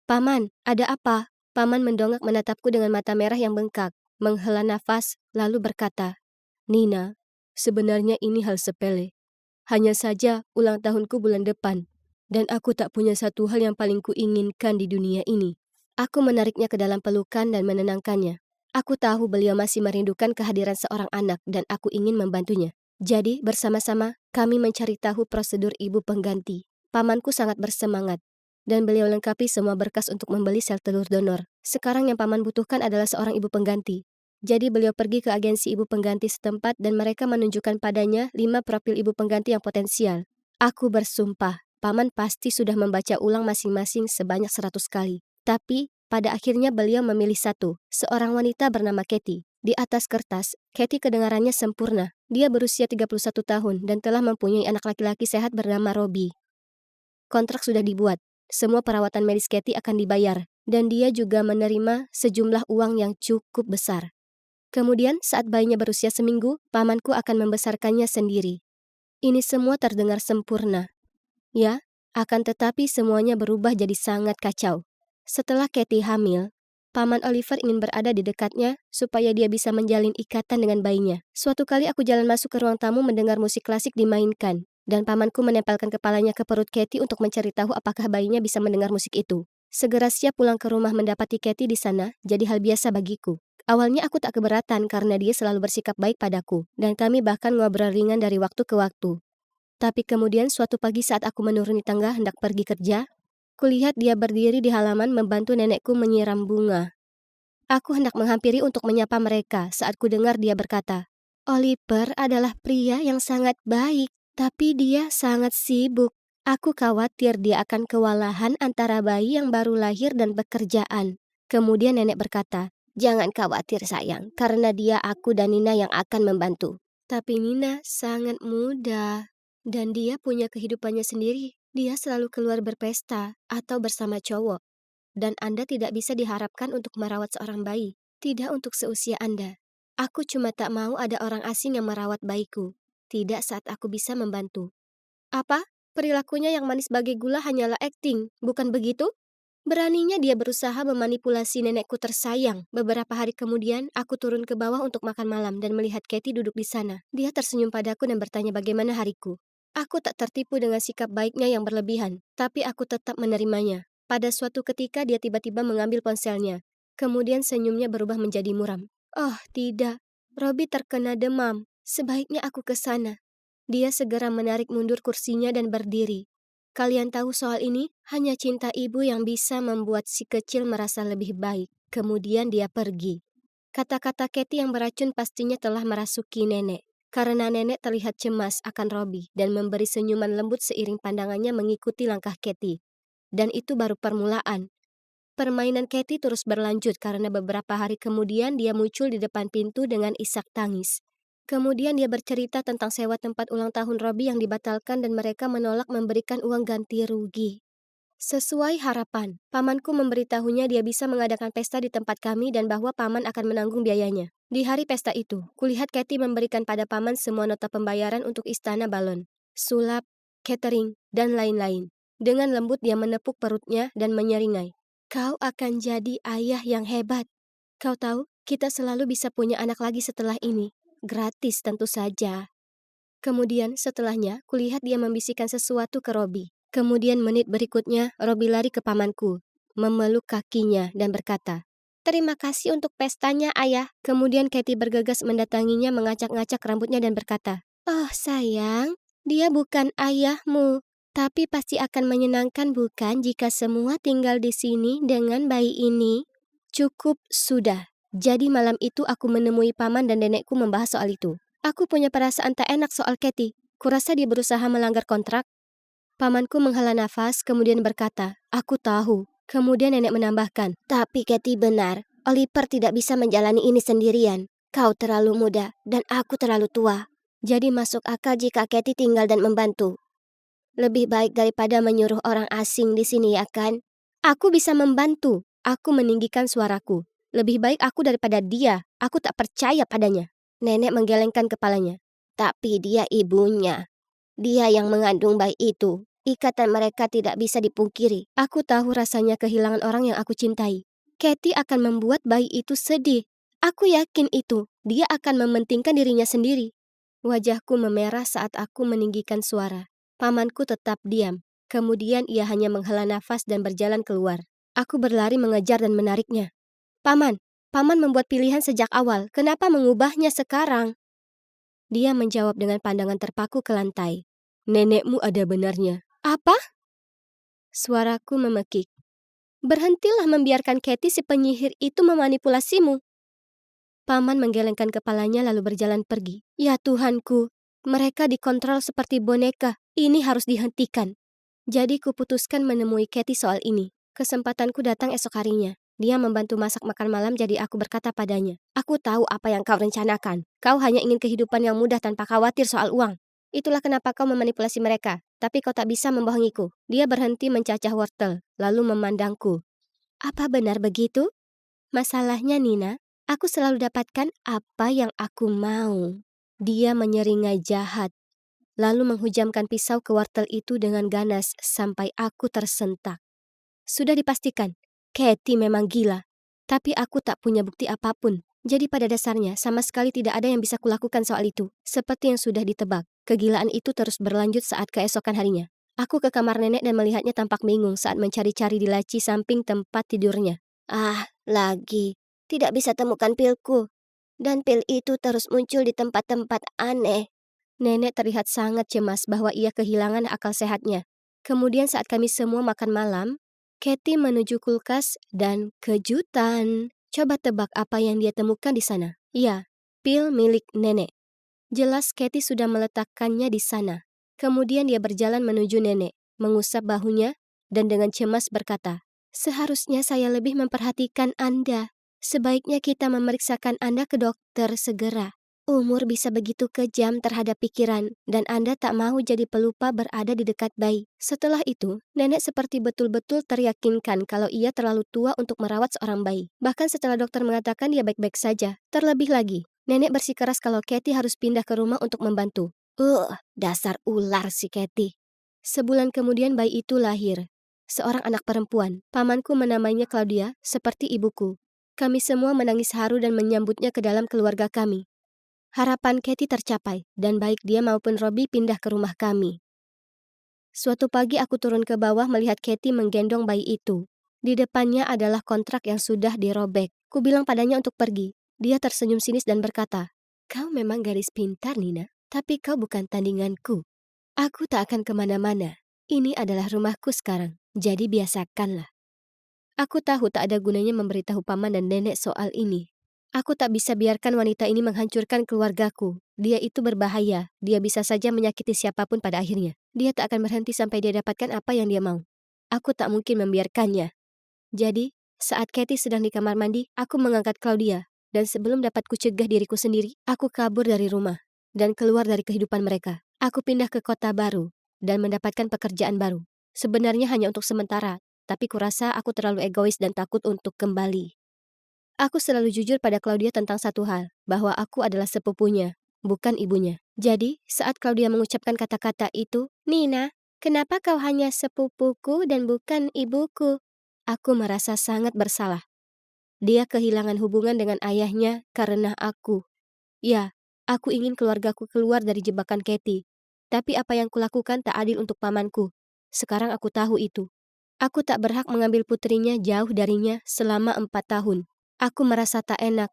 "Paman, ada apa?" Paman mendongak menatapku dengan mata merah yang bengkak, menghela nafas, lalu berkata, "Nina, sebenarnya ini hal sepele. Hanya saja ulang tahunku bulan depan, dan aku tak punya satu hal yang paling kuinginkan di dunia ini." Aku menariknya ke dalam pelukan dan menenangkannya. Aku tahu beliau masih merindukan kehadiran seorang anak dan aku ingin membantunya. Jadi, bersama-sama, kami mencari tahu prosedur ibu pengganti. Pamanku sangat bersemangat, dan beliau lengkapi semua berkas untuk membeli sel telur donor. Sekarang yang paman butuhkan adalah seorang ibu pengganti. Jadi beliau pergi ke agensi ibu pengganti setempat dan mereka menunjukkan padanya 5 profil ibu pengganti yang potensial. Aku bersumpah, paman pasti sudah membaca ulang masing-masing sebanyak 100 kali. Tapi, pada akhirnya beliau memilih satu, seorang wanita bernama Katie. Di atas kertas, Katie kedengarannya sempurna. Dia berusia 31 tahun dan telah mempunyai anak laki-laki sehat bernama Robbie. Kontrak sudah dibuat. Semua perawatan medis Katie akan dibayar, dan dia juga menerima sejumlah uang yang cukup besar. Kemudian, saat bayinya berusia seminggu, pamanku akan membesarkannya sendiri. Ini semua terdengar sempurna. Ya, akan tetapi semuanya berubah jadi sangat kacau. Setelah Katie hamil, Paman Oliver ingin berada di dekatnya supaya dia bisa menjalin ikatan dengan bayinya. Suatu kali aku jalan masuk ke ruang tamu mendengar musik klasik dimainkan, dan pamanku menempelkan kepalanya ke perut Katie untuk mencari tahu apakah bayinya bisa mendengar musik itu. Segera siap pulang ke rumah mendapati Katie di sana, jadi hal biasa bagiku. Awalnya aku tak keberatan karena dia selalu bersikap baik padaku, dan kami bahkan ngobrol ringan dari waktu ke waktu. Tapi kemudian suatu pagi saat aku menuruni tangga hendak pergi kerja, kulihat dia berdiri di halaman membantu nenekku menyiram bunga. Aku hendak menghampiri untuk menyapa mereka saat ku dengar dia berkata, "Oliver adalah pria yang sangat baik, Tapi dia sangat sibuk. Aku khawatir dia akan kewalahan antara bayi yang baru lahir dan pekerjaan. Kemudian nenek berkata, "Jangan khawatir sayang, karena dia aku dan Nina yang akan membantu." Tapi Nina sangat muda, dan dia punya kehidupannya sendiri. Dia selalu keluar berpesta atau bersama cowok. Dan Anda tidak bisa diharapkan untuk merawat seorang bayi. Tidak untuk seusia Anda. Aku cuma tak mau ada orang asing yang merawat bayiku. Tidak saat aku bisa membantu. Apa? Perilakunya yang manis bagai gula hanyalah akting, bukan begitu? Beraninya dia berusaha memanipulasi nenekku tersayang. Beberapa hari kemudian, aku turun ke bawah untuk makan malam dan melihat Katie duduk di sana. Dia tersenyum padaku dan bertanya bagaimana hariku. Aku tak tertipu dengan sikap baiknya yang berlebihan, tapi aku tetap menerimanya. Pada suatu ketika dia tiba-tiba mengambil ponselnya. Kemudian senyumnya berubah menjadi muram. Oh, tidak. Robbie terkena demam. Sebaiknya aku ke sana. Dia segera menarik mundur kursinya dan berdiri. Kalian tahu soal ini? Hanya cinta ibu yang bisa membuat si kecil merasa lebih baik. Kemudian dia pergi. Kata-kata Katie yang beracun pastinya telah merasuki nenek. Karena nenek terlihat cemas akan Robbie dan memberi senyuman lembut seiring pandangannya mengikuti langkah Katie. Dan itu baru permulaan. Permainan Katie terus berlanjut karena beberapa hari kemudian dia muncul di depan pintu dengan isak tangis. Kemudian dia bercerita tentang sewa tempat ulang tahun Robbie yang dibatalkan dan mereka menolak memberikan uang ganti rugi. Sesuai harapan, pamanku memberitahunya dia bisa mengadakan pesta di tempat kami dan bahwa paman akan menanggung biayanya. Di hari pesta itu, kulihat Katie memberikan pada paman semua nota pembayaran untuk istana balon, sulap, catering, dan lain-lain. Dengan lembut dia menepuk perutnya dan menyeringai. Kau akan jadi ayah yang hebat. Kau tahu, kita selalu bisa punya anak lagi setelah ini. Gratis tentu saja. Kemudian setelahnya, kulihat dia membisikkan sesuatu ke Robbie. Kemudian menit berikutnya, Robbie lari ke pamanku, memeluk kakinya dan berkata, "Terima kasih untuk pestanya, ayah." Kemudian Katie bergegas mendatanginya mengacak-ngacak rambutnya dan berkata, "Oh sayang, dia bukan ayahmu. Tapi pasti akan menyenangkan bukan jika semua tinggal di sini dengan bayi ini?" Cukup sudah. Jadi malam itu aku menemui paman dan nenekku membahas soal itu. Aku punya perasaan tak enak soal Katie. Kurasa dia berusaha melanggar kontrak. Pamanku menghela nafas kemudian berkata, "Aku tahu." Kemudian nenek menambahkan, "Tapi Katie benar. Oliver tidak bisa menjalani ini sendirian. Kau terlalu muda dan aku terlalu tua. Jadi masuk akal jika Katie tinggal dan membantu. Lebih baik daripada menyuruh orang asing di sini, ya kan? Aku bisa membantu." Aku meninggikan suaraku. Lebih baik aku daripada dia. Aku tak percaya padanya. Nenek menggelengkan kepalanya. Tapi dia ibunya. Dia yang mengandung bayi itu. Ikatan mereka tidak bisa dipungkiri. Aku tahu rasanya kehilangan orang yang aku cintai. Katie akan membuat bayi itu sedih. Aku yakin itu. Dia akan mementingkan dirinya sendiri. Wajahku memerah saat aku meninggikan suara. Pamanku tetap diam. Kemudian ia hanya menghela nafas dan berjalan keluar. Aku berlari mengejar dan menariknya. Paman membuat pilihan sejak awal. Kenapa mengubahnya sekarang? Dia menjawab dengan pandangan terpaku ke lantai. Nenekmu ada benarnya. Apa? Suaraku memekik. Berhentilah membiarkan Katie si penyihir itu memanipulasimu. Paman menggelengkan kepalanya lalu berjalan pergi. Ya Tuhanku, mereka dikontrol seperti boneka. Ini harus dihentikan. Jadi kuputuskan menemui Katie soal ini. Kesempatanku datang esok harinya. Dia membantu masak makan malam jadi aku berkata padanya, "Aku tahu apa yang kau rencanakan. Kau hanya ingin kehidupan yang mudah tanpa khawatir soal uang. Itulah kenapa kau memanipulasi mereka. Tapi kau tak bisa membohongiku." Dia berhenti mencacah wortel, lalu memandangku. Apa benar begitu? Masalahnya Nina, aku selalu dapatkan apa yang aku mau. Dia menyeringai jahat, lalu menghujamkan pisau ke wortel itu dengan ganas sampai aku tersentak. Sudah dipastikan, Katie memang gila. Tapi aku tak punya bukti apapun. Jadi pada dasarnya sama sekali tidak ada yang bisa kulakukan soal itu. Seperti yang sudah ditebak, kegilaan itu terus berlanjut saat keesokan harinya. Aku ke kamar nenek dan melihatnya tampak bingung saat mencari-cari di laci samping tempat tidurnya. Lagi. Tidak bisa temukan pilku. Dan pil itu terus muncul di tempat-tempat aneh. Nenek terlihat sangat cemas bahwa ia kehilangan akal sehatnya. Kemudian saat kami semua makan malam, Katie menuju kulkas dan kejutan. Coba tebak apa yang dia temukan di sana. Ya, pil milik nenek. Jelas Katie sudah meletakkannya di sana. Kemudian dia berjalan menuju nenek, mengusap bahunya, dan dengan cemas berkata, "Seharusnya saya lebih memperhatikan Anda. Sebaiknya kita memeriksakan Anda ke dokter segera. Umur bisa begitu kejam terhadap pikiran, dan Anda tak mau jadi pelupa berada di dekat bayi." Setelah itu, nenek seperti betul-betul teryakinkan kalau ia terlalu tua untuk merawat seorang bayi. Bahkan setelah dokter mengatakan dia baik-baik saja. Terlebih lagi, nenek bersikeras kalau Katie harus pindah ke rumah untuk membantu. Dasar ular si Katie. Sebulan kemudian bayi itu lahir. Seorang anak perempuan. Pamanku menamainya Claudia, seperti ibuku. Kami semua menangis haru dan menyambutnya ke dalam keluarga kami. Harapan Katie tercapai, dan baik dia maupun Robbie pindah ke rumah kami. Suatu pagi aku turun ke bawah melihat Katie menggendong bayi itu. Di depannya adalah kontrak yang sudah dirobek. Ku bilang padanya untuk pergi. Dia tersenyum sinis dan berkata, "Kau memang gadis pintar, Nina, tapi kau bukan tandinganku. Aku tak akan kemana-mana. Ini adalah rumahku sekarang, jadi biasakanlah." Aku tahu tak ada gunanya memberitahu paman dan nenek soal ini. Aku tak bisa biarkan wanita ini menghancurkan keluargaku. Dia itu berbahaya. Dia bisa saja menyakiti siapapun pada akhirnya. Dia tak akan berhenti sampai dia dapatkan apa yang dia mau. Aku tak mungkin membiarkannya. Jadi, saat Katie sedang di kamar mandi, aku mengangkat Claudia. Dan sebelum dapat kucegah diriku sendiri, aku kabur dari rumah dan keluar dari kehidupan mereka. Aku pindah ke kota baru dan mendapatkan pekerjaan baru. Sebenarnya hanya untuk sementara, tapi kurasa aku terlalu egois dan takut untuk kembali. Aku selalu jujur pada Claudia tentang satu hal, bahwa aku adalah sepupunya, bukan ibunya. Jadi, saat Claudia mengucapkan kata-kata itu, "Nina, kenapa kau hanya sepupuku dan bukan ibuku?" Aku merasa sangat bersalah. Dia kehilangan hubungan dengan ayahnya karena aku. Ya, aku ingin keluargaku keluar dari jebakan Katie. Tapi apa yang kulakukan tak adil untuk pamanku. Sekarang aku tahu itu. Aku tak berhak mengambil putrinya jauh darinya selama 4 tahun. Aku merasa tak enak.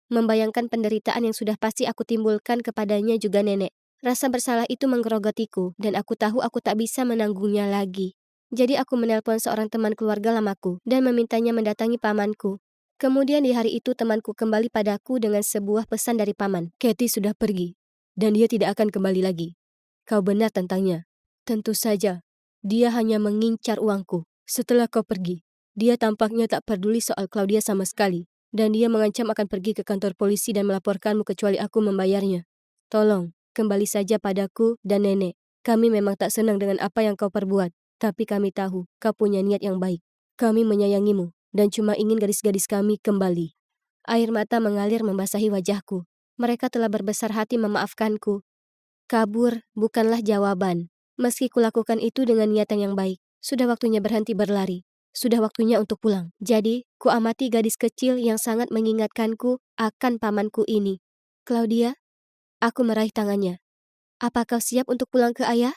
Membayangkan penderitaan yang sudah pasti aku timbulkan kepadanya juga nenek. Rasa bersalah itu menggerogotiku, dan aku tahu aku tak bisa menanggungnya lagi. Jadi aku menelpon seorang teman keluarga lamaku, dan memintanya mendatangi pamanku. Kemudian di hari itu temanku kembali padaku dengan sebuah pesan dari paman. "Katie sudah pergi, dan dia tidak akan kembali lagi. Kau benar tentangnya. Tentu saja, dia hanya mengincar uangku. Setelah kau pergi, dia tampaknya tak peduli soal Claudia sama sekali. Dan dia mengancam akan pergi ke kantor polisi dan melaporkanmu kecuali aku membayarnya. Tolong, kembali saja padaku dan nenek. Kami memang tak senang dengan apa yang kau perbuat, tapi kami tahu kau punya niat yang baik. Kami menyayangimu dan cuma ingin gadis-gadis kami kembali." Air mata mengalir membasahi wajahku. Mereka telah berbesar hati memaafkanku. Kabur bukanlah jawaban. Meski kulakukan itu dengan niatan yang baik, sudah waktunya berhenti berlari. Sudah waktunya untuk pulang. Jadi, ku amati gadis kecil yang sangat mengingatkanku akan pamanku ini. "Claudia," aku meraih tangannya. "Apa kau siap untuk pulang ke ayah?"